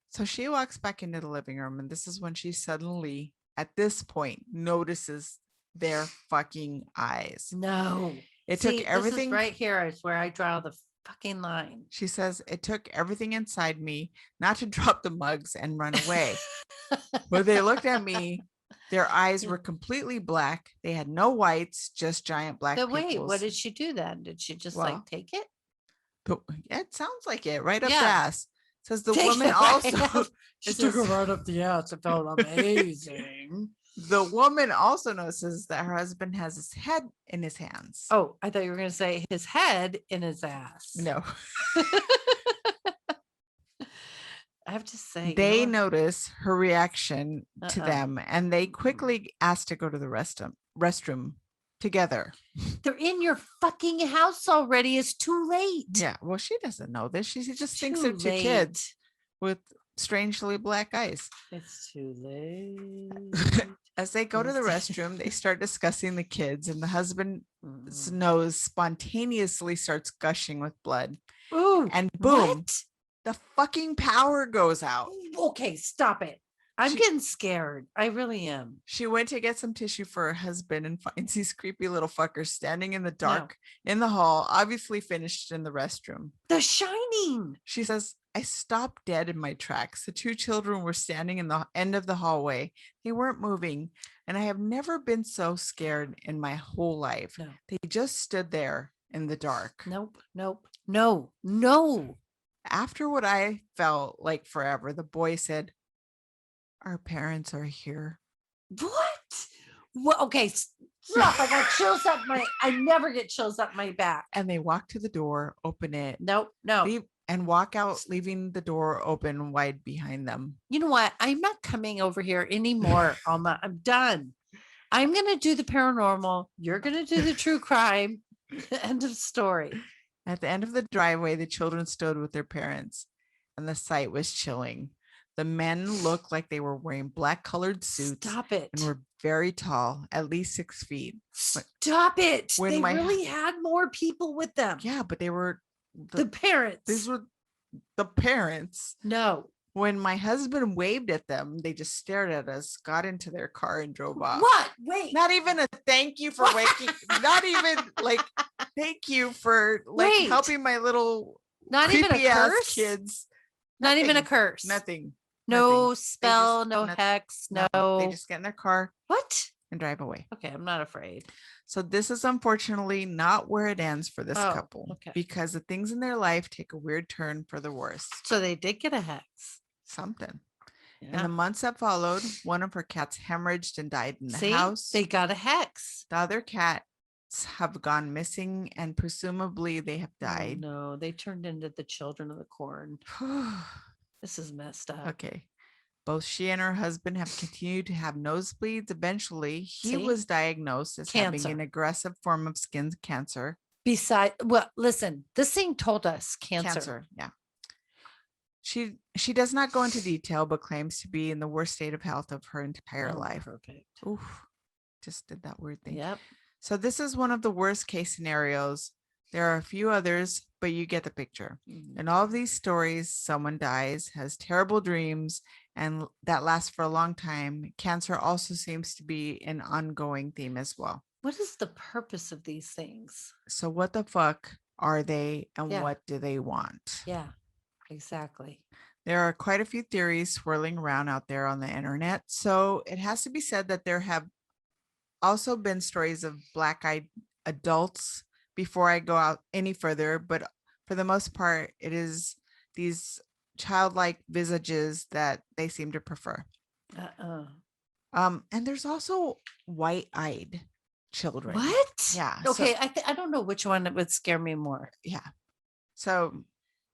So she walks back into the living room, and this is when she suddenly, at this point, notices their fucking eyes. No. It took everything. This is right here is where I draw the fucking line. She says, it took everything inside me not to drop the mugs and run away. When they looked at me, their eyes were completely black. They had no whites, just giant black pupils. Wait, what did she do then? Did she just like take it? It sounds like it. Right up the ass. Says the woman also. She took it right up the ass. It felt amazing. The woman also notices that her husband has his head in his hands. Oh, I thought you were going to say his head in his ass. No. I have to say, They notice her reaction to Uh-uh. them, and they quickly ask to go to the restroom together. They're in your fucking house already. It's too late. Yeah. Well, she doesn't know this. She just thinks Too they're two late. kids with strangely black eyes. It's too late. As they go to the restroom, they start discussing the kids, and the husband's nose spontaneously starts gushing with blood. Ooh, and boom, what? The fucking power goes out. Okay, stop it. I'm getting scared. I really am. She went to get some tissue for her husband and finds these creepy little fuckers standing in the dark in the hall, obviously finished in the restroom. The Shining. She says, I stopped dead in my tracks. The two children were standing in the end of the hallway. They weren't moving, and I have never been so scared in my whole life. No. They just stood there in the dark. Nope. No. After what I felt like forever, the boy said, our parents are here. What? Okay, stop. I got chills up I never get chills up my back. And they walk to the door, open it. No. And walk out, leaving the door open wide behind them. You know what? I'm not coming over here anymore, Alma. I'm done. I'm going to do the paranormal. You're going to do the true crime. End of story. At the end of the driveway, the children stood with their parents, and the sight was chilling. The men looked like they were wearing black colored suits. Stop it. And were very tall, at least 6 feet. Stop it. They really had more people with them. Yeah, but they were the parents. These were the parents. No. When my husband waved at them, they just stared at us, got into their car, and drove off. What? Wait. Not even a thank you for waking. Not even like thank you for helping my little not even a curse kids. Not even a curse. Nothing. No spell, no hex, no. They just get in their car. What? And drive away. Okay, I'm not afraid. So this is unfortunately not where it ends for this couple. Okay. Because the things in their life take a weird turn for the worse. So they did get a hex. Something. Yeah. In the months that followed, one of her cats hemorrhaged and died in the house. They got a hex. The other cats have gone missing, and presumably they have died. Oh, no, they turned into the children of the corn. This is messed up. Okay. Both she and her husband have continued to have nosebleeds. Eventually, he was diagnosed as having an aggressive form of skin cancer. Listen, this thing told us cancer. Yeah. She does not go into detail, but claims to be in the worst state of health of her entire life. Perfect. Oof. Just did that weird thing. Yep. So this is one of the worst case scenarios. There are a few others, but you get the picture. In all of these stories, someone dies, has terrible dreams, and that lasts for a long time. Cancer also seems to be an ongoing theme as well. What is the purpose of these things? So what the fuck are they, and what do they want? Yeah, exactly. There are quite a few theories swirling around out there on the internet. So it has to be said that there have also been stories of black-eyed adults before I go out any further, but for the most part, it is these childlike visages that they seem to prefer. And there's also white-eyed children. What? Yeah. Okay, I don't know which one would scare me more. Yeah. So,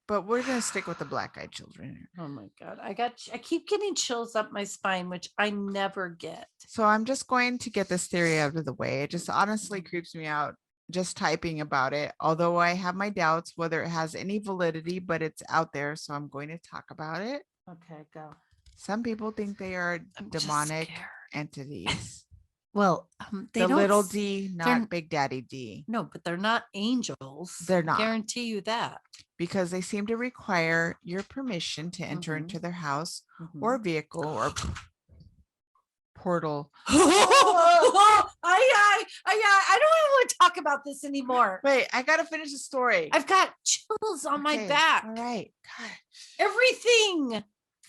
but we're gonna stick with the black-eyed children here. Oh my God, I keep getting chills up my spine, which I never get. So I'm just going to get this theory out of the way. It just honestly creeps me out just typing about it, although I have my doubts whether it has any validity, but it's out there, so I'm going to talk about it. Okay, go. Some people think they are demonic entities. Well, they the don't, little D, not Big Daddy D. No, but they're not angels. They're not. I guarantee you that. Because they seem to require your permission to enter into their house or vehicle or portal. I don't even want to talk about this anymore. Wait, I gotta finish the story. I've got chills on my back. All right. God. Everything.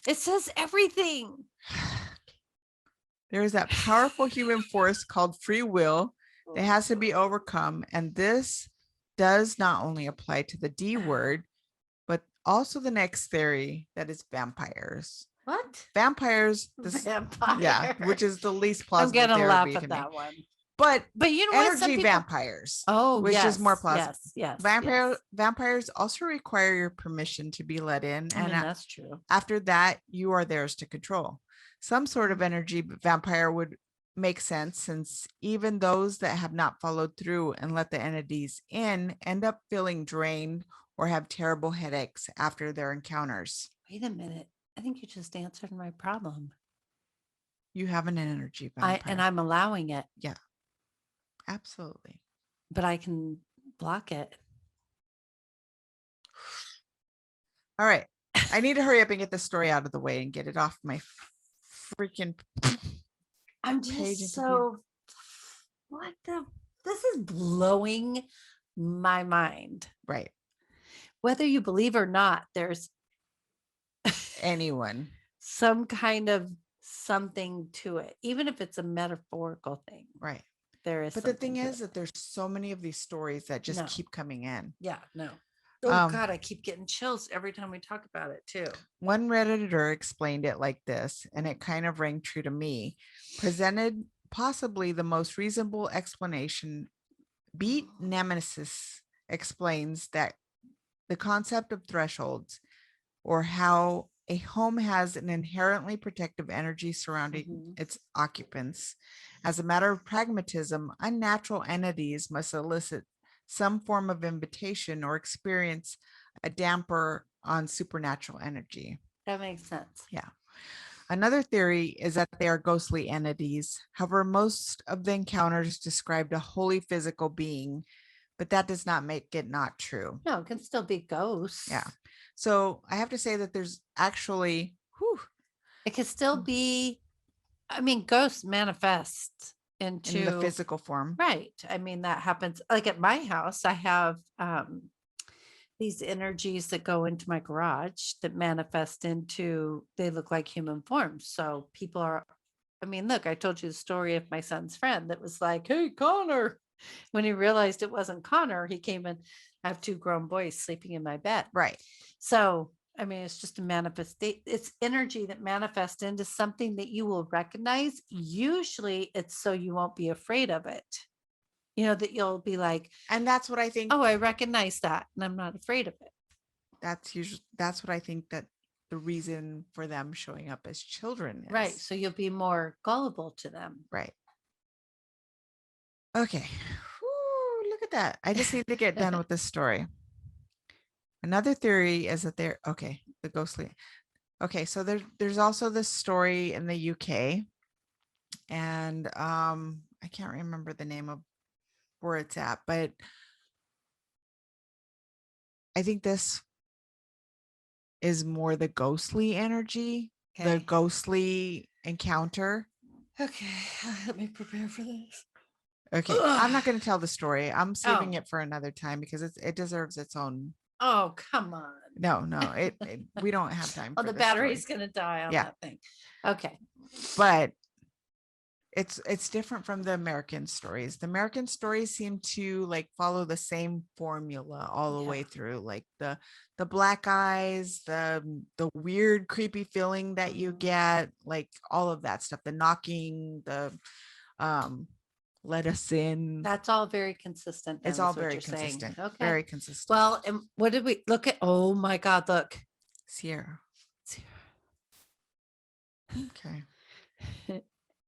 It says everything. There is that powerful human force called free will that has to be overcome. And this does not only apply to the D word, but also the next theory, that is vampires. What? Vampires. Vampire. Yeah, which is the least I'm plausible gonna theory laugh we at can that make. one. But you know what? Some energy people... vampires. Oh, which yes, is more plausible. Yes. Vampires also require your permission to be let in, I and mean, that's true. after that, you are theirs to control. Some sort of energy vampire would make sense, since even those that have not followed through and let the entities in end up feeling drained or have terrible headaches after their encounters. Wait a minute. I think you just answered my problem. You have an energy vampire. And I'm allowing it. Yeah, absolutely. But I can block it. All right. I need to hurry up and get this story out of the way and get it off my freaking I'm page. just so... What the... This is blowing my mind. Right. Whether you believe or not, there's anyone some kind of something to it, even if it's a metaphorical thing. Right. There is. But the thing is that there's so many of these stories that just keep coming in. Yeah, no. Oh God, I keep getting chills every time we talk about it too. One Redditor explained it like this, and it kind of rang true to me. Presented possibly the most reasonable explanation. Beat Nemesis explains that the concept of thresholds, or how a home has an inherently protective energy surrounding its occupants. As a matter of pragmatism, unnatural entities must elicit some form of invitation or experience a damper on supernatural energy. That makes sense. Yeah. Another theory is that they are ghostly entities. However, most of the encounters described a wholly physical being, but that does not make it not true. No, it can still be ghosts. Yeah. So I have to say that there's actually, it could still be, I mean, ghosts manifest in the physical form. Right. I mean, that happens. Like at my house, I have these energies that go into my garage that manifest into, they look like human forms. So people are, I mean, look, I told you the story of my son's friend that was like, hey, Connor. When he realized it wasn't Connor, he came in. I have two grown boys sleeping in my bed. Right. So, I mean, it's just a manifestation. It's energy that manifests into something that you will recognize. Usually it's so you won't be afraid of it. You know, that you'll be like, and that's what I think. Oh, I recognize that and I'm not afraid of it. That's what I think that the reason for them showing up as children is. Right. So you'll be more gullible to them. Right. Okay. Whew, look at that. I just need to get done with this story. Another theory is that the ghostly. Okay, so there's also this story in the UK, and I can't remember the name of where it's at, but I think this is more the ghostly energy, the ghostly encounter. Okay, let me prepare for this. Okay, I'm not going to tell the story. I'm saving it for another time because it deserves its own. Oh, come on. No, we don't have time. Oh, the battery's going to die on that thing. Okay. But it's different from the American stories. The American stories seem to like follow the same formula all the way through, like the black eyes, the weird creepy feeling that you get, like all of that stuff, the knocking, the let us in. That's all very consistent. It's all very consistent. Okay. Very consistent. Well, and what did we look at? Oh my God, look. Sierra. Okay.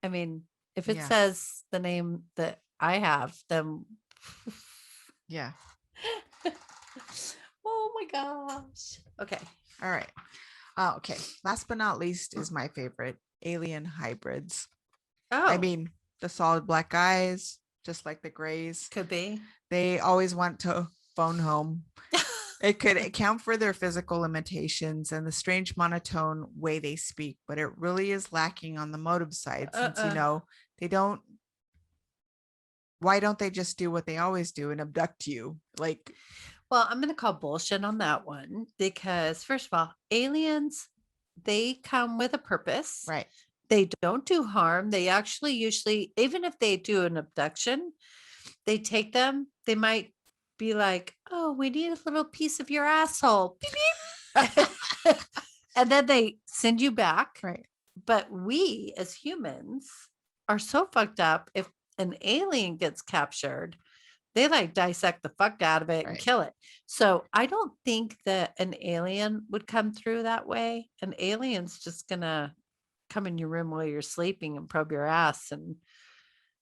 I mean, if it says the name that I have, then yeah. Oh my gosh. Okay. All right. Okay. Last but not least is my favorite, alien hybrids. Oh. I mean, the solid black eyes, just like the grays. Could be. They always want to phone home. It could account for their physical limitations and the strange monotone way they speak, but it really is lacking on the motive side since, they don't. Why don't they just do what they always do and abduct you? Like, well, I'm going to call bullshit on that one because first of all, aliens, they come with a purpose. Right. They don't do harm. They actually usually, even if they do an abduction, they take them. They might be like, oh, we need a little piece of your asshole. Beep, beep. And then they send you back. Right. But we as humans are so fucked up. If an alien gets captured, they like dissect the fuck out of it and Right. kill it. So I don't think that an alien would come through that way. An alien's just gonna come in your room while you're sleeping and probe your ass and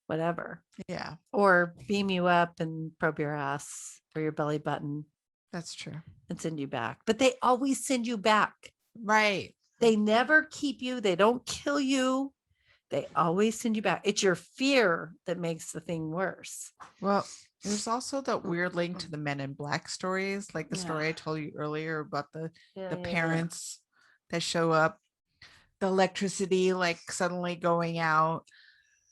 whatever. Yeah, Or beam you up and probe your ass or your belly button that's true. and send you back. But they always send you back. Right. They never keep you. They don't kill you. They always send you back. It's your fear that makes the thing worse. Well, there's also that weird link to the Men in Black stories, like the story I Yeah. told you earlier about the Yeah. parents that show up, the electricity like suddenly going out.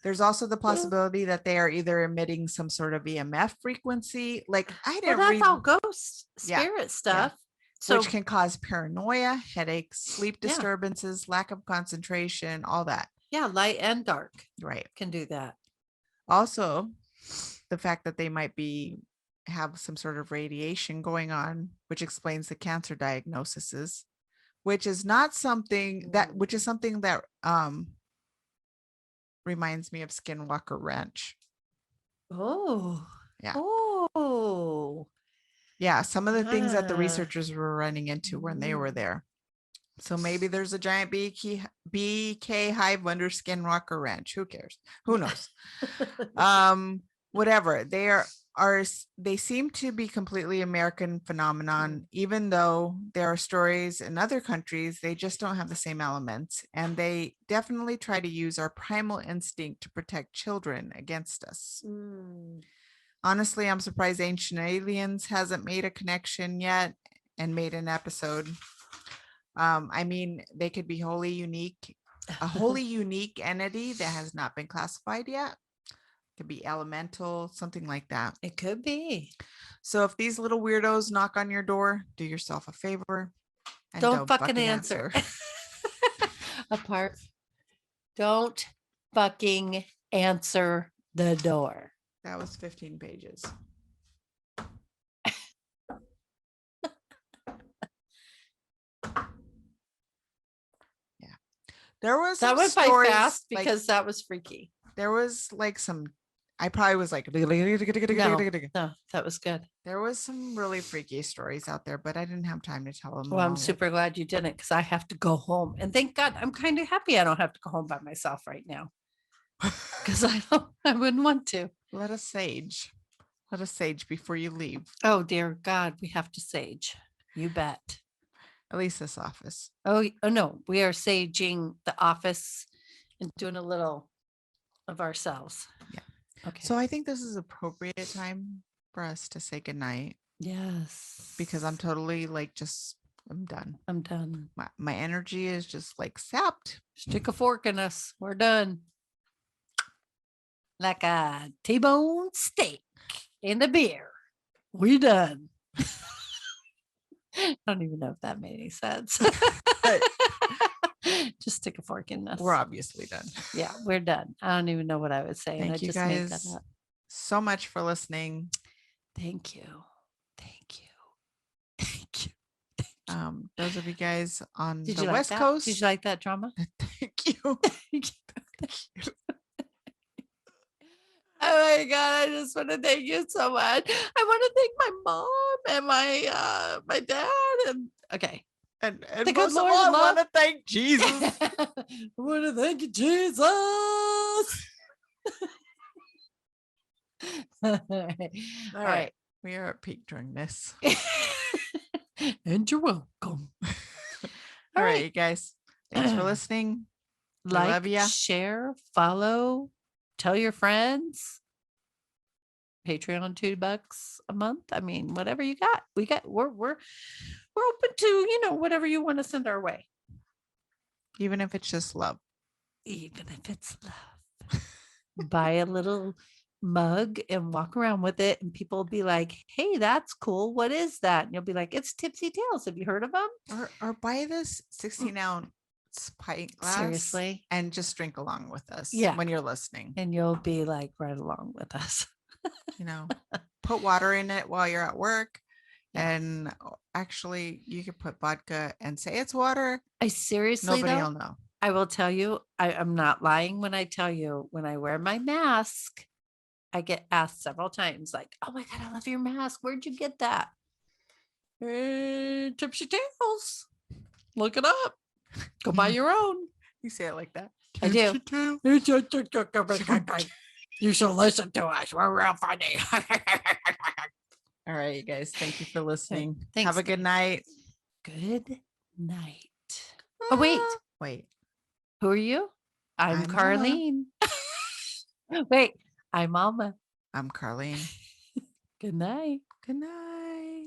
There's also the possibility that they are either emitting some sort of EMF frequency. Like I Well, didn't that's read, all ghost Yeah, spirit stuff. So which can cause paranoia, headaches, sleep Yeah. disturbances, lack of concentration, all that. yeah, light and dark Right. can do that. Also, the fact that they might have some sort of radiation going on, which explains the cancer diagnoses, which is something that reminds me of Skinwalker Ranch. Oh. Yeah. Oh. Yeah, some of the things that the Ah. researchers were running into when they were there. So maybe there's a giant BK hive under Skinwalker Ranch. Who cares? Who knows? Whatever. They seem to be completely American phenomenon, even though there are stories in other countries, they just don't have the same elements. And they definitely try to use our primal instinct to protect children against us. Honestly, I'm surprised Ancient Aliens hasn't made a connection yet and made an episode. I mean, they could be a wholly unique entity that has not been classified yet. Could be elemental, something like that. It could be. So if these little weirdos knock on your door, do yourself a favor and Don't fucking answer. Apart. Don't fucking answer the door. That was 15 pages. Yeah. There was that went by fast because that was freaky. There was like I probably was like, no, that was good. There was some really freaky stories out there, but I didn't have time to tell them. Well, I'm super glad you didn't because I have to go home. And thank God, I'm kind of happy I don't have to go home by myself right now. Because I wouldn't want to. Let us sage before you leave. Oh, dear God, we have to sage. You bet. At least this office. Oh no, we are saging the office and doing a little of ourselves. Yeah. Okay. So I think this is appropriate time for us to say goodnight. Yes. Because I'm totally I'm done. I'm done. My energy is just sapped. Stick a fork in us. We're done. Like a T-bone steak and a beer. We done. I don't even know if that made any sense. Just stick a fork in us. We're obviously done. Yeah, we're done. I don't even know what I would say. Thank you guys so much for listening. Thank you. Thank you. Thank you. Those of you guys on the West Coast. Did you like that drama? Thank you. Thank you. Oh my God, I just want to thank you so much. I want to thank my mom and my dad and okay. And the good most of Lord all, I love. want to thank Jesus. I want to thank you, Jesus. All right. We are at peak during this. And you're welcome. All right, you guys. Thanks for listening. Love ya. Share, follow, tell your friends. Patreon $2 a month. I mean, whatever you got. We're open to, whatever you want to send our way. Even if it's just love. Even if it's love. Buy a little mug and walk around with it, and people will be like, hey, that's cool. What is that? And you'll be like, it's Tipsy Tales. Have you heard of them? Or buy this 16-ounce pint glass. Seriously. And just drink along with us when you're listening. And you'll be like right along with us. Put water in it while you're at work. And actually, you could put vodka and say it's water. I seriously, Nobody though, will know. I will tell you, I'm not lying when I tell you, when I wear my mask, I get asked several times, like, oh my God, I love your mask. Where'd you get that? Tipsy Tales. Look it up. Go buy your own. You say it like that. I do. You should listen to us. We're real funny. All right, you guys. Thank you for listening. Thanks, Have a good night. Good night. Oh, wait. Wait. Who are you? I'm I'm Carlene. Wait. I'm Alma. I'm Carlene. Good night. Good night.